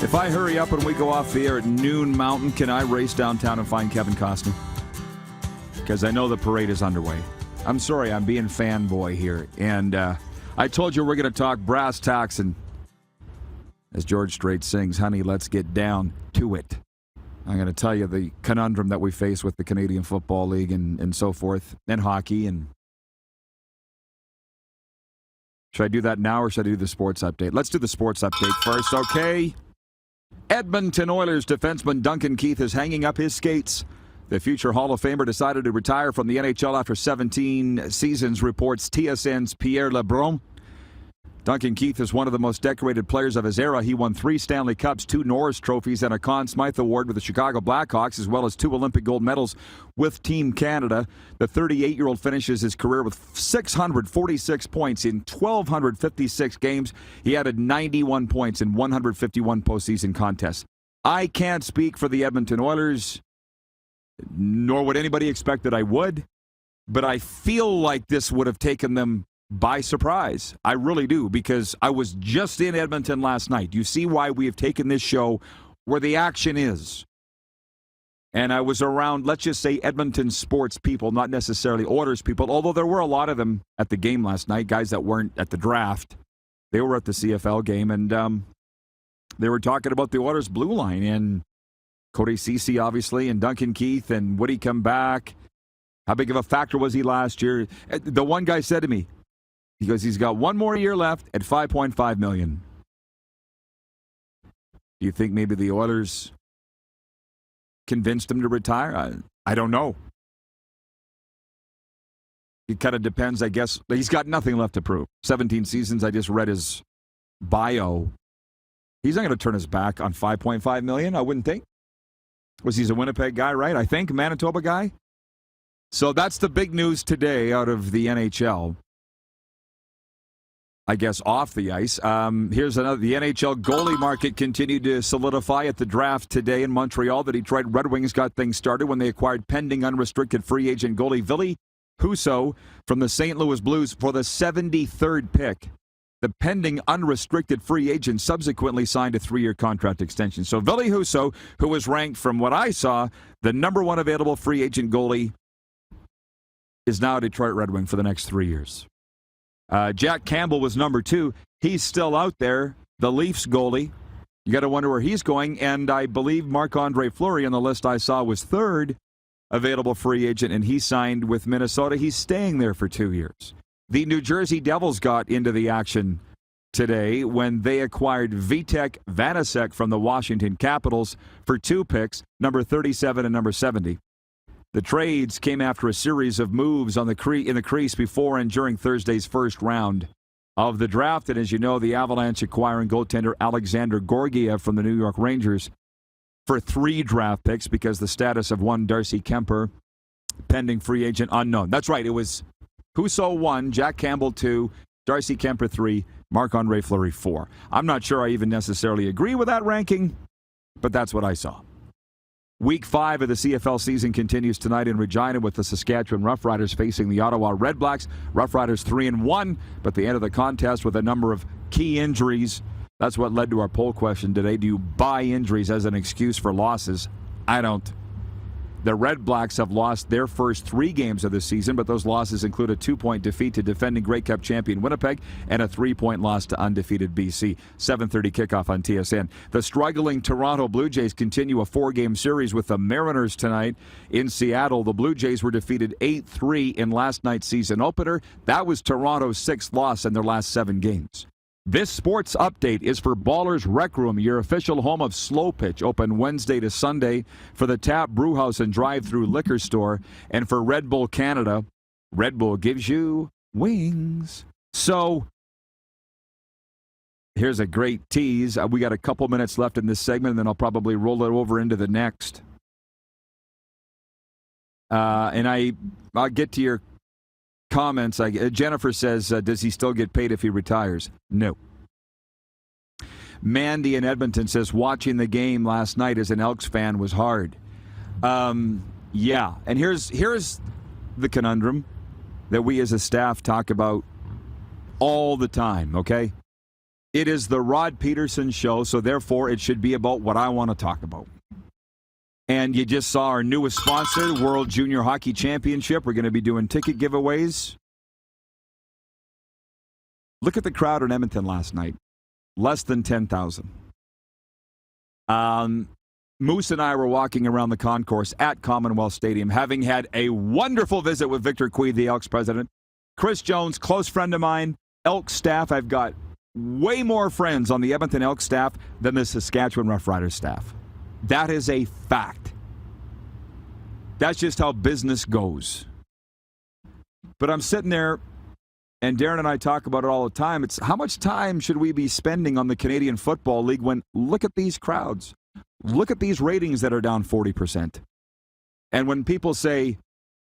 if I hurry up and we go off the air at noon Mountain, can I race downtown and find Kevin Costner? Because I know the parade is underway. I'm sorry, I'm being fanboy here. And I told you we're going to talk brass tacks, and as George Strait sings, honey, let's get down to it. I'm going to tell you the conundrum that we face with the Canadian Football League and so forth, and hockey. And should I do that now or should I do the sports update? Let's do the sports update first, okay? Edmonton Oilers defenseman Duncan Keith is hanging up his skates. The future Hall of Famer decided to retire from the NHL after 17 seasons, reports TSN's Pierre Lebrun. Duncan Keith is one of the most decorated players of his era. He won 3 Stanley Cups, 2 Norris trophies, and a Conn Smythe Award with the Chicago Blackhawks, as well as 2 Olympic gold medals with Team Canada. The 38-year-old finishes his career with 646 points in 1,256 games. He added 91 points in 151 postseason contests. I can't speak for the Edmonton Oilers, nor would anybody expect that I would, but I feel like this would have taken them by surprise. I really do, because I was just in Edmonton last night. You see why we have taken this show where the action is. And I was around, let's just say, Edmonton sports people, not necessarily Oilers people, although there were a lot of them at the game last night, guys that weren't at the draft. They were at the CFL game, and they were talking about the Oilers' blue line, and Cody Ceci, obviously, and Duncan Keith, and would he come back? How big of a factor was he last year? The one guy said to me, he goes, he's got 1 more year left at $5.5 million. Do you think maybe the Oilers convinced him to retire? I don't know. it kind of depends, I guess. He's got nothing left to prove. 17 seasons. I just read his bio. He's not going to turn his back on $5.5 million, I wouldn't think. He's a Winnipeg guy, right? I think, Manitoba guy. So that's the big news today out of the NHL. I guess off the ice. Here's another. The NHL goalie market continued to solidify at the draft today in Montreal. The Detroit Red Wings got things started when they acquired pending unrestricted free agent goalie Ville Husso from the St. Louis Blues for the 73rd pick. The pending unrestricted free agent subsequently signed a 3-year contract extension. So Ville Husso, who was ranked, from what I saw, the number 1 available free agent goalie, is now a Detroit Red Wing for the next 3 years. Jack Campbell was number 2. He's still out there, the Leafs goalie. You got to wonder where he's going. And I believe Marc-Andre Fleury on the list I saw was 3rd available free agent, and he signed with Minnesota. He's staying there for 2 years. The New Jersey Devils got into the action today when they acquired Vitek Vanacek from the Washington Capitals for 2 picks, number 37 and number 70. The trades came after a series of moves on in the crease before and during Thursday's first round of the draft. And as you know, the Avalanche acquiring goaltender Alexander Georgiev from the New York Rangers for 3 draft picks because the status of one Darcy Kemper, pending free agent, unknown. That's right, it was Husso 1, Jack Campbell 2, Darcy Kemper 3, Marc-Andre Fleury 4. I'm not sure I even necessarily agree with that ranking, but that's what I saw. Week 5 of the CFL season continues tonight in Regina with the Saskatchewan Roughriders facing the Ottawa Redblacks. Roughriders 3-1, but the end of the contest with a number of key injuries. That's what led to our poll question today. Do you buy injuries as an excuse for losses? I don't. The Redblacks have lost their first 3 games of the season, but those losses include a 2-point defeat to defending Grey Cup champion Winnipeg and a 3-point loss to undefeated BC. 7:30 kickoff on TSN. The struggling Toronto Blue Jays continue a 4-game series with the Mariners tonight in Seattle. The Blue Jays were defeated 8-3 in last night's season opener. That was Toronto's 6th loss in their last 7 games. This sports update is for Ballers Rec Room, your official home of Slow Pitch, open Wednesday to Sunday, for the Tap Brewhouse and Drive-Thru Liquor Store, and for Red Bull Canada. Red Bull gives you wings. So here's a great tease. We got a couple minutes left in this segment, and then I'll probably roll it over into the next. And I'll get to your comments. Jennifer says, does he still get paid if he retires? No. Mandy in Edmonton says, watching the game last night as an Elks fan was hard. Yeah. And here's the conundrum that we as a staff talk about all the time, okay? It is the Rod Pedersen show, so therefore it should be about what I want to talk about. And you just saw our newest sponsor, World Junior Hockey Championship. We're going to be doing ticket giveaways. Look at the crowd in Edmonton last night. Less than 10,000. Moose and I were walking around the concourse at Commonwealth Stadium, having had a wonderful visit with Victor Queed, the Elks president. Chris Jones, close friend of mine. Elks staff, I've got way more friends on the Edmonton Elks staff than the Saskatchewan Roughriders staff. That is a fact. That's just how business goes. But I'm sitting there, and Darren and I talk about it all the time. It's how much time should we be spending on the Canadian Football League when, look at these crowds. Look at these ratings that are down 40%. And when people say,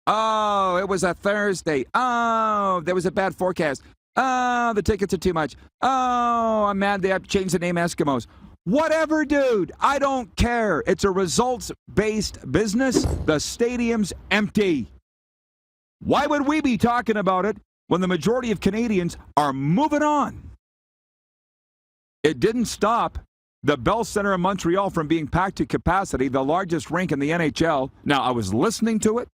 oh, it was a Thursday. Oh, there was a bad forecast. Oh, the tickets are too much. Oh, I'm mad they have to change the name Eskimos. Whatever, dude. I don't care. It's a results-based business. The stadium's empty. Why would we be talking about it when the majority of Canadians are moving on? It didn't stop the Bell Centre in Montreal from being packed to capacity, the largest rink in the NHL. Now, I was listening to it.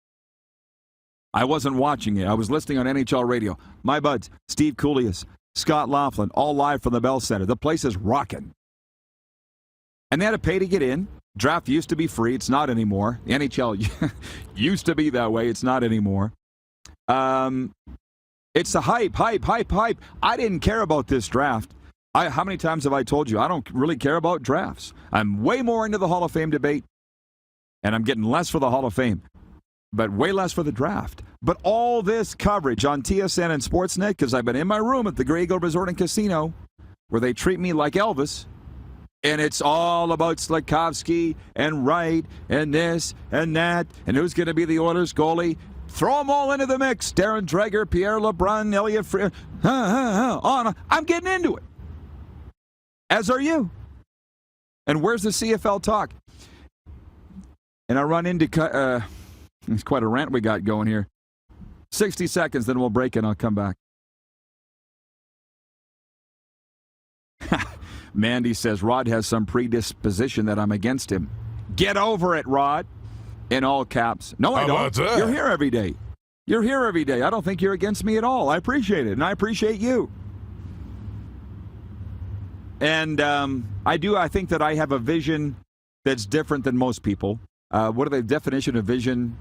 I wasn't watching it. I was listening on NHL radio. My buds, Steve Coolius, Scott Laughlin, all live from the Bell Centre. The place is rocking. And they had to pay to get in. Draft used to be free. It's not anymore. The NHL used to be that way. It's not anymore. It's the hype. I didn't care about this draft. How many times have I told you I don't really care about drafts? I'm way more into the Hall of Fame debate, and I'm getting less for the Hall of Fame, but way less for the draft. But all this coverage on TSN and Sportsnet, because I've been in my room at the Grey Eagle Resort and Casino, where they treat me like Elvis, and it's all about Slakowski and Wright and this and that, and who's going to be the Oilers goalie. Throw them all into the mix. Darren Dreger, Pierre LeBrun, Elliot Free. On. I'm getting into it. As are you. And where's the CFL talk? And I run into, it's quite a rant we got going here. 60 seconds, then we'll break it and I'll come back. Mandy says Rod has some predisposition that I'm against him. Get over it, Rod. In all caps. No, I don't. You're here every day. You're here every day. I don't think you're against me at all. I appreciate it, and I appreciate you. And I think that I have a vision that's different than most people. What are the definition of vision?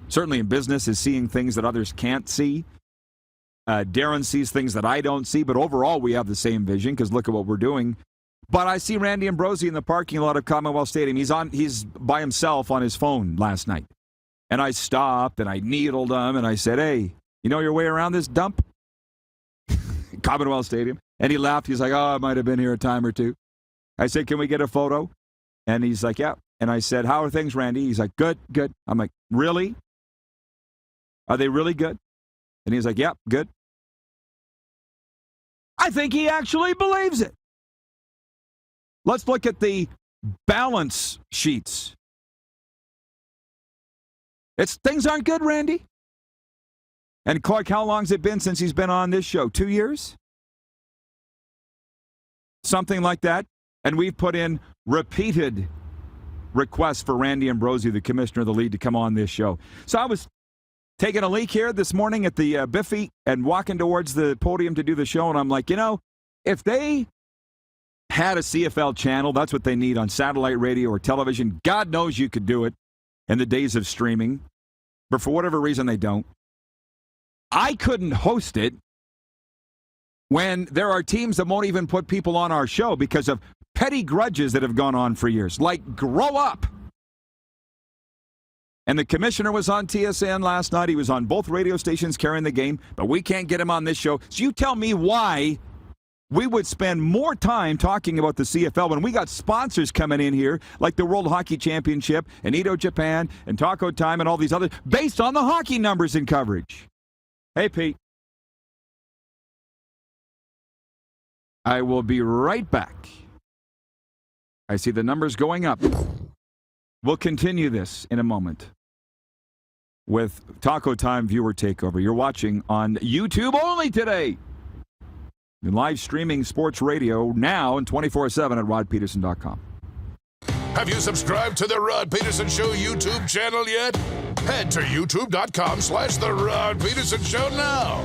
Certainly in business is seeing things that others can't see. Darren sees things that I don't see, but overall we have the same vision because look at what we're doing. But I see Randy Ambrosie in the parking lot of Commonwealth Stadium. He's by himself on his phone last night. And I stopped and I needled him and I said, hey, you know your way around this dump? Commonwealth Stadium. And he laughed. He's like, oh, I might have been here a time or two. I said, can we get a photo? And he's like, yeah. And I said, how are things, Randy? He's like, good, good. I'm like, really? Are they really good? And he's like, yeah, good. I think he actually believes it. Let's look at the balance sheets. Things aren't good, Randy. And Clark, how long's it been since he's been on this show? 2 years? Something like that. And we've put in repeated requests for Randy Ambrosie, the commissioner of the league, to come on this show. So I was taking a leak here this morning at the Biffy and walking towards the podium to do the show. And I'm like, if they had a CFL channel, that's what they need on satellite radio or television. God knows you could do it in the days of streaming. But for whatever reason, they don't. I couldn't host it when there are teams that won't even put people on our show because of petty grudges that have gone on for years. Like, grow up. And the commissioner was on TSN last night. He was on both radio stations carrying the game, but we can't get him on this show. So you tell me why we would spend more time talking about the CFL when we got sponsors coming in here like the World Hockey Championship and Edo Japan and Taco Time and all these others based on the hockey numbers and coverage. Hey, Pete. I will be right back. I see the numbers going up. We'll continue this in a moment with Taco Time viewer takeover. You're watching on YouTube only today. And live streaming sports radio now and 24/7 at rodpeterson.com. Have you subscribed to the Rod Peterson Show YouTube channel yet? Head to youtube.com/The Rod Peterson Show now.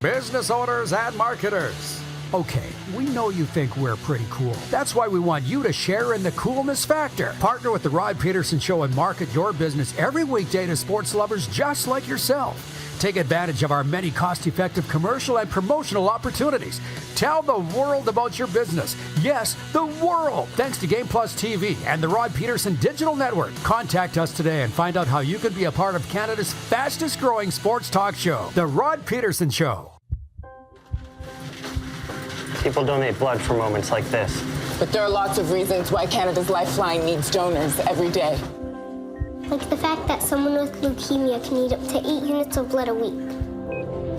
Business owners and marketers. Okay, we know you think we're pretty cool. That's why we want you to share in the coolness factor. Partner with the Rod Peterson Show and market your business every weekday to sports lovers just like yourself. Take advantage of our many cost-effective commercial and promotional opportunities. Tell the world about your business. Yes, the world. Thanks to Game Plus TV and the Rod Peterson Digital Network. Contact us today and find out how you could be a part of Canada's fastest-growing sports talk show, The Rod Peterson Show. People donate blood for moments like this. But there are lots of reasons why Canada's Lifeline needs donors every day. Like the fact that someone with leukemia can need up to 8 units of blood a week.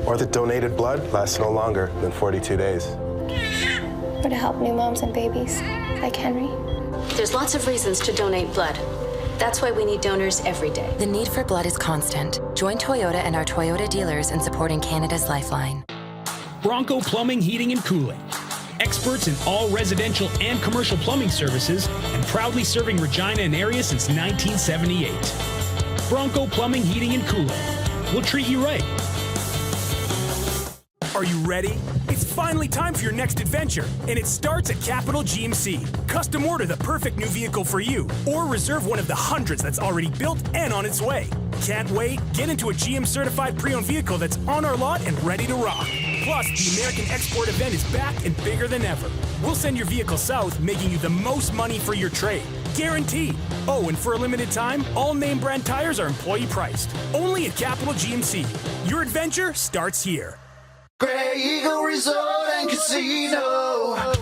Or that donated blood lasts no longer than 42 days. Or to help new moms and babies, like Henry. There's lots of reasons to donate blood. That's why we need donors every day. The need for blood is constant. Join Toyota and our Toyota dealers in supporting Canada's Lifeline. Bronco Plumbing, Heating, and Cooling. Experts in all residential and commercial plumbing services and proudly serving Regina and area since 1978. Bronco Plumbing, Heating, and Cooling. We'll treat you right. Are you ready? It's finally time for your next adventure, and it starts at Capital GMC. Custom order the perfect new vehicle for you, or reserve one of the hundreds that's already built and on its way. Can't wait? Get into a GM certified pre-owned vehicle that's on our lot and ready to rock. Plus, the American Export event is back and bigger than ever. We'll send your vehicle south, making you the most money for your trade. Guaranteed. Oh, and for a limited time, all name brand tires are employee priced. Only at Capital GMC. Your adventure starts here. Grey Eagle Resort and Casino.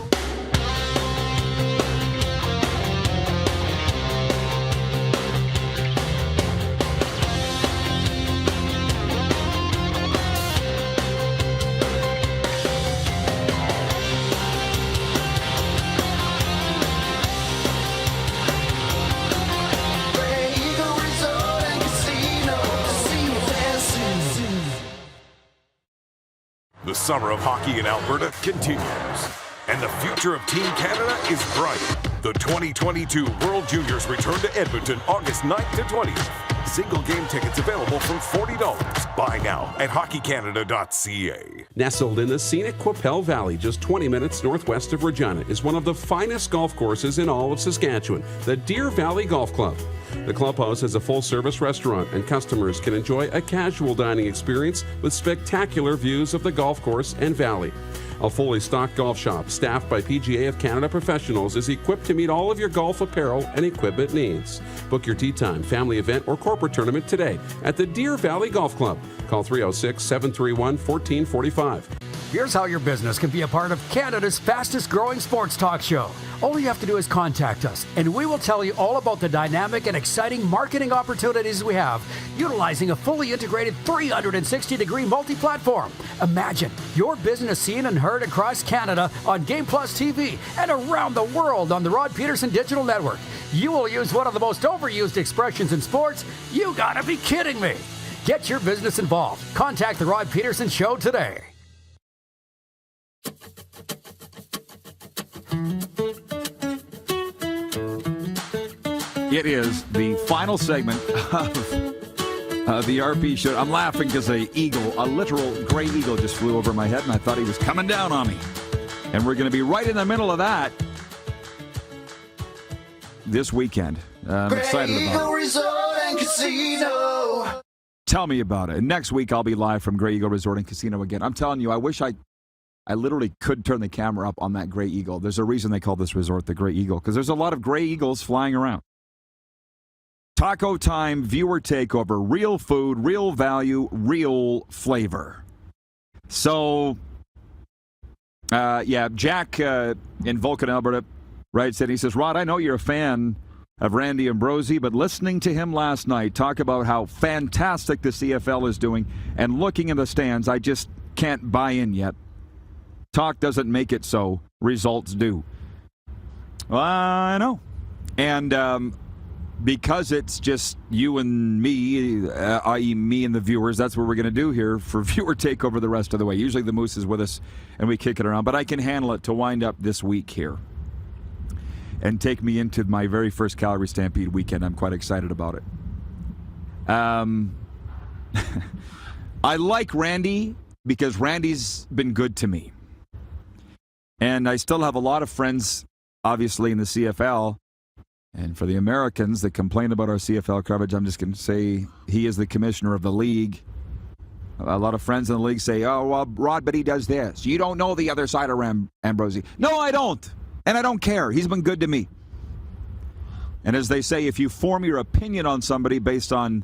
The summer of hockey in Alberta continues, and the future of Team Canada is bright. The 2022 World Juniors return to Edmonton August 9th to 20th. Single game tickets available from $40. Buy now at hockeycanada.ca. Nestled in the scenic Qu'Appelle Valley, just 20 minutes northwest of Regina, is one of the finest golf courses in all of Saskatchewan, the Deer Valley Golf Club. The clubhouse has a full-service restaurant, and customers can enjoy a casual dining experience with spectacular views of the golf course and valley. A fully stocked golf shop staffed by PGA of Canada professionals is equipped to meet all of your golf apparel and equipment needs. Book your tee time, family event, or corporate tournament today at the Deer Valley Golf Club. Call 306-731-1445. Here's how your business can be a part of Canada's fastest growing sports talk show. All you have to do is contact us, and we will tell you all about the dynamic and exciting marketing opportunities we have, utilizing a fully integrated 360-degree multi-platform. Imagine your business seen and heard across Canada on Game Plus TV and around the world on the Rod Pedersen Digital Network. You will use one of the most overused expressions in sports. You gotta be kidding me. Get your business involved. Contact the Rod Pedersen Show today. It is the final segment of the RP show. I'm laughing because a literal gray eagle just flew over my head, and I thought he was coming down on me. And we're going to be right in the middle of that this weekend. I'm excited about it. Resort and Casino. Tell me about it. Next week, I'll be live from Grey Eagle Resort and Casino again. I'm telling you, I wish I literally could turn the camera up on that gray eagle. There's a reason they call this resort the Gray Eagle, because there's a lot of gray eagles flying around. Taco time, viewer takeover, real food, real value, real flavor. So, Jack in Vulcan, Alberta, writes that he says, Rod, I know you're a fan of Randy Ambrosie, but listening to him last night talk about how fantastic the CFL is doing and looking in the stands, I just can't buy in yet. Talk doesn't make it so. Results do. Well, I know. And because it's just you and me, i.e. me and the viewers, that's what we're going to do here for viewer takeover the rest of the way. Usually the Moose is with us and we kick it around, but I can handle it to wind up this week here and take me into my very first Calgary Stampede weekend. I'm quite excited about it. I like Randy because Randy's been good to me. And I still have a lot of friends, obviously, in the CFL. And for the Americans that complain about our CFL coverage, I'm just going to say he is the commissioner of the league. A lot of friends in the league say, oh, well, Rod, but he does this. You don't know the other side of Ambrosie. No, I don't. And I don't care. He's been good to me. And as they say, if you form your opinion on somebody based on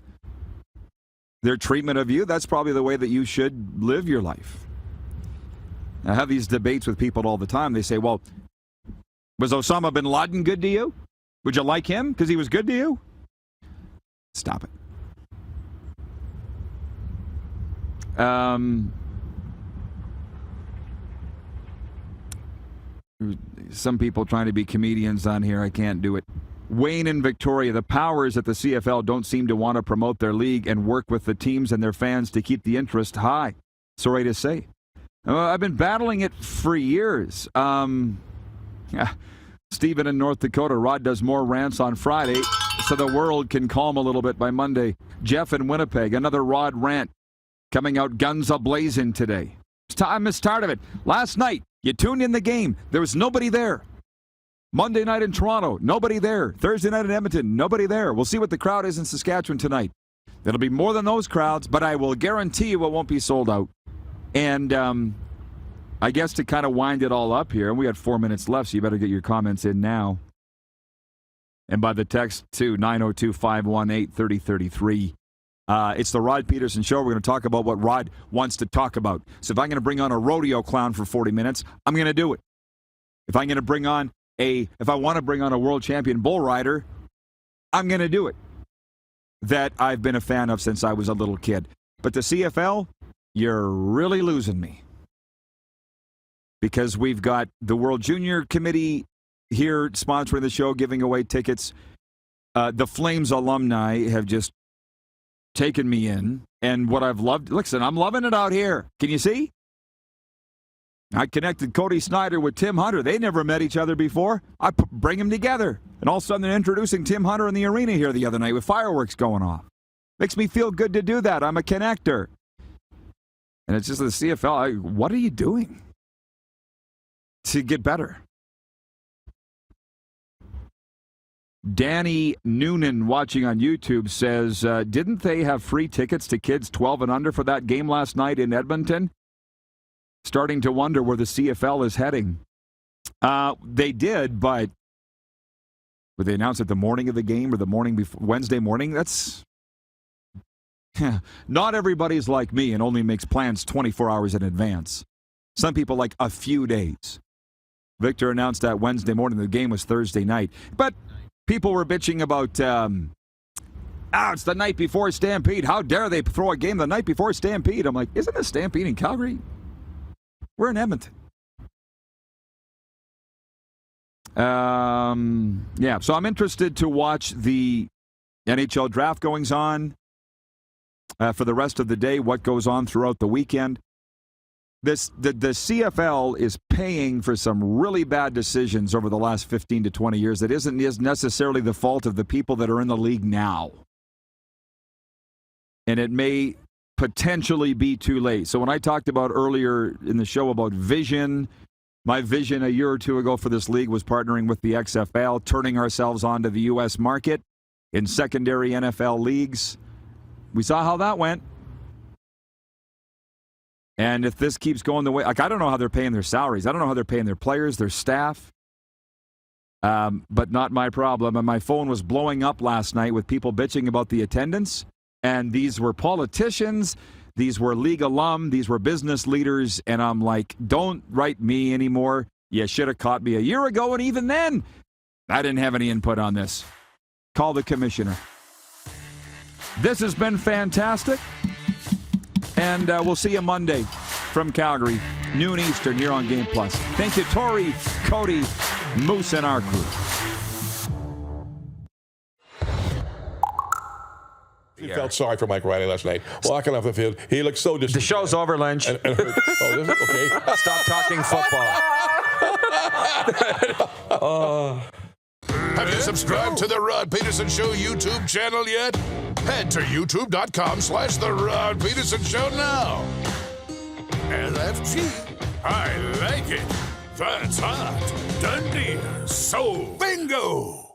their treatment of you, that's probably the way that you should live your life. I have these debates with people all the time. They say, well, was Osama bin Laden good to you? Would you like him because he was good to you? Stop it. Some people trying to be comedians on here. I can't do it. Wayne in Victoria, the powers at the CFL don't seem to want to promote their league and work with the teams and their fans to keep the interest high. Sorry to say. I've been battling it for years. Stephen in North Dakota, Rod does more rants on Friday so the world can calm a little bit by Monday. Jeff in Winnipeg, another Rod rant coming out guns a-blazing today. I'm tired of it. Last night, you tuned in the game. There was nobody there. Monday night in Toronto, nobody there. Thursday night in Edmonton, nobody there. We'll see what the crowd is in Saskatchewan tonight. It'll be more than those crowds, but I will guarantee you it won't be sold out. And I guess to kind of wind it all up here, and we got 4 minutes left, so you better get your comments in now. And by the text to 902-518-3033. It's the Rod Pedersen Show. We're going to talk about what Rod wants to talk about. So if I'm going to bring on a rodeo clown for 40 minutes, I'm going to do it. If I'm going to bring on if I want to bring on a world champion bull rider, I'm going to do it. That I've been a fan of since I was a little kid. But the CFL, you're really losing me. Because we've got the World Junior Committee here sponsoring the show, giving away tickets. The Flames alumni have just taken me in. And what I've loved, listen, I'm loving it out here. Can you see? I connected Cody Snyder with Tim Hunter. They never met each other before. I bring them together. And all of a sudden they're introducing Tim Hunter in the arena here the other night with fireworks going off. Makes me feel good to do that. I'm a connector. And it's just the CFL. What are you doing to get better? Danny Noonan watching on YouTube says, didn't they have free tickets to kids 12 and under for that game last night in Edmonton? Starting to wonder where the CFL is heading. They did, but would they announce it the morning of the game or the morning before, Wednesday morning? That's not everybody's like me and only makes plans 24 hours in advance. Some people like a few days. Victor announced that Wednesday morning. The game was Thursday night. But people were bitching about, it's the night before Stampede. How dare they throw a game the night before Stampede? I'm like, isn't the Stampede in Calgary? We're in Edmonton. So I'm interested to watch the NHL Draft goings on for the rest of the day, what goes on throughout the weekend. The CFL is paying for some really bad decisions over the last 15 to 20 years that isn't necessarily the fault of the people that are in the league now. And it may potentially be too late. So when I talked about earlier in the show about vision, my vision a year or two ago for this league was partnering with the XFL, turning ourselves onto the U.S. market in secondary NFL leagues. We saw how that went. And if this keeps going the way, I don't know how they're paying their salaries. I don't know how they're paying their players, their staff. But not my problem. And my phone was blowing up last night with people bitching about the attendance. And these were politicians, these were league alum, these were business leaders, and I'm like, don't write me anymore. You should have caught me a year ago, and even then, I didn't have any input on this. Call the commissioner. This has been fantastic, and we'll see you Monday from Calgary, noon Eastern, here on Game Plus. Thank you, Tori, Cody, Moose, and our crew. He felt sorry for Mike Riley last night. Walking off the field, he looked so disappointed. The show's over, Lynch. Oh, is it? Okay. Stop talking football. Have you subscribed to the Rod Pedersen Show YouTube channel yet? Head to youtube.com/The Rod Pedersen Show now. LFG. I like it. That's hot. Done deal. So bingo.